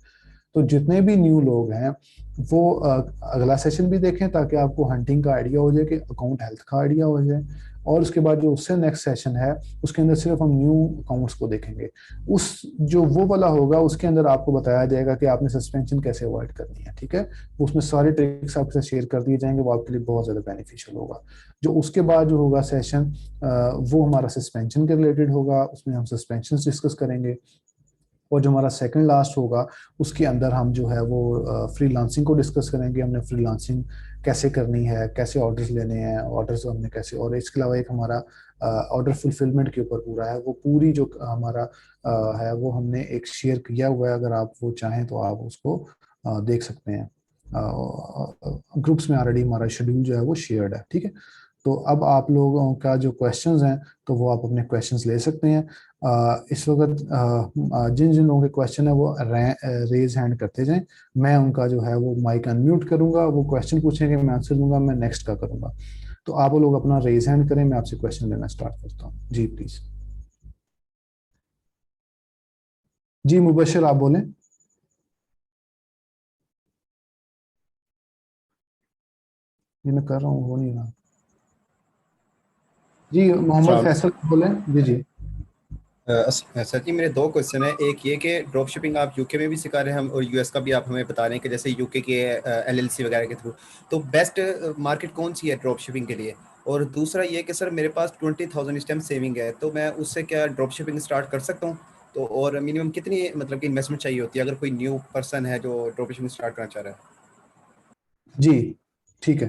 तो जितने भी न्यू लोग हैं वो अगला सेशन भी देखें, ताकि आपको हंटिंग का आइडिया हो जाए, कि अकाउंट हेल्थ का आइडिया हो जाए। और उसके बाद जो उससे नेक्स्ट सेशन है उसके अंदर सिर्फ हम न्यू अकाउंट्स को देखेंगे। उस जो वो वाला होगा उसके अंदर आपको बताया जाएगा कि आपने सस्पेंशन कैसे अवॉइड करनी है, ठीक है। उसमें सारे ट्रिक्स आपके साथ शेयर कर दिए जाएंगे, वो आपके लिए बहुत ज़्यादा बेनिफिशियल होगा। जो उसके बाद जो होगा सेशन वो हमारा सस्पेंशन के रिलेटेड होगा, उसमें हम सस्पेंशन डिस्कस करेंगे। और जो हमारा सेकंड लास्ट होगा उसके अंदर हम जो है वो फ्रीलांसिंग को डिस्कस करेंगे। हमने फ्रीलांसिंग कैसे करनी है, कैसे ऑर्डर्स लेने हैं, ऑर्डर्स हमने कैसे, और इसके अलावा एक हमारा ऑर्डर फुलफिलमेंट के ऊपर पूरा है, वो पूरी जो हमारा है वो हमने एक शेयर किया हुआ है। अगर आप वो चाहें तो आप उसको देख सकते हैं। ग्रुप्स में ऑलरेडी हमारा शेड्यूल जो है वो शेयर्ड है, ठीक है। तो अब आप लोगों का जो क्वेश्चंस हैं तो वो आप अपने क्वेश्चंस ले सकते हैं। इस वक्त जिन जिन लोगों के क्वेश्चन है वो रेज हैंड करते जाएं। मैं उनका जो है वो माइक अनम्यूट करूंगा, वो क्वेश्चन पूछेंगे, मैं आंसर दूंगा, मैं नेक्स्ट का करूंगा। तो आप लोग अपना रेज हैंड करें, मैं आपसे क्वेश्चन लेना स्टार्ट करता हूँ। जी प्लीज। जी मुबशिर आप बोलें। जी मैं कर रहा हूँ, हो नहीं रहा। जी मोहम्मद फैसल बोले। जी जी सर जी मेरे 2 क्वेश्चन है। एक ये कि ड्रॉप शिपिंग आप यूके में भी सिखा रहे हैं हम, और यूएस का भी आप हमें बता रहे हैं कि जैसे यूके के एलएलसी वगैरह के थ्रू, तो बेस्ट मार्केट कौन सी है ड्रॉप शिपिंग के लिए। और दूसरा ये कि सर मेरे पास 20,000 इस टाइम सेविंग है, तो मैं उससे क्या ड्रॉप शिपिंग स्टार्ट कर सकता हूँ। तो और मिनिमम कितनी मतलब कि इन्वेस्टमेंट चाहिए होती है अगर कोई न्यू पर्सन है जो ड्रॉप शिपिंग स्टार्ट करना चाह रहा है। जी ठीक है।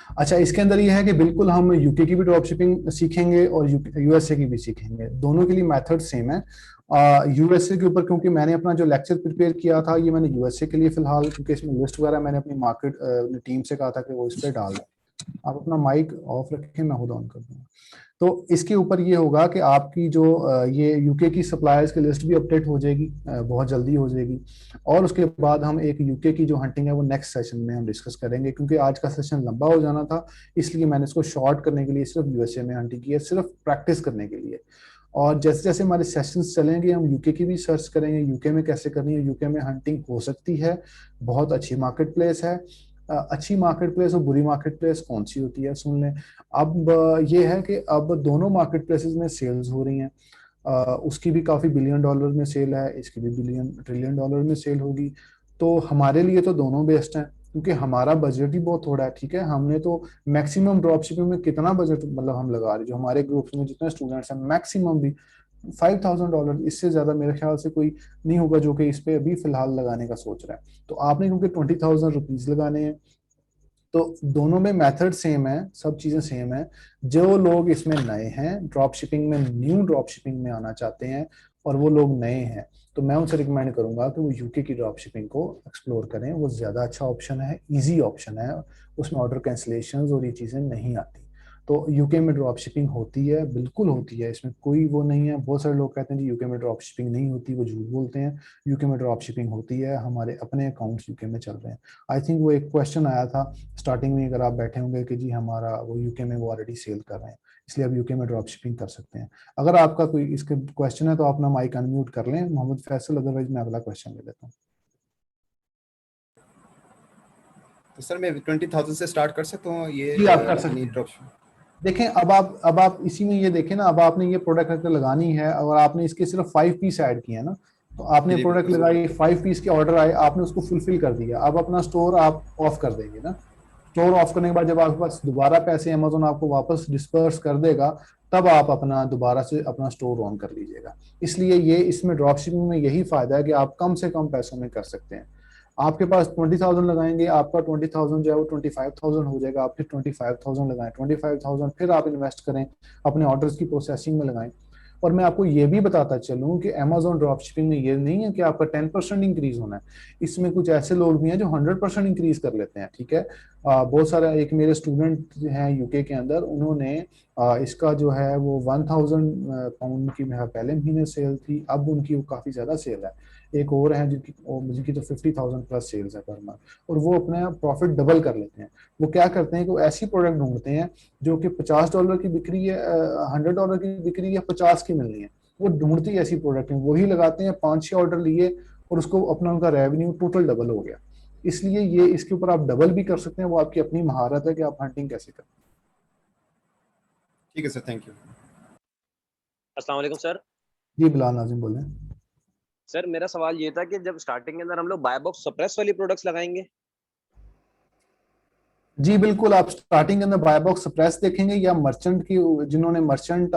अच्छा, इसके अंदर ये है कि बिल्कुल हम यूके की भी ड्रॉप शिपिंग सीखेंगे और यूएसए की भी सीखेंगे, दोनों के लिए मेथड सेम है। यूएसए के ऊपर क्योंकि मैंने अपना जो लेक्चर प्रिपेयर किया था ये मैंने यूएसए के लिए फिलहाल, क्योंकि इसमें लिस्ट वगैरह मैंने अपनी मार्केट टीम से कहा था कि वो इस पर डाल दें। आप अपना माइक ऑफ रखें, मैं खुद ऑन कर दूंगा। तो इसके ऊपर ये होगा कि आपकी जो ये यूके की सप्लायर्स की लिस्ट भी अपडेट हो जाएगी, बहुत जल्दी हो जाएगी। और उसके बाद हम एक यूके की जो हंटिंग है वो नेक्स्ट सेशन में हम डिस्कस करेंगे, क्योंकि आज का सेशन लंबा हो जाना था, इसलिए मैंने इसको शॉर्ट करने के लिए सिर्फ यूएसए में हंटिंग की है, सिर्फ प्रैक्टिस करने के लिए। और जैसे जैसे हमारे सेशंस चलेंगे हम यूके की भी सर्च करेंगे, यूके में कैसे करनी है, यूके में हंटिंग हो सकती है, बहुत अच्छी मार्केट प्लेस है। अच्छी मार्केट प्लेस और बुरी मार्केट प्लेस कौन सी होती है सुन लें। अब ये है कि अब दोनों मार्केट प्लेसेस में सेल्स हो रही हैं, उसकी भी काफ़ी बिलियन डॉलर में सेल है, इसकी भी बिलियन ट्रिलियन डॉलर में सेल होगी। तो हमारे लिए तो दोनों बेस्ट हैं, क्योंकि हमारा बजट ही बहुत थोड़ा है। ठीक है, हमने तो मैक्सिमम ड्रॉप शिपिंग में कितना बजट मतलब हम लगा रहे हैं, जो हमारे ग्रुप्स में जितने स्टूडेंट्स हैं मैक्सिमम भी $5,000, इससे ज्यादा मेरे ख्याल से कोई नहीं होगा जो कि इस पे अभी फिलहाल लगाने का सोच रहा है। तो आपने क्योंकि $20,000 लगाने हैं, तो दोनों में मेथड सेम है, सब चीजें सेम है। जो लोग इसमें नए हैं, ड्रॉप शिपिंग में न्यू ड्रॉप शिपिंग में आना चाहते हैं और वो लोग नए हैं, तो मैं उनसे रिकमेंड करूंगा कि वो यूके की ड्रॉप शिपिंग को एक्सप्लोर करें। वो ज्यादा अच्छा ऑप्शन है, इजी ऑप्शन है, उसमें ऑर्डर कैंसिलेशंस और ये चीजें नहीं आती। तो यूके में ड्रॉप शिपिंग होती है, बिल्कुल होती है, इसमें कोई वो नहीं है। बहुत सारे लोग कहते हैं जी यूके में ड्रॉप शिपिंग नहीं होती, वो झूठ बोलते हैं। यूके में ड्रॉप शिपिंग होती है, हमारे अपने अकाउंट्स यूके में चल रहे हैं। आई थिंक वो एक क्वेश्चन आया था स्टार्टिंग में, अगर आप बैठे होंगे कि जी हमारा वो यूके में वो ऑलरेडी सेल कर रहे हैं, इसलिए आप यूके में ड्रॉप शिपिंग कर सकते हैं। अगर आपका कोई इसके क्वेश्चन है तो अपना माइक अनम्यूट कर लें मोहम्मद फैसल, अदरवाइज मैं अगला क्वेश्चन ले लेता हूँ। तो सर मैं 20,000 से स्टार्ट कर सकता हूँ ये? जी आप कर सकते हैं। देखें अब आप इसी में ये देखें ना, अब आपने ये प्रोडक्ट लगानी है और आपने इसके सिर्फ 5 पीस ऐड किए हैं ना, तो आपने प्रोडक्ट लगाई, 5 पीस के ऑर्डर आए, आपने उसको फुलफिल कर दिया। अब अपना स्टोर आप ऑफ कर देंगे ना, स्टोर ऑफ करने के बाद जब आपके पास दोबारा पैसे अमेज़न आपको वापस डिस्पर्स कर देगा, तब आप अपना दोबारा से अपना स्टोर ऑन कर लीजिएगा। इसलिए ये इसमें ड्रॉप शिपिंग में यही फायदा है कि आप कम से कम पैसों में कर सकते हैं। आपके पास 20,000 लगाएंगे, आपका 20,000 जो है वो 25,000 हो जाएगा। आप फिर 25,000 लगाएं, 25,000 फिर आप इन्वेस्ट करें, अपने ऑर्डर्स की प्रोसेसिंग में लगाएं। और मैं आपको ये भी बताता चलूं कि अमेज़न ड्रॉप शिपिंग में ये नहीं है कि आपका 10% इंक्रीज होना है, इसमें कुछ ऐसे लोग भी हैं जो 100% इंक्रीज कर लेते हैं। ठीक है, बहुत सारा, एक मेरे स्टूडेंट हैं यूके के अंदर, उन्होंने इसका जो है वो 1,000 पाउंड की पहले महीने सेल थी, अब उनकी वो काफ़ी ज़्यादा सेल है। एक और है जिनकी तो 50,000 प्लस सेल्स है पर मंथ, और वो अपना प्रॉफिट डबल कर लेते हैं। वो क्या करते हैं कि वो ऐसी प्रोडक्ट ढूंढते हैं जो कि $50 की बिक्री है, $100 की बिक्री है, 50 की मिलनी है, वो ढूंढती है ऐसी प्रोडक्ट है, वही लगाते हैं। 5-6 ऑर्डर लिए और उसको अपना उनका रेवेन्यू टोटल डबल हो गया। इसलिए ये इसके ऊपर आप डबल भी कर सकते हैं, वो आपकी अपनी महारत है कि आप हंटिंग कैसे करें। ठीक है सर, थैंक यू। अस्सलाम वालेकुम सर। जी बिलाल नाजिम बोले। सर मेरा सवाल ये था कि जब स्टार्टिंग के अंदर हम लोग बाय बॉक्स सप्रेस वाली प्रोडक्ट्स लगाएंगे? जी बिल्कुल, आप स्टार्टिंग के अंदर बाय बॉक्स सप्रेस देखेंगे या मर्चेंट की, जिन्होंने मर्चेंट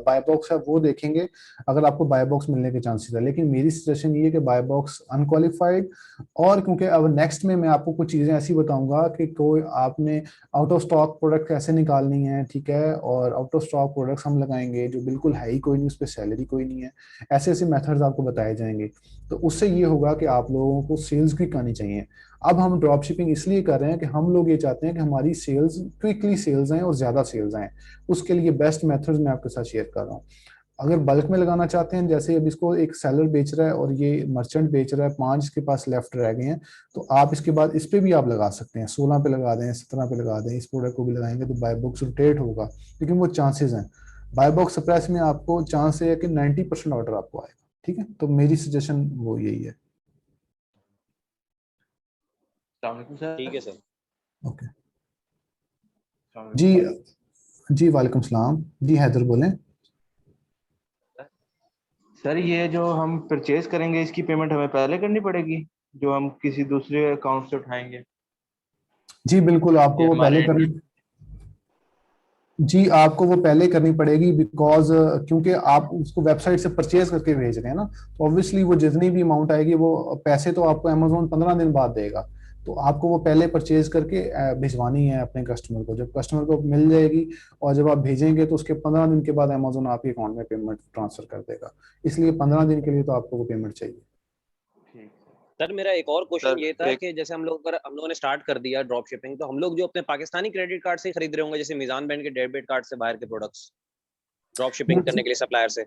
बाय बॉक्स है वो देखेंगे, अगर आपको बाय बॉक्स मिलने के चांसेस है। लेकिन मेरी सजेशन ये है कि बाय बॉक्स अनक्वालिफाइड, और क्योंकि अब नेक्स्ट में मैं आपको कुछ चीज़ें ऐसी बताऊंगा कि कोई आपने आउट ऑफ स्टॉक प्रोडक्ट कैसे निकालनी है। ठीक है, और आउट ऑफ स्टॉक प्रोडक्ट्स हम लगाएंगे जो बिल्कुल है ही कोई नहीं, उस पर सैलरी कोई नहीं है, ऐसे ऐसे मेथड्स आपको बताए जाएंगे। तो उससे ये होगा कि आप लोगों को सेल्स क्विक आनी चाहिए। अब हम ड्रॉप शिपिंग इसलिए कर रहे हैं कि हम लोग ये चाहते हैं कि हमारी सेल्स क्विकली सेल्स आए और ज्यादा सेल्स आए। उसके लिए बेस्ट मेथड्स मैं आपके साथ शेयर कर रहा हूँ। अगर बल्क में लगाना चाहते हैं, जैसे अब इसको एक सेलर बेच रहा है और ये मर्चेंट बेच रहा है, 5 इसके पास लेफ्ट रह गए हैं, तो आप इसके बाद इस पे भी आप लगा सकते हैं, 16 पे लगा दें, 17 पे लगा दें। इस प्रोडक्ट को भी लगाएंगे तो बाय बॉक्स रोटेट होगा, लेकिन वो चांसेस हैं। बाय बॉक्स सप्रेस में आपको चांस है कि 90% ऑर्डर आपको आएगा। ठीक है, तो मेरी सजेशन वो यही है। ठीक है सर। ओके जी वालेकुम सलाम जी, हैदर बोलें। सर ये जो हम परचेज करेंगे इसकी पेमेंट हमें पहले करनी पड़ेगी जो हम किसी दूसरे अकाउंट से उठाएंगे? जी बिल्कुल, आपको वो पहले करनी, जी आपको वो पहले करनी पड़ेगी, बिकॉज क्योंकि आप उसको वेबसाइट से परचेज करके भेज रहे हैं ना, तो ऑब्वियसली वो जितनी भी अमाउंट आएगी वो पैसे तो आपको अमेज़न 15 दिन बाद देगा। तो आपको वो पहले परचेज करके भिजवानी है अपने कस्टमर को। जब कस्टमर को मिल जाएगी और जब आप भेजेंगे तो उसके 15 दिन के बाद अमेजोन आपके अकाउंट में पेमेंट ट्रांसफर कर देगा। इसलिए 15 दिन के लिए तो आपको वो पेमेंट चाहिए। सर मेरा एक और क्वेश्चन सर, ये था एक- कि जैसे हम लोगों ने स्टार्ट कर दिया ड्रॉप शिपिंग, तो हम लोग जो अपने पाकिस्तानी क्रेडिट कार्ड से खरीद रहे होंगे, जैसे मीजान बैंक के डेबिट कार्ड से बाहर के प्रोडक्ट्स ड्रॉप शिपिंग करने के लिए सप्लायर से।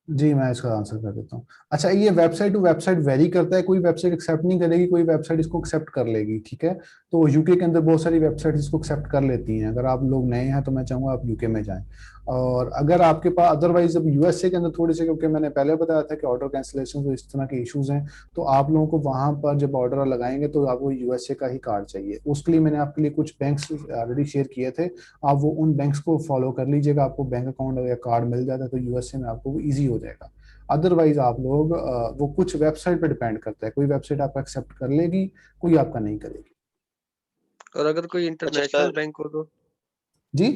जी मैं इसका आंसर कर देता हूँ। अच्छा, ये वेबसाइट टू वेबसाइट वेरी करता है, कोई वेबसाइट एक्सेप्ट नहीं करेगी, कोई वेबसाइट इसको एक्सेप्ट कर लेगी, ठीक है। तो यूके के अंदर बहुत सारी वेबसाइट इसको एक्सेप्ट कर लेती हैं। अगर आप लोग नए हैं तो मैं चाहूंगा आप यूके में जाएं। और अगर आपके पास अदरवाइज अब यूएसए के अंदर थोड़ी सी, क्योंकि मैंने पहले बताया था कि ऑर्डर कैंसिलेशन तो इस तरह के इश्यूज हैं, तो आप लोगों को वहां पर जब ऑर्डर लगाएंगे तो आपको यूएसए का ही कार्ड चाहिए। उसके लिए मैंने आपके लिए कुछ बैंक्स ऑलरेडी शेयर किए थे, आप वो उन बैंक्स को फॉलो कर लीजिएगा, आपको बैंक अकाउंट या कार्ड मिल जाता है तो यूएसए में आपको वो ईजी हो जाएगा। अदरवाइज आप लोग वो कुछ वेबसाइट पे डिपेंड करता है, कोई वेबसाइट आपका एक्सेप्ट कर लेगी, कोई आपका नहीं करेगी। और अगर कोई इंटरनेशनल बैंक हो तो, जी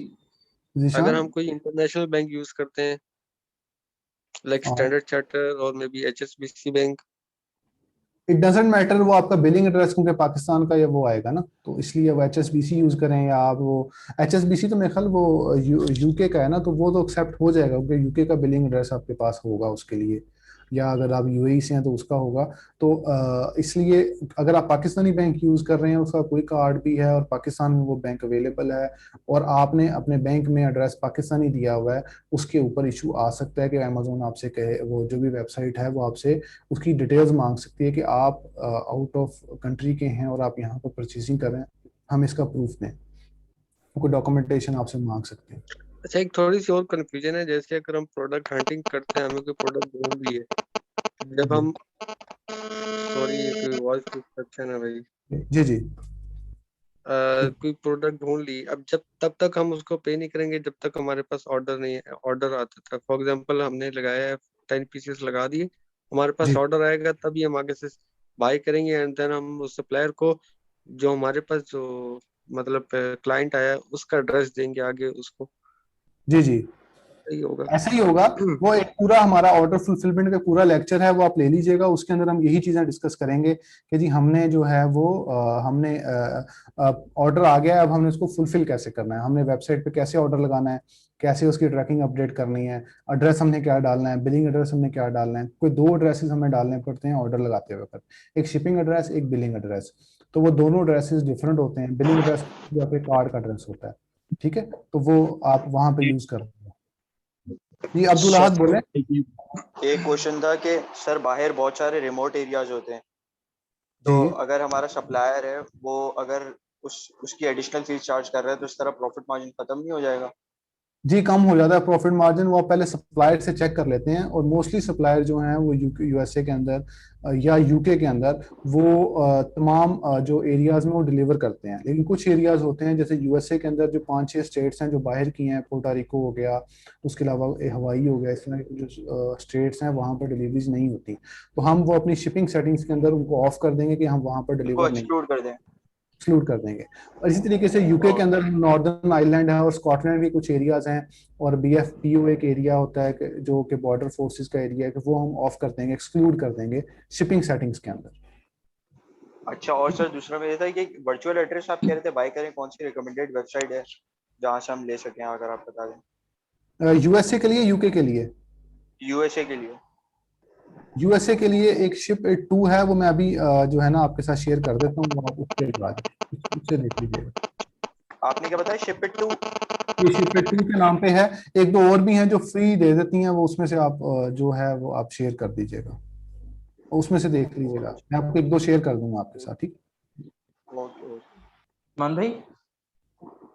अगर जीशान, हम कोई इंटरनेशनल बैंक यूज करते हैं लाइक स्टैंडर्ड चार्टर और may be HSBC bank. It doesn't matter, वो आपका बिलिंग एड्रेस क्योंकि पाकिस्तान का ये वो आएगा ना, तो इसलिए वो एचएसबीसी यूज करें या आप वो एचएसबीसी तो मेरे ख्याल वो यूके का है ना, तो वो तो एक्सेप्ट हो जाएगा क्योंकि यूके का बिलिंग एड्रेस आपके पास होगा उसके लिए, या अगर आप यूएई से हैं तो उसका होगा। तो इसलिए अगर आप पाकिस्तानी बैंक यूज कर रहे हैं, उसका कोई कार्ड भी है और पाकिस्तान में वो बैंक अवेलेबल है और आपने अपने बैंक में एड्रेस पाकिस्तानी दिया हुआ है, उसके ऊपर इशू आ सकता है कि अमेजोन आपसे कहे, वो जो भी वेबसाइट है वो आपसे उसकी डिटेल्स मांग सकती है कि आप आउट ऑफ कंट्री के हैं और आप यहाँ पर परचेसिंग कर रहे हैं, हम इसका प्रूफ दें, कोई डॉक्यूमेंटेशन आपसे मांग सकते हैं। अच्छा, एक थोड़ी सी और कंफ्यूजन है, जैसे अगर हम प्रोडक्ट हंटिंग करते हैं, हमें कोई प्रोडक्ट ढूंढ भी है, जब हम, सॉरी ये कोई वॉइस डिस्ट्रक्शन है भाई, जी जी कोई प्रोडक्ट ढूंढ ली, अब जब तब तक हम उसको पे नहीं करेंगे जब तक हमारे पास ऑर्डर नहीं है, ऑर्डर आता था। फॉर एग्जांपल हमने लगाया है 10 पीसेस लगा दिए, हमारे पास जी ऑर्डर आएगा तभी हम आगे से बाय करेंगे, एंड देन हम उस सप्लायर को जो हमारे पास जो मतलब क्लाइंट आया है, उसका एड्रेस देंगे आगे उसको, जी जी यही होगा। ऐसा ही होगा। वो एक पूरा हमारा ऑर्डर फुलफिलमेंट का पूरा लेक्चर है, वो आप ले लीजिएगा, उसके अंदर हम यही चीजें डिस्कस करेंगे कि जी हमने जो है वो हमने ऑर्डर आ गया है, अब हमने उसको फुलफिल कैसे करना है, हमने वेबसाइट पे कैसे ऑर्डर लगाना है, कैसे उसकी ट्रैकिंग अपडेट करनी है, एड्रेस हमने क्या डालना है, बिलिंग एड्रेस हमने क्या डालना है। कोई दो एड्रेसेस हमें डालने पड़ते हैं ऑर्डर लगाते हुए, एक शिपिंग एड्रेस, एक बिलिंग एड्रेस। तो वो दोनों एड्रेसेस डिफरेंट होते हैं। बिलिंग एड्रेस आपके कार्ड का एड्रेस होता है, ठीक है, तो वो आप वहां पे यूज कर। जी अब्दुल अहद बोले। एक क्वेश्चन था कि सर बाहर बहुत सारे रिमोट एरियाज होते हैं, तो जी अगर हमारा सप्लायर है वो अगर उसकी एडिशनल फीस चार्ज कर रहा है तो इस तरह प्रॉफिट मार्जिन खत्म नहीं हो जाएगा? जी कम हो जाता है प्रॉफिट मार्जिन, वो आप पहले सप्लायर से चेक कर लेते हैं, और मोस्टली सप्लायर जो हैं वो यूएसए के अंदर या यूके के अंदर वो तमाम जो एरियाज में वो डिलीवर करते हैं। लेकिन कुछ एरियाज होते हैं जैसे यूएसए के अंदर जो 5-6 स्टेट्स हैं जो बाहर की हैं, पोर्टारिको हो गया, उसके अलावा हवाई हो गया, इस तरह के जो स्टेट्स हैं वहाँ पर डिलीवरीज नहीं होती, तो हम वो अपनी शिपिंग सेटिंग्स के अंदर उनको ऑफ कर देंगे कि हम वहाँ पर उसको डिलीवर नहीं, एक्सक्लूड कर दें। एक्सक्लूड कर देंगे। और इसी तरीके से यूके के अंदर नॉर्दर्न आइलैंड है और स्कॉटलैंड के कुछ एरियाज हैं, और बीएफपीओ एक एरिया होता है जो कि बॉर्डर फोर्सेस का एरिया है, कि वो हम ऑफ कर देंगे, एक्सक्लूड कर देंगे शिपिंग सेटिंग्स के अंदर। अच्छा, और सर दूसरा मेरा था कि वर्चुअल एड्रेस आप कह रहे थे बाय करें, कौन सी रिकमेंडेड वेबसाइट है जहाँ से हम ले सकें, अगर आप बता दें। यूएसए के लिए, यूके के लिए? यूएसए के लिए। यूएसए के लिए एक शिप 2 है, वो मैं अभी जो है ना आपके साथ शेयर कर देता हूँ, वो आप उसके बाद उससे देख लीजिएगा। आपने क्या बताया, शिपिट 2? ये शिप 2 के नाम पे है। एक दो और भी हैं जो फ्री दे देती हैं, वो उसमें से आप जो है वो आप शेयर कर दीजिएगा, उसमें से देख लीजिएगा। मैं आपको एक दो शेयर कर दूंगा आपके साथ, ठीक? मान भाई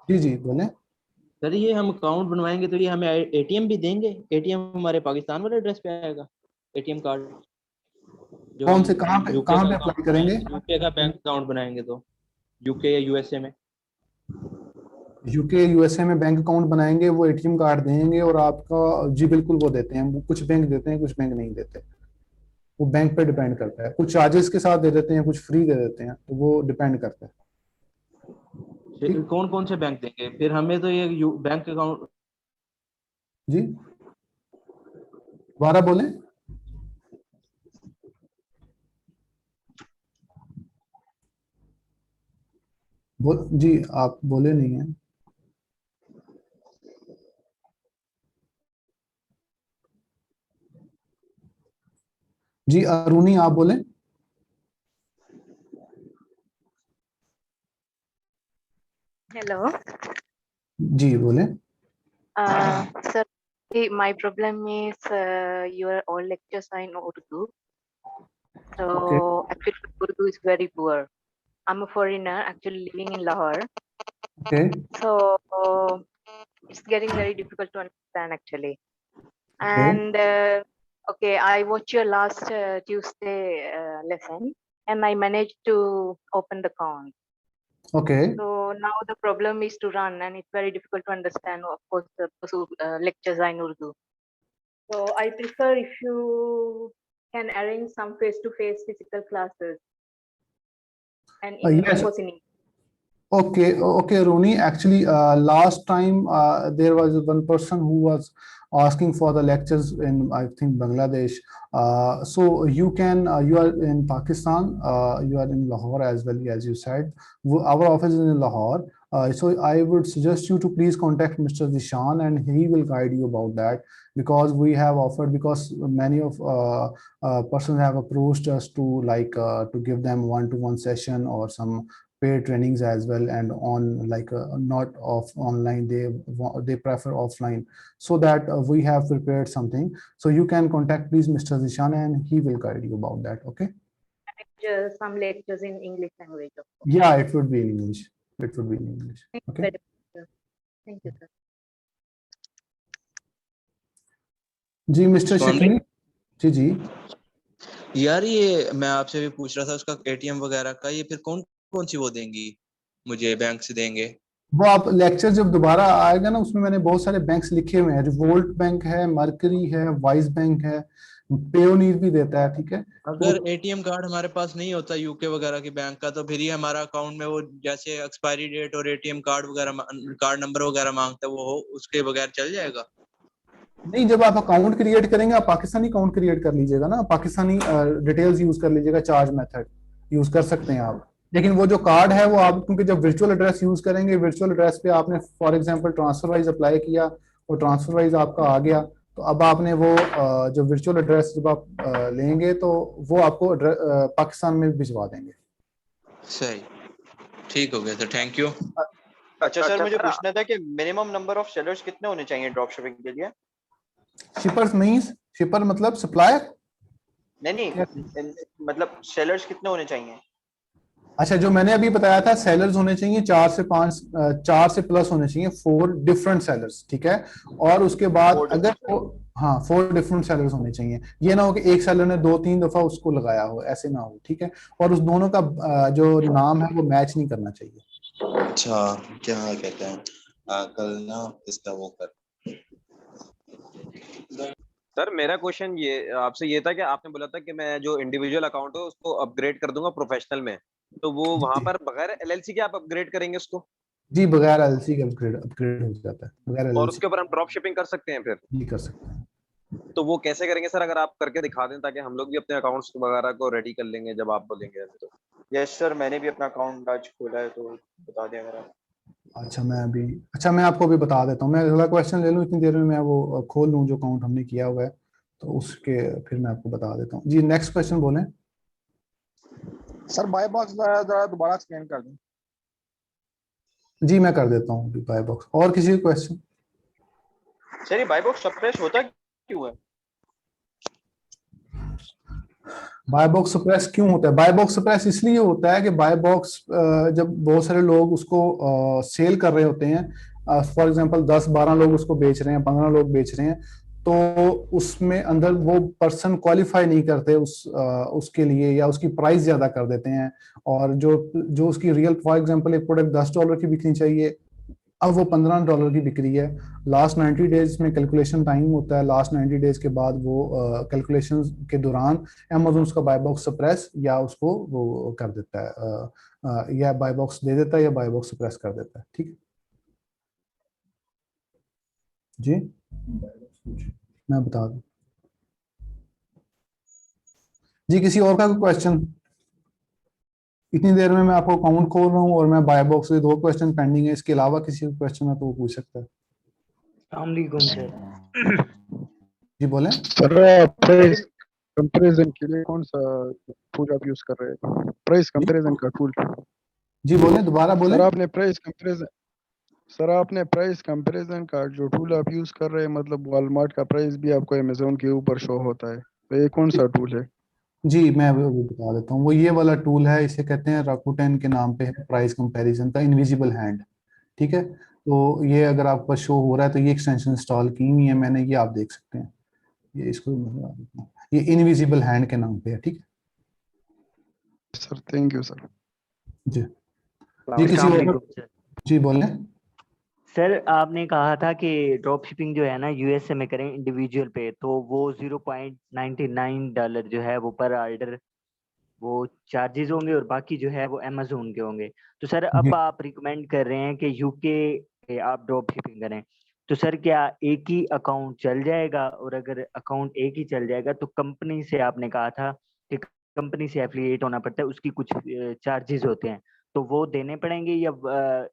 जी जी बोले। सर ये हम अकाउंट बनवाएंगे तो ये हमें एटीएम भी देंगे? एटीएम हमारे पाकिस्तान वाले एड्रेस पे आएगा एटीएम कार्ड? कौन से कहाँ पे अप्लाई करेंगे? यूके का बैंक अकाउंट बनाएंगे तो यूके या यूएसए में? यूके यूएसए में बैंक अकाउंट बनाएंगे, वो एटीएम कार्ड देंगे और आपका, जी बिल्कुल वो देते हैं, वो कुछ बैंक देते हैं कुछ बैंक नहीं देते, वो बैंक पे डिपेंड करता है, कुछ चार्जेस के साथ दे देते हैं, कुछ फ्री दे देते हैं, तो वो डिपेंड करता है। कौन कौन से बैंक देंगे फिर हमें? तो ये बैंक अकाउंट जी दोबारा बोलें। जी आप बोले नहीं है। जी अरुणी आप बोले। Hello. जी बोले। Sir, my problem is your all lectures are in Urdu. Okay. So actually, Urdu is very poor. I'm a foreigner, actually living in Lahore. Okay. So it's getting very difficult to understand actually. Okay. And okay, I watched your last Tuesday lesson, and I managed to open the account. Okay. So now the problem is to run, and it's very difficult to understand. Of course, the lectures are in Urdu. So I prefer if you can arrange some face-to-face physical classes, and of Yes. course in English. Okay, Rooney. Actually, last time there was one person who was asking for the lectures in, I think, Bangladesh. So you can, you are in Pakistan, you are in Lahore as well, as you said. Our office is in Lahore. So I would suggest you to please contact Mr. Zishan, and he will guide you about that, because we have offered, because many of persons have approached us to to give them one-to-one session or some paid trainings as well, and on not off online, they prefer offline, so that we have prepared something. So you can contact please Mr. Zishan, and he will guide you about that. Okay. Some lectures in English language. Of course. Yeah, it would be in English. It would be in English. Okay. Thank you, sir. जी mister Swami. Shakeel. जी जी। यार ये मैं आपसे भी पूछ रहा था उसका एटीएम वगैरह का, ये फिर कौन कौन सी वो देंगी मुझे, बैंक से देंगे? वो आप लेक्चर जब दोबारा आएगा ना, उसमें मैंने बहुत सारे बैंक्स लिखे हुए हैं। रिवोल्ट बैंक है, मर्करी है, वाइस बैंक है, पेयोनीर भी देता है। ठीक है। अगर एटीएम कार्ड हमारे पास नहीं होता यूके वगैरह की बैंक का, तो फिर ही हमारा अकाउंट में वो जैसे एक्सपायरी डेट और एटीएम कार्ड वगैरह कार्ड नंबर वगैरह मांगता है, वो हो उसके बगैर चल जाएगा? नहीं, जब आप अकाउंट क्रिएट करेंगे, आप पाकिस्तानी अकाउंट क्रिएट कर लीजिएगा ना, पाकिस्तानी डिटेल्स यूज कर लीजिएगा, चार्ज मेथड यूज कर सकते हैं आप। लेकिन वो जो कार्ड है वो आप, क्योंकि जब वर्चुअल एड्रेस यूज करेंगे, वर्चुअल एड्रेस पे आपने for example transfer wise apply किया और ट्रांसफर वाइज आपका आ गया, तो अब आपने वो जो वर्चुअल एड्रेस जब आप लेंगे तो वो आपको पाकिस्तान में भिजवा देंगे। सही, ठीक हो गया सर, थैंक यू। अच्छा सर, मुझे पूछना था कि मिनिमम नंबर ऑफ सेलर्स कितने होने चाहिए ड्रॉप शिपिंग के लिए? शिपर्स मींस, शिपर मतलब सप्लायर? नहीं, मतलब सेलर्स कितने होने चाहिए? अच्छा, जो मैंने अभी बताया था, सेलर्स होने चाहिए 4 से 5, 4 से प्लस होने चाहिए, 4 डिफरेंट सेलर्स। ठीक है। और उसके बाद अगर हाँ 4 डिफरेंट सेलर्स होने चाहिए। ये ना हो कि एक सेलर ने 2-3 दफा उसको लगाया हो, ऐसे ना हो। ठीक है। और उस दोनों का जो नाम है वो मैच नहीं करना चाहिए। अच्छा, क्या कहते हैं कल ना इसका वो कर। सर मेरा क्वेश्चन ये आपसे ये था कि आपने बोला था कि मैं जो इंडिविजुअल अकाउंट है उसको अपग्रेड कर दूंगा प्रोफेशनल में, तो वो वहां पर बगैर एलएलसी के आप अपग्रेड करेंगे उसको? जी, बगैर एलएलसी के अपग्रेड हो जाता है, बगैर और एलएलसी। उसके ऊपर हम ड्रॉप शिपिंग कर सकते हैं फिर? जी कर सकते हैं। तो वो कैसे करेंगे सर, अगर आप करके दिखा दें ताकि हम लोग भी अपने अकाउंट्स वगैरह को रेडी कर लेंगे जब आप बोलेंगे तो। यस सर, मैंने भी अपना अकाउंट आज खोला है, तो बता दें अगर आप। अच्छा मैं आपको अभी बता देता हूँ। मैं अगला क्वेश्चन ले लूँ, इतनी देर में मैं वो खोल लूँ जो अकाउंट हमने किया हुआ है, तो उसके फिर मैं आपको बता देता हूँ। जी नेक्स्ट क्वेश्चन बोलें। सर बाय बॉक्स दोबारा स्कैन कर दें। जी मैं कर देता हूँ बाय बॉक्स। और किसी का क्वेश्चन? सर ये बाय बॉक्स सप्रेस होता क्यों है? बाय बॉक्स सप्रेस क्यों होता है? बाय बॉक्स सप्रेस इसलिए होता है कि बाय बॉक्स जब बहुत सारे लोग उसको सेल कर रहे होते हैं, फॉर एग्जांपल 10-12 लोग उसको बेच रहे हैं, 15 लोग बेच रहे हैं, तो उसमें अंदर वो पर्सन क्वालिफाई नहीं करते उसके लिए, या उसकी प्राइस ज्यादा कर देते हैं, और जो उसकी रियल, फॉर एग्जांपल एक प्रोडक्ट $10 की बिकनी चाहिए, अब वो $15 की बिक रही है। लास्ट 90 डेज में कैलकुलेशन टाइम होता है, लास्ट 90 डेज के बाद वो कैलकुलेशन के दौरान अमेज़न उसका बाय बॉक्स सप्रेस या उसको वो कर देता है, या बाय बॉक्स दे देता है या बाय बॉक्स सप्रेस कर देता है। ठीक है जी, मैं बता दूं। जी किसी और का कोई क्वेश्चन? इतनी देर में मैं आपको अकाउंट खोल रहा हूँ और मैं बाय बॉक्स से 2 क्वेश्चन पेंडिंग है, इसके अलावा किसी को क्वेश्चन है तो वो पूछ सकता है। सर जी बोलें। सर प्राइस कंपैरिजन के लिए कौन सा टूल आप यूज कर रहे हैं? प्राइस कंपैरिजन का टूल। जी बोलें, दोबारा बोलें। सर आपने प्राइस कंपैरिजन का जो टूल आप यूज कर रहे हैं, मतलब वॉलमार्ट का प्राइस भी आपको अमेज़न के ऊपर शो होता है, तो ये कौन सा टूल है? जी मैं वो बता देता हूँ, वो ये वाला टूल है, इसे कहते हैं राकुटेन के नाम पे है, प्राइस कंपैरिजन का इनविजिबल हैंड। ठीक है, तो ये अगर आपके पास शो हो रहा है तो ये एक्सटेंशन इंस्टॉल की हुई है मैंने, ये आप देख सकते हैं, ये इसको ये इनविजिबल हैंड के नाम पे है। ठीक है सर, थैंक यू सर। जी जी किसी और? जी बोलें। सर आपने कहा था कि ड्रॉप शिपिंग जो है ना यूएसए में करें इंडिविजुअल पे, तो वो $0.99 जो है वो पर ऑर्डर वो चार्जेस होंगे और बाकी जो है वो अमेज़न के होंगे। तो सर अब आप रिकमेंड कर रहे हैं कि यूके पे आप ड्रॉप शिपिंग करें, तो सर क्या एक ही अकाउंट चल जाएगा? और अगर अकाउंट एक ही चल जाएगा तो कंपनी से आपने कहा था कि कंपनी से एफिलिएट होना पड़ता है, उसकी कुछ चार्जेस होते हैं, तो वो देने पड़ेंगे या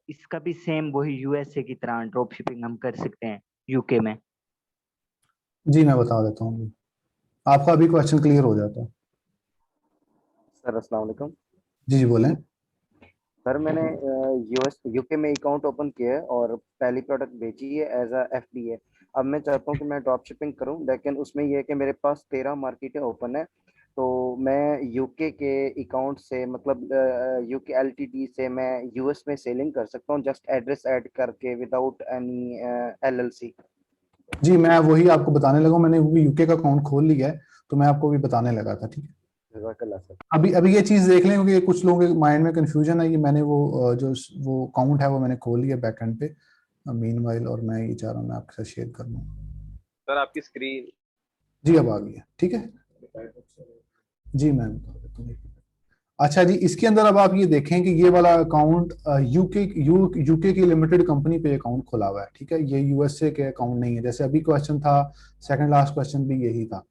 इसका भी सेम वही यूएसए की तरह ड्रॉप शिपिंग हम कर सकते हैं यूके में? जी मैं बता देता हूँ, आपका अभी क्वेश्चन क्लियर हो जाता है। सर अस्सलाम वालेकुम। जी जी बोलें। सर मैंने यूके में अकाउंट ओपन किया है और पहली प्रोडक्ट बेची है एज अ एफबीए। अब मैं चाहता हूँ कि मैं ड्रॉप शिपिंग करूँ, लेकिन उसमें यह है कि मेरे पास 13 मार्केटें ओपन है, तो मैं यूके के अकाउंट से मतलब यूके एलटीडी से मैं यूएस में सेलिंग कर सकता हूँ जस्ट एड्रेस ऐड करके विदाउट एनी एलएलसी? जी मैं वही आपको बताने लगा, मैंने वो यूके का अकाउंट खोल लिया है, तो मैं आपको भी बताने लगा था। ठीक है, जज़ाकल्लाह सर। अभी ये चीज देख लें क्योंकि कुछ लोगों के माइंड में कंफ्यूजन है कि मैंने वो अकाउंट है वो मैंने खोल लिया बैक एंड पे मीनवाइल, और मैं ये चाह रहा हूँ मैं आपके साथ शेयर कर लूँ। सर आपकी स्क्रीन जी अब आ गई है। ठीक है जी मैं बता देता हूँ। अच्छा जी, इसके अंदर अब आप ये देखें कि ये वाला अकाउंट यूके की लिमिटेड कंपनी पे अकाउंट खुला हुआ है। ठीक है, ये यूएसए के अकाउंट नहीं है, जैसे अभी क्वेश्चन था, सेकंड लास्ट क्वेश्चन भी यही था।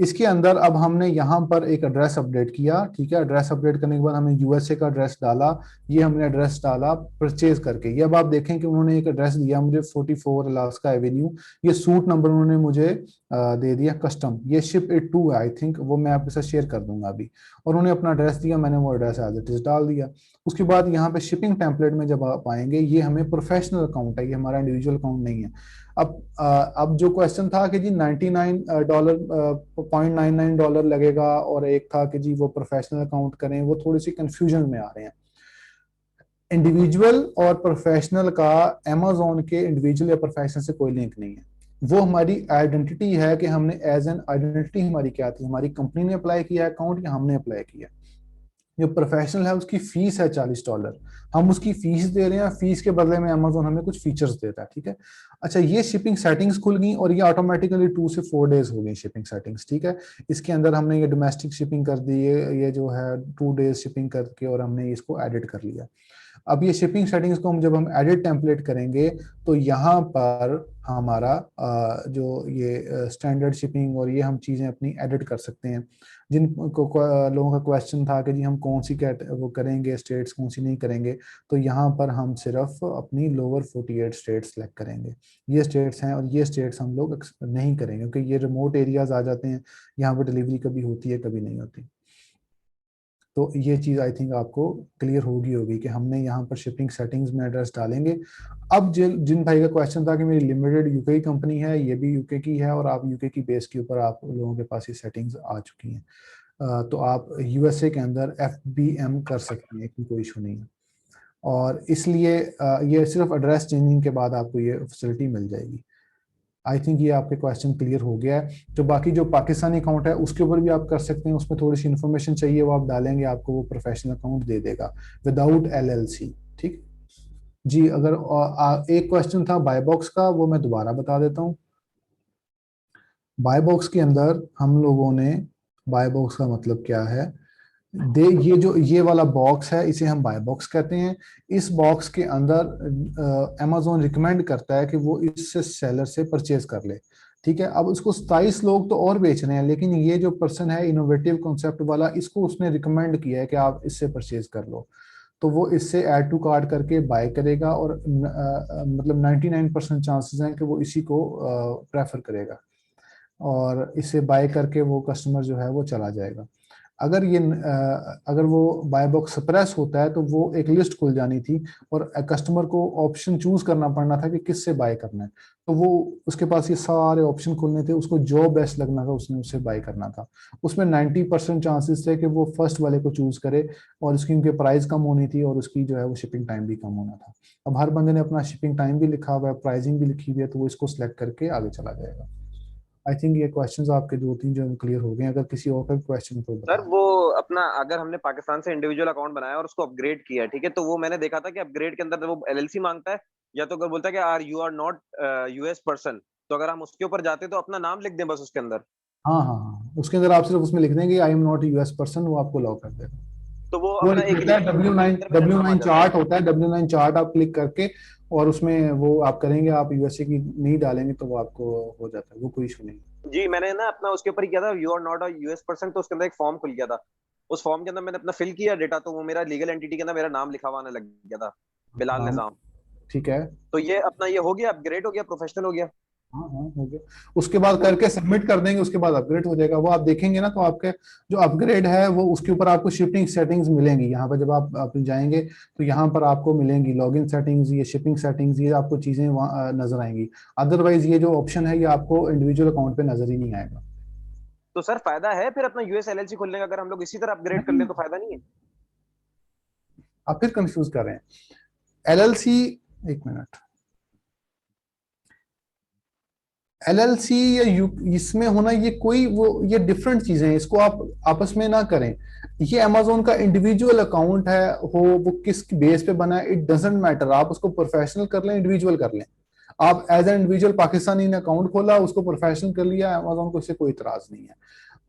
इसके अंदर अब हमने यहाँ पर एक एड्रेस अपडेट किया। ठीक है, एड्रेस अपडेट करने के बाद हमने यूएसए का एड्रेस डाला, ये हमने एड्रेस डाला परचेज करके। ये अब आप देखें कि उन्होंने एक एड्रेस दिया मुझे 44 अलास्का एवेन्यू, ये सूट नंबर उन्होंने मुझे दे दिया कस्टम, ये शिप इट टू है आई थिंक, वो मैं आपके साथ शेयर कर दूंगा अभी, और उन्हें अपना एड्रेस दिया, मैंने वो एड्रेस एज इट इज डाल दिया। उसके बाद यहाँ पे शिपिंग टेम्पलेट में जब आप आएंगे, ये हमें प्रोफेशनल अकाउंट है, ये हमारा इंडिविजुअल अकाउंट नहीं है। अब जो क्वेश्चन था कि जी $99.99 लगेगा और एक था कि जी वो प्रोफेशनल अकाउंट करें, वो थोड़ी सी कंफ्यूजन में आ रहे हैं। इंडिविजुअल और प्रोफेशनल का अमेज़न के इंडिविजुअल या प्रोफेशनल से कोई लिंक नहीं है, वो हमारी आइडेंटिटी है कि हमने एज एन आइडेंटिटी हमारी क्या थी, हमारी कंपनी ने अप्लाई किया अकाउंट या हमने अप्लाई किया। जो प्रोफेशनल है उसकी फीस है $40, हम उसकी फीस दे रहे हैं, फीस के बदले में अमेज़न हमें कुछ फीचर्स देता है। ठीक है, अच्छा ये शिपिंग सेटिंग्स खुल गई और ये ऑटोमेटिकली 2 से 4 डेज हो गई शिपिंग सेटिंग्स। ठीक है, इसके अंदर हमने ये डोमेस्टिक शिपिंग कर दी, ये जो है 2 डेज शिपिंग करके और हमने इसको एडिट कर लिया। अब ये शिपिंग सेटिंग्स को जब हम एडिट टेम्पलेट करेंगे तो यहाँ पर हमारा जो ये स्टैंडर्ड शिपिंग और ये हम चीज़ें अपनी एडिट कर सकते हैं। जिन लोगों का क्वेश्चन था कि जी हम कौन सी वो करेंगे, स्टेट्स कौन सी नहीं करेंगे, तो यहाँ पर हम सिर्फ अपनी लोअर 48 स्टेट्स सेलेक्ट करेंगे। ये स्टेट्स हैं और ये स्टेट्स हम लोग नहीं करेंगे क्योंकि ये रिमोट एरियाज आ जाते हैं, यहाँ पर डिलीवरी कभी होती है कभी नहीं होती। तो ये चीज़ आई थिंक आपको क्लियर होगी कि हमने यहाँ पर शिपिंग सेटिंग्स में एड्रेस डालेंगे। अब जिन भाई का क्वेश्चन था कि मेरी लिमिटेड यूके की कंपनी है, ये भी यूके की है और आप यूके की बेस के ऊपर आप लोगों के पास ये सेटिंग्स आ चुकी हैं, तो आप यूएसए के अंदर FBM कर सकते हैं, कोई इशू नहीं है। और इसलिए ये सिर्फ एड्रेस चेंजिंग के बाद आपको ये फैसिलिटी मिल जाएगी। आई थिंक ये आपके क्वेश्चन क्लियर हो गया है। तो बाकी जो पाकिस्तानी अकाउंट है उसके ऊपर भी आप कर सकते हैं, उसमें थोड़ी सी इन्फॉर्मेशन चाहिए वो आप डालेंगे, आपको वो प्रोफेशनल अकाउंट दे देगा विदाउट LLC। ठीक जी, अगर एक क्वेश्चन था बाय बॉक्स का, वो मैं दोबारा बता देता हूँ। बाय बॉक्स के अंदर हम लोगों ने, बाय बॉक्स का मतलब क्या है, ये वाला बॉक्स है इसे हम बाय बॉक्स कहते हैं। इस बॉक्स के अंदर अमेज़न रिकमेंड करता है कि वो इससे सेलर से परचेज कर ले। ठीक है। अब उसको 27 लोग तो और बेच रहे हैं, लेकिन ये जो पर्सन है इनोवेटिव कॉन्सेप्ट वाला, इसको उसने रिकमेंड किया है कि आप इससे परचेज कर लो, तो वो इससे ऐड टू कार्ट करके बाय करेगा और मतलब 99% चांसेस हैं कि वो इसी को प्रेफर करेगा और इसे बाय करके वो कस्टमर जो है वो चला जाएगा। अगर वो बाय बॉक्स सप्रेस होता है तो वो एक लिस्ट खुल जानी थी और कस्टमर को ऑप्शन चूज करना पड़ना था कि किससे बाय करना है, तो वो उसके पास ये सारे ऑप्शन खुलने थे, उसको जो बेस्ट लगना था उसने उससे बाय करना था। उसमें 90% चांसेस थे कि वो फर्स्ट वाले को चूज करे और उसकी उनके प्राइस कम होनी थी और उसकी जो है वो शिपिंग टाइम भी कम होना था। अब हर बंदे ने अपना शिपिंग टाइम भी लिखा हुआ है, प्राइसिंग भी लिखी हुई है, तो वो इसको सिलेक्ट करके आगे चला जाएगा। आई थिंक ये क्वेश्चंस आपके 2-3 जो क्लियर हो गए। अगर किसी और का क्वेश्चन तो सर वो अपना अगर हमने पाकिस्तान से इंडिविजुअल अकाउंट बनाया और उसको अपग्रेड किया, ठीक है, तो वो मैंने देखा था कि अपग्रेड के अंदर वो एलएलसी मांगता है, या तो अगर बोलता है कि you are not US person, तो अगर हम उसके ऊपर जाते तो अपना नाम लिख दें बस उसके अंदर। हाँ, उसके अंदर आप सिर्फ उसमें लिख देंगे I am not US person, वो आपको लॉक कर देगा। तो वो वो अपना एक होता है W9 चार्ट होता है, W9 चार्ट आप क्लिक करके और उसमें वो आप करेंगे, आप यूएसए की नहीं डालेंगे तो वो आपको हो जाता है, वो कोई इशू नहीं। जी, मैंने ना अपना उसके ऊपर ही किया था, you are not a US person, तो उसके अंदर एक फॉर्म खुल गया था, उस फॉर्म के अंदर मैंने अपना फिल किया डेटा, तो वो मेरा लीगल एंटिटी के अंदर मेरा नाम लिखा हुआ आने लग गया था, बिलाल निजाम। ठीक है, तो ये अपना ये हो गया, अपग्रेड हो गया, प्रोफेशनल हो गया। हाँ हो गया। उसके बाद करके सबमिट कर देंगे, उसके बाद अपग्रेड हो जाएगा। वो आप देखेंगे ना, तो आपके जो अपग्रेड है वो उसके ऊपर आपको शिपिंग सेटिंग्स मिलेंगी। यहाँ पर जब आप जाएंगे तो यहाँ पर आपको मिलेंगी लॉगिन सेटिंग्स, ये शिपिंग सेटिंग्स, ये आपको चीजें नजर आएंगी। अदरवाइज ये जो ऑप्शन है ये आपको इंडिविजुअल अकाउंट पे नजर ही नहीं आएगा। तो सर फायदा है फिर अपना यूएस एलएलसी खोलने का, अगर हम लोग इसी तरह अपग्रेड कर ले तो फायदा नहीं है? आप फिर कंफ्यूज कर रहे हैं। एलएलसी, एक मिनट, एलएलसी या इसमें होना ये कोई ये डिफरेंट चीजें हैं, इसको आप आपस में ना करें। ये अमेज़न का इंडिविजुअल अकाउंट है, वो किस बेस पे बना है, इट डजंट मैटर। आप उसको प्रोफेशनल कर लें, इंडिविजुअल कर लें। आप एज एन इंडिविजुअल पाकिस्तानी ने अकाउंट खोला, उसको प्रोफेशनल कर लिया, अमेज़न को इससे कोई इतराज नहीं है।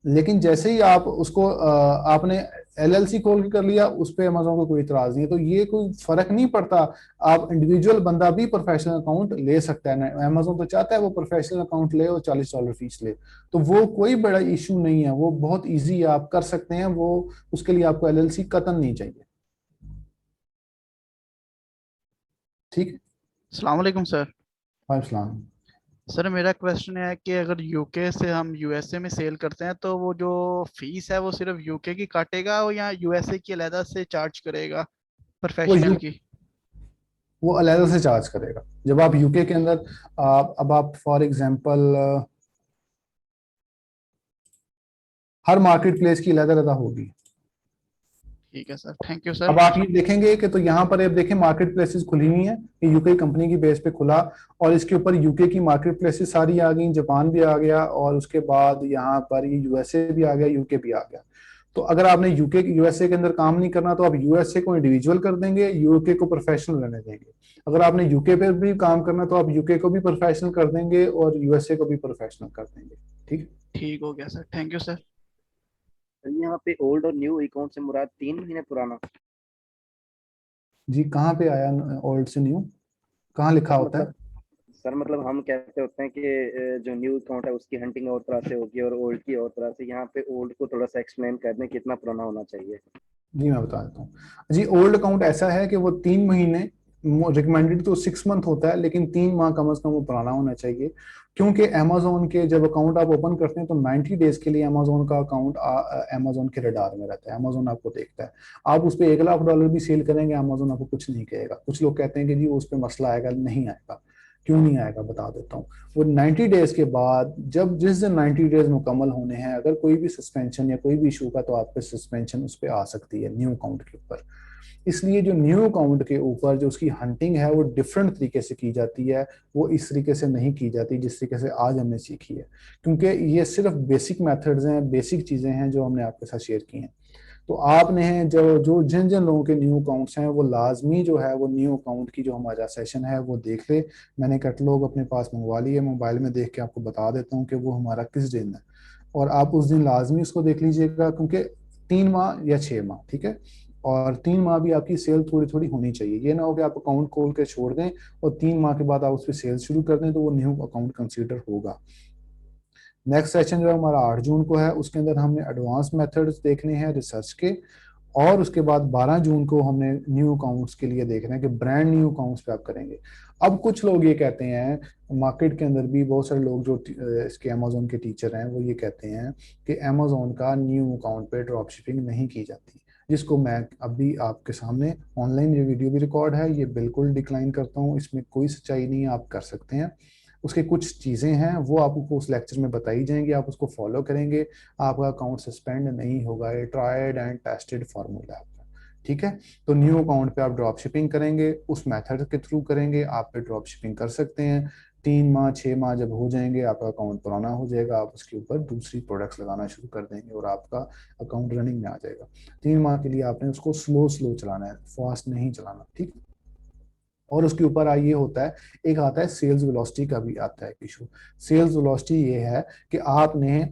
लेकिन जैसे ही आप उसको आपने एलएलसी खोल के कर लिया, उस पर अमेज़न को कोई इतराज नहीं है। तो ये कोई फर्क नहीं पड़ता, आप इंडिविजुअल बंदा भी प्रोफेशनल अकाउंट ले सकता है। अमेज़न तो चाहता है वो प्रोफेशनल अकाउंट ले और $40 फीस ले, तो वो कोई बड़ा इशू नहीं है, वो बहुत इजी है, आप कर सकते हैं वो। उसके लिए आपको एलएलसी कतन नहीं चाहिए। ठीक है, अस्सलाम वालेकुम सर। वालेकुम। सर मेरा क्वेश्चन है कि अगर यूके से हम यूएसए में सेल करते हैं तो वो जो फीस है वो सिर्फ यूके की काटेगा या यूएसए की अलग से चार्ज करेगा प्रोफेशनल की? वो अलग से चार्ज करेगा। जब आप यूके के अंदर अब आप for example her market place की अलग अलग होगी। ठीक है सर, थैंक यू सर। अब आप ये देखेंगे कि तो यहाँ पर आप देखें मार्केट प्लेसेस खुली हुई हैं, ये यूके कंपनी की बेस पे खुला और इसके ऊपर यूके की मार्केट प्लेसेस सारी आ गई, जापान भी आ गया और उसके बाद यहाँ पर ये यूएसए भी आ गया, यूके भी आ गया। तो अगर आपने यूके यूएसए के अंदर काम नहीं करना तो आप यूएसए को इंडिविजुअल कर देंगे, यूके को प्रोफेशनल रहने देंगे। अगर आपने यूके पे भी काम करना तो आप यूके को भी प्रोफेशनल कर देंगे और यूएसए को भी प्रोफेशनल कर देंगे। ठीक हो गया सर, थैंक यू सर। यहाँ पे ओल्ड और न्यू अकाउंट से मुराद 3 महीने पुराना? जी, कहाँ पे आया ओल्ड से न्यू, कहाँ लिखा होता है? सर मतलब हम कहते होते हैं कि जो न्यू अकाउंट है उसकी हंटिंग और तरह से होगी और ओल्ड की और तरह से। यहाँ पे ओल्ड को थोड़ा सा एक्सप्लेन कर दें कितना पुराना होना चाहिए। जी मैं बता देता हूँ जी। ओल्ड अकाउंट ऐसा है कि वो 3 महीने, रिकमेंडेड तो 6 मंथ होता है, लेकिन 3 माह कम से कम वो पुराना होना चाहिए। क्योंकि अमेज़न के जब अकाउंट आप ओपन करते हैं तो 90 डेज के लिए अमेज़न का अकाउंट अमेज़न के रडार में रहता है, अमेज़न आपको देखता है। आप उस पर $1 लाख भी सेल करेंगे, अमेज़न आपको कुछ नहीं कहेगा। कुछ लोग कहते हैं कि जी उस पर मसला आएगा, नहीं आएगा। क्यों नहीं आएगा बता देता हूँ। वो 90 डेज के बाद जिस दिन 90 डेज मुकम्मल होने हैं, अगर कोई भी सस्पेंशन या कोई भी इशू का तो आप पे सस्पेंशन उस पर आ सकती है न्यू अकाउंट के ऊपर। इसलिए जो न्यू अकाउंट के ऊपर जो उसकी हंटिंग है वो डिफरेंट तरीके से की जाती है, वो इस तरीके से नहीं की जाती जिस तरीके से आज हमने सीखी है। क्योंकि ये सिर्फ बेसिक मेथड्स हैं, बेसिक चीज़ें हैं जो हमने आपके साथ शेयर की हैं। तो आपने जिन लोगों के न्यू अकाउंट्स हैं वो लाजमी जो है वो न्यू अकाउंट की जो हमारा सेशन है वो देख ले। मैंने कैटलॉग अपने पास मंगवा लिए, मोबाइल में देख के आपको बता देता हूँ कि वो हमारा किस दिन है, और आप उस दिन लाजमी उसको देख लीजिएगा। क्योंकि 3 माह या 6 माह, ठीक है, और 3 माह भी आपकी सेल थोड़ी थोड़ी होनी चाहिए। ये ना हो कि आप अकाउंट खोल के छोड़ दें और 3 माह के बाद आप उस पर सेल शुरू कर दें तो वो न्यू अकाउंट कंसीडर होगा। नेक्स्ट सेशन जो हमारा 8 जून को है, उसके अंदर हमने एडवांस मेथड्स देखने हैं रिसर्च के, और उसके बाद 12 जून को हमने न्यू अकाउंट्स के लिए देखना है कि ब्रांड न्यू अकाउंट्स पे आप करेंगे। अब कुछ लोग ये कहते हैं, मार्केट के अंदर भी बहुत सारे लोग जो इसके अमेजोन के टीचर हैं, वो ये कहते हैं कि अमेजोन का न्यू अकाउंट पे ड्रॉप शिपिंग नहीं की जाती, जिसको मैं अभी आपके सामने ऑनलाइन ये वीडियो भी रिकॉर्ड है, ये बिल्कुल डिक्लाइन करता हूँ, इसमें कोई सच्चाई नहीं है, आप कर सकते हैं। उसके कुछ चीज़ें हैं वो आपको उस लेक्चर में बताई जाएंगी, आप उसको फॉलो करेंगे, आपका अकाउंट सस्पेंड नहीं होगा, ये ट्राइड एंड टेस्टेड फार्मूला है आपका, ठीक है। तो न्यू अकाउंट पे आप ड्रॉप शिपिंग करेंगे, उस मेथड के थ्रू करेंगे, आप पे ड्रॉप शिपिंग कर सकते हैं। 3 माह 6 माह जब हो जाएंगे, आपका अकाउंट पुराना हो जाएगा, आप उसके ऊपर दूसरी प्रोडक्ट्स लगाना शुरू कर देंगे और आपका अकाउंट रनिंग में आ जाएगा। 3 माह के लिए आपने उसको स्लो स्लो चलाना है, फास्ट नहीं चलाना, ठीक। और उसके ऊपर ये होता है, एक आता है सेल्स वेलोसिटी का भी आता है इशू। सेल्स वेलोसिटी ये है कि आपने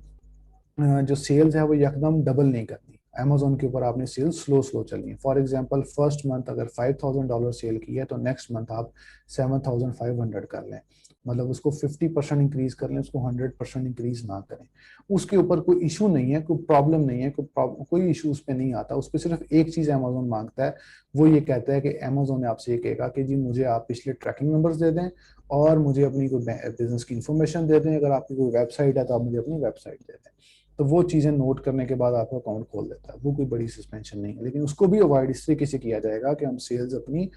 जो सेल्स है वो एकदम डबल नहीं करनी, अमेजोन के ऊपर आपने सेल्स स्लो स्लो चलनी है। फॉर एग्जांपल फर्स्ट मंथ अगर $5,000 सेल की है तो नेक्स्ट मंथ आप 7,500 कर लें, मतलब उसको 50% इंक्रीज कर लें, उसको 100% इंक्रीज ना करें। उसके ऊपर कोई इशू नहीं है, कोई प्रॉब्लम नहीं है, कोई इशू उस पर नहीं आता। उस पर सिर्फ एक चीज़ अमेजोन मांगता है, वो ये कहता है कि अमेजोन आपसे ये कहेगा कि जी मुझे आप पिछले ट्रैकिंग नंबर्स दे दें और मुझे अपनी कोई बिजनेस की इंफॉर्मेशन दे दें, अगर आपकी कोई वेबसाइट है तो आप मुझे अपनी वेबसाइट दे दें। तो वो चीज़ें नोट करने के बाद आपका अकाउंट खोल देता है, वो कोई बड़ी सस्पेंशन नहीं है। लेकिन उसको भी अवॉइड इस तरीके से किया जाएगा कि हम सेल्स अपनी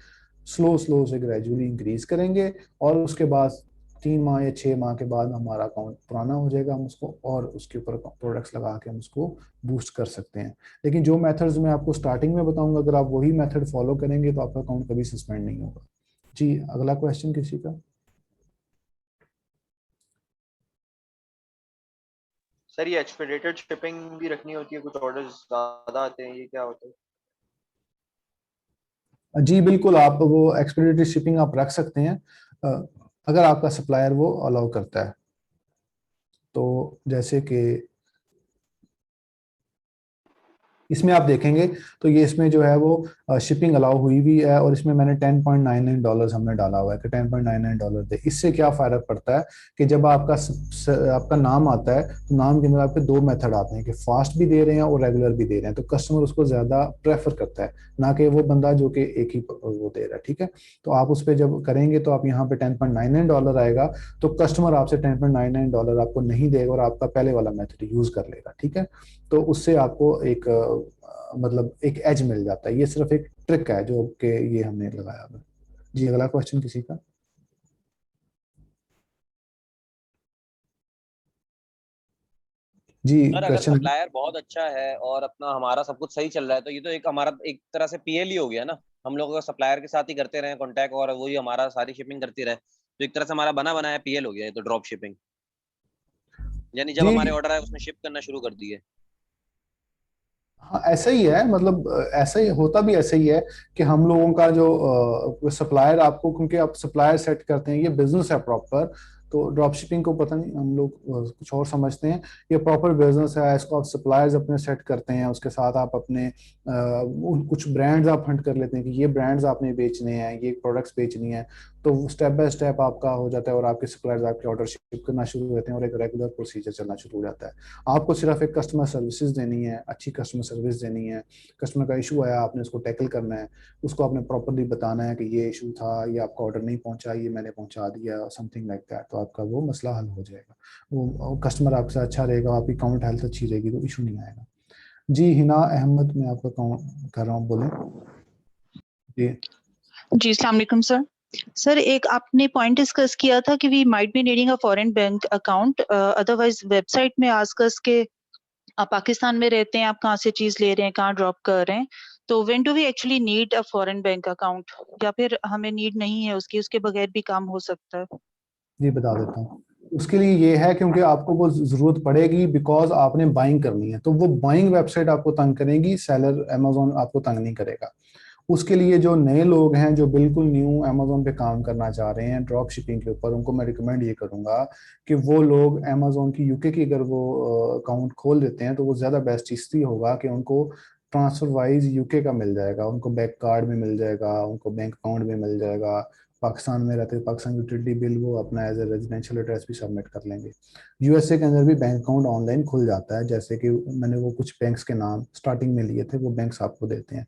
स्लो स्लो से ग्रेजुअली इंक्रीज करेंगे और उसके बाद 3 माह या 6 माह के बाद हमारा अकाउंट पुराना हो जाएगा, हम उसको और उसके ऊपर प्रोडक्ट्स लगा के हम उसको बूस्ट कर सकते हैं। लेकिन जो मेथड्स मैं आपको स्टार्टिंग में बताऊंगा, अगर आप वही मेथड फॉलो करेंगे तो आपका अकाउंट कभी सस्पेंड नहीं होगा। जी, अगला क्वेश्चन किसी का? सर ये एक्सपेडिटेड शिपिंग भी रखनी होती है, कुछ ऑर्डर्स ज्यादा आते हैं, ये क्या होता है? जी बिल्कुल, आप वो एक्सपेडिटेड शिपिंग आप रख सकते हैं अगर आपका सप्लायर वो अलाउ करता है। तो जैसे कि इसमें आप देखेंगे तो ये इसमें जो है वो शिपिंग अलाउ हुई भी है और इसमें मैंने $10.99 हमने डाला हुआ है कि $10.99 दे। इससे क्या फ़ायदा पड़ता है कि जब आपका नाम आता है तो नाम के अंदर आपके 2 मेथड आते हैं कि फास्ट भी दे रहे हैं और रेगुलर भी दे रहे हैं, तो कस्टमर उसको ज़्यादा प्रेफर करता है, ना कि वो बंदा जो कि एक ही वो दे रहा है, ठीक है। तो आप उस पर जब करेंगे तो आप यहाँ पे $10.99 आएगा, तो कस्टमर आपसे $10.99 आपको नहीं देगा और आपका पहले वाला मेथड यूज़ कर लेगा, ठीक है। तो उससे आपको एक मतलब एक एज मिल जाता है। ये सिर्फ एक ट्रिक है जो कि ये हमने लगाया हुआ है। जी, अगला क्वेश्चन किसी का? जी, सर अगर क्वेश्चन। सप्लायर बहुत अच्छा है और अपना हमारा सब कुछ सही चल रहा है तो ये तो एक हमारा एक तरह से पीएल ही हो गया ना, हम लोग अगर सप्लायर के साथ ही करते रहे कांटेक्ट और वही हमारा सारी शिपिंग करती रहे तो एक तरह से हमारा बना बनाया पीएल हो गया ये तो, ड्रॉप शिपिंग। यानी जब हमारे जी ऑर्डर आए उसमें शिप करना शुरू कर दिए। हाँ, ऐसा ही है, मतलब ऐसा ही होता भी ऐसा ही है कि हम लोगों का जो सप्लायर आपको, क्योंकि आप सप्लायर सेट करते हैं, ये बिजनेस है प्रॉपर, तो ड्रॉप शिपिंग को पता नहीं हम लोग कुछ और समझते हैं, ये प्रॉपर बिजनेस है। इसको आप सप्लायर्स अपने सेट करते हैं, उसके साथ आप अपने कुछ ब्रांड्स आप हंट कर लेते हैं कि ये ब्रांड्स आपने बेचने हैं, ये प्रोडक्ट्स बेचनी है, तो स्टेप बाय स्टेप आपका हो जाता है और आपके सप्लायर्स आपके ऑर्डर शिप करना शुरू होते हैं और एक रेगुलर प्रोसीजर चलना शुरू हो जाता है। आपको सिर्फ एक कस्टमर सर्विसेज देनी है, अच्छी कस्टमर सर्विस देनी है। कस्टमर का इशू आया, आपने उसको टैकल करना है, उसको आपने प्रॉपरली बताना है कि ये इशू था, ये आपका ऑर्डर नहीं पहुंचा, ये मैंने पहुंचा दिया, समथिंग लाइक दैट, तो आपका वो मसला हल हो जाएगा। वो कस्टमर आपसे अच्छा रहेगा, आपकी अकाउंट हेल्थ अच्छी रहेगी तो इशू नहीं आएगा। जी, हिना अहमद, मैं आपका काउंट कर रहा हूँ, बोले जी। जी, अस्सलाम वालेकुम सर। सर एक आपने पॉइंट डिस्कस किया था कि we might be needing a foreign bank account, otherwise website में आस्क के आप पाकिस्तान में रहते हैं, आप कहाँ से चीज ले रहे हैं, कहाँ ड्रॉप कर रहे हैं, तो when do we actually need a foreign bank account, या फिर हमें नीड नहीं है उसकी, उसके बगैर भी काम हो सकता है? जी बता देता हूँ। उसके लिए ये है क्योंकि आपको वो जरूरत पड़ेगी, बिकॉज आपने बाइंग करनी है, तो वो बाइंग वेबसाइट आपको तंग करेगी, सेलर अमेजोन आपको तंग नहीं करेगा। उसके लिए जो नए लोग हैं जो बिल्कुल न्यू अमेजोन पे काम करना चाह रहे हैं ड्रॉप शिपिंग के ऊपर, उनको मैं रिकमेंड ये करूंगा कि वो लोग अमेजोन की यूके की अगर वो अकाउंट खोल देते हैं तो वो ज़्यादा बेस्ट इसलिए होगा कि उनको ट्रांसफर वाइज यूके का मिल जाएगा, उनको बैंक कार्ड में मिल जाएगा, उनको बैंक अकाउंट में मिल जाएगा, पाकिस्तान में रहते हैं, पाकिस्तान यूटिलिटी बिल वो अपना एज ए रेजिडेंशियल एड्रेस भी सबमिट कर लेंगे। यूएसए के अंदर भी बैंक अकाउंट ऑनलाइन खुल जाता है, जैसे कि मैंने वो कुछ बैंक्स के नाम स्टार्टिंग में लिए थे, वो बैंक्स आपको देते हैं।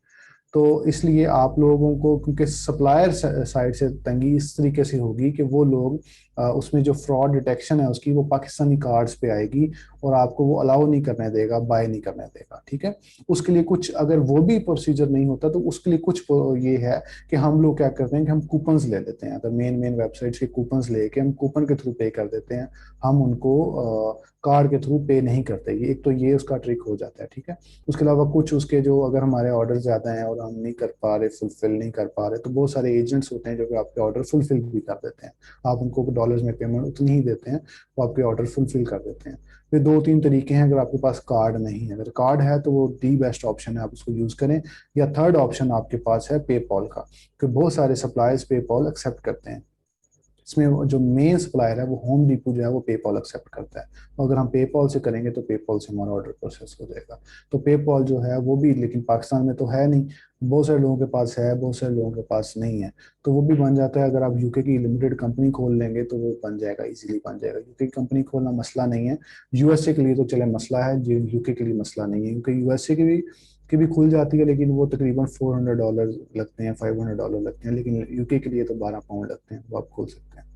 तो इसलिए आप लोगों को, क्योंकि सप्लायर साइड से तंगी इस तरीके से होगी कि वो लोग उसमें जो फ्रॉड डिटेक्शन है उसकी वो पाकिस्तानी कार्ड्स पे आएगी और आपको वो अलाउ नहीं करने देगा, बाय नहीं करने देगा, ठीक है। उसके लिए कुछ, अगर वो भी प्रोसीजर नहीं होता तो उसके लिए कुछ ये है कि हम लोग क्या करते हैं कि हम कूपन्स ले लेते हैं। अगर मेन वेबसाइट्स के कूपन्स लेके हम कूपन के थ्रू पे कर देते हैं, हम उनको कार्ड के थ्रू पे नहीं करते। ये एक तो ये उसका ट्रिक हो जाता है, ठीक है। उसके अलावा कुछ उसके जो, अगर हमारे ऑर्डर ज़्यादा हैं और हम नहीं कर पा रहे, फुलफिल नहीं कर पा रहे, तो बहुत सारे एजेंट्स होते हैं जो कि आपके ऑर्डर फुलफिल भी कर देते हैं। आप उनको डॉलर्स में पेमेंट उतनी ही देते हैं, वो आपके ऑर्डर फुलफिल कर देते हैं। फिर 2-3 तरीके हैं, अगर आपके पास कार्ड नहीं है, अगर कार्ड है तो वो दी बेस्ट ऑप्शन है, आप उसको यूज़ करें। या थर्ड ऑप्शन आपके पास है पेपॉल का, क्योंकि बहुत सारे सप्लायर्स पेपॉल एक्सेप्ट करते हैं। इसमें जो मेन सप्लायर है वो होम डिपो जो है वो पेपॉल एक्सेप्ट करता है, और अगर हम पेपॉल से करेंगे तो पेपॉल से हमारा ऑर्डर प्रोसेस हो जाएगा। तो पेपॉल जो है वो भी, लेकिन पाकिस्तान में तो है नहीं, बहुत सारे लोगों के पास है, बहुत सारे लोगों के पास नहीं है, तो वो भी बन जाता है। अगर आप यूके की लिमिटेड कंपनी खोल लेंगे तो वो बन जाएगा, इजीली बन जाएगा। यूके की कंपनी खोलना मसला नहीं है, यूएसए के लिए तो चले मसला है, यूके के लिए मसला नहीं है, क्योंकि यूएसए की भी खुल जाती है, लेकिन वो तकरीबन $400 लगते हैं, $500 लगते हैं, लेकिन यूके के लिए तो 12 पाउंड लगते हैं, वो आप खोल सकते हैं।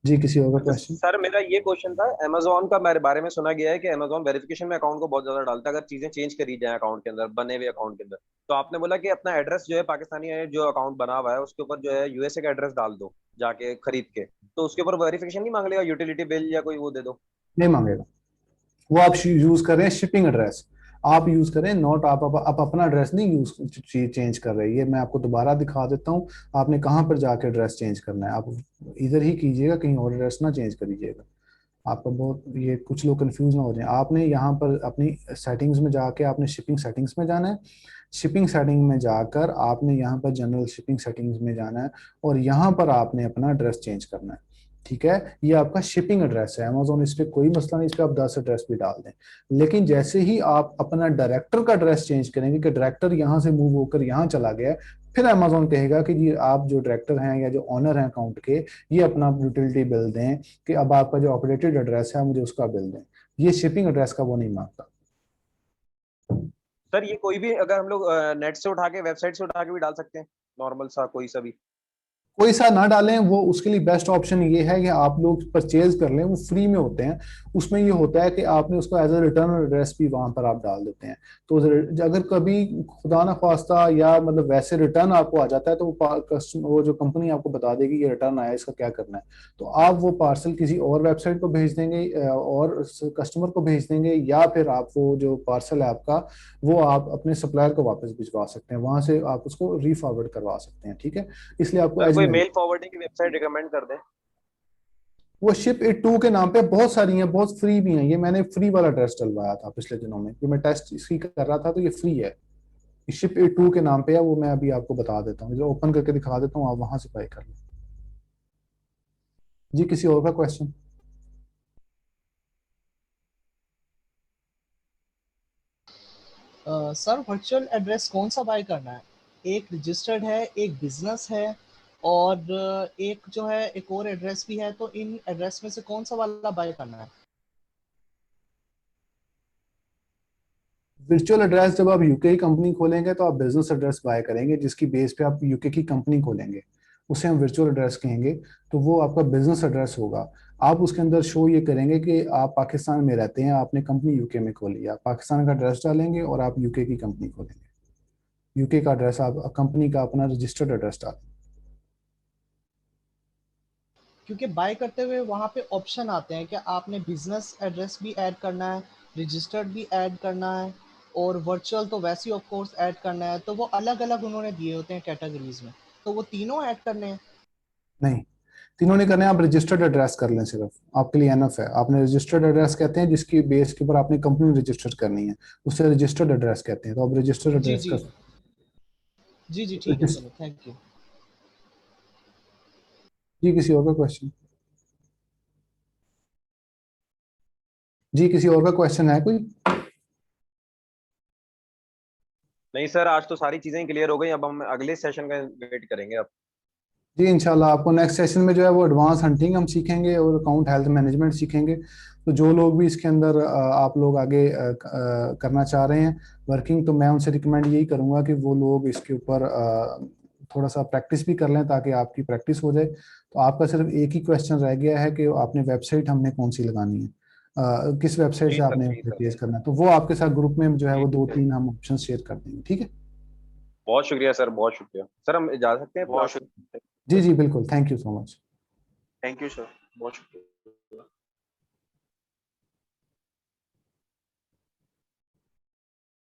जी, किसी और का क्वेश्चन? सर मेरा ये क्वेश्चन था, अमेजोन का मेरे बारे में सुना गया है कि अमेजोन वेरिफिकेशन में अकाउंट को बहुत ज्यादा डालता है अगर चीजें चेंज करी जाए अकाउंट के अंदर, बने हुए अकाउंट के अंदर। तो आपने बोला कि अपना एड्रेस जो है पाकिस्तानी है, जो अकाउंट बना हुआ है उसके ऊपर जो है यूएसए का एड्रेस डाल दो जाके खरीद के, तो उसके ऊपर वेरिफिकेशन नहीं मांग लेगा, यूटिलिटी बिल या कोई वो दे दो? नहीं मांगेगा, वो आप यूज कर रहे हैं शिपिंग एड्रेस, आप यूज करें, नॉट आप अपना एड्रेस नहीं यूज चेंज कर रहे। ये मैं आपको दोबारा दिखा देता हूँ, आपने कहाँ पर जाके एड्रेस चेंज करना है, आप इधर ही कीजिएगा, कहीं और एड्रेस ना चेंज करिएगा। आपका बहुत, ये कुछ लोग कंफ्यूज ना हो जाए। आपने यहाँ पर अपनी सेटिंग्स में जाके आपने शिपिंग सेटिंग्स में जाना है, शिपिंग सेटिंग में जाकर आपने यहाँ पर जनरल शिपिंग सेटिंग्स में जाना है और यहाँ पर आपने अपना एड्रेस चेंज करना है, ठीक है। ये आपका शिपिंग एड्रेस है अमेजोन, इस पे कोई मसला नहीं, इस पे आप 10 एड्रेस भी डाल दें। लेकिन जैसे ही आप अपना डायरेक्टर का एड्रेस चेंज करेंगे कि डायरेक्टर यहाँ से मूव होकर यहाँ चला गया, फिर अमेजोन कहेगा कि जी आप जो डायरेक्टर हैं या जो ऑनर हैं अकाउंट के, ये अपना यूटिलिटी बिल दें, कि अब आपका जो ऑपरेटेड एड्रेस है मुझे उसका बिल दें। ये शिपिंग एड्रेस का वो नहीं मांगता। सर ये कोई भी, अगर हम लोग नेट से उठा के, वेबसाइट से उठा के भी डाल सकते हैं, नॉर्मल सा कोई सा भी? कोई सा ना डालें, वो उसके लिए बेस्ट ऑप्शन ये है कि आप लोग परचेज कर लें, वो फ्री में होते हैं। उसमें ये होता है कि आपने उसको एज ए रिटर्न एड्रेस भी वहां पर आप डाल देते हैं। तो अगर कभी खुदा ना खास्ता या मतलब वैसे रिटर्न आपको आ जाता है तो वो जो कंपनी आपको बता देगी ये रिटर्न आया, इसका क्या करना है, तो आप वो पार्सल किसी और वेबसाइट को भेज देंगे और कस्टमर को भेज देंगे, या फिर आप वो जो पार्सल है आपका वो आप अपने सप्लायर को वापस भिजवा सकते हैं, वहां से आप उसको रीफॉरवर्ड करवा सकते हैं, ठीक है। इसलिए आपको कोई मेल फॉरवर्डिंग की वेबसाइट रिकमेंड कर दे? वो शिप इट 2 के नाम पे बहुत सारी हैं, बहुत फ्री भी हैं। ये मैंने फ्री वाला टेस्ट डलवाया था पिछले दिनों में, जो मैं टेस्ट इसकी कर रहा था, तो ये फ्री है, शिप इट 2 के नाम पे है। वो मैं अभी आपको बता देता हूँ, जो ओपन करके दिखा देता हूँ, आप वहां से बाय कर लें। जी, किसी और का क्वेश्चन? सर वर्चुअल एड्रेस कौन सा बाय करना है? एक रजिस्टर्ड है, एक बिजनेस है, और एक जो है एक और एड्रेस भी है, तो इन एड्रेस में से कौन सा वाला बाय करना है? वर्चुअल एड्रेस जब आप यूके की कंपनी खोलेंगे तो आप बिजनेस एड्रेस बाय करेंगे, जिसकी बेस पे आप यूके की कंपनी खोलेंगे, उसे हम वर्चुअल एड्रेस कहेंगे। तो वो आपका बिजनेस एड्रेस होगा। आप उसके अंदर शो ये करेंगे कि आप पाकिस्तान में रहते हैं, आपने कंपनी यूके में खोली, आप पाकिस्तान का एड्रेस डालेंगे और आप यूके की कंपनी खोलेंगे। यूके का एड्रेस आप कंपनी का अपना रजिस्टर्ड एड्रेस डालेंगे। क्योंकि बाय करते हुए वहाँ पे ऑप्शन आते हैं कि आपने बिजनेस एड्रेस भी ऐड करना है, रजिस्टर्ड भी ऐड करना है, और वर्चुअल तो वैसे ही ऑफ कोर्स ऐड करना है। तो वो अलग अलग उन्होंने दिए होते हैं कैटेगरीज में, तो वो तीनों ऐड करने हैं? नहीं, तीनों नहीं करने, आप रजिस्टर्ड एड्रेस कर लें, सिर्फ आपके लिए एनफ है। आपने रजिस्टर्ड एड्रेस कहते हैं जिसकी बेस के ऊपर आपने कंपनी रजिस्टर करनी है, उसे रजिस्टर्ड एड्रेस कहते हैं। तो आप रजिस्टर्ड जी एड्रेस जी कर जी जी, ठीक है, चलो, थैंक यू। जी, किसी और का क्वेश्चन? जी, किसी और का क्वेश्चन है कोई? नहीं सर, आज तो सारी चीजें क्लियर हो गई, अब हम अगले सेशन का वेट करेंगे अब। जी इंशाल्लाह आपको नेक्स्ट सेशन में जो है वो एडवांस हंटिंग हम सीखेंगे और अकाउंट हेल्थ मैनेजमेंट सीखेंगे। तो जो लोग भी इसके अंदर आप लोग आगे करना चाह रहे हैं वर्किंग, तो मैं उनसे रिकमेंड यही करूंगा कि वो लोग इसके ऊपर थोड़ा सा प्रैक्टिस भी कर लें ताकि आपकी प्रैक्टिस हो जाए। तो आपका सिर्फ एक ही क्वेश्चन रह गया है कि आपने वेबसाइट हमने कौन सी लगानी है, किस वेबसाइट जी से सर, आपने जी सर। परचेज करना है। तो वो आपके साथ ग्रुप में जो है वो 2-3 हम ऑप्शन शेयर कर देंगे, ठीक है। बहुत शुक्रिया सर, बहुत शुक्रिया सर। हम जा सकते हैं बहुत क्लास में? जी जी बिल्कुल, thank you so much. Thank you sir, बहुत शुक्रिया।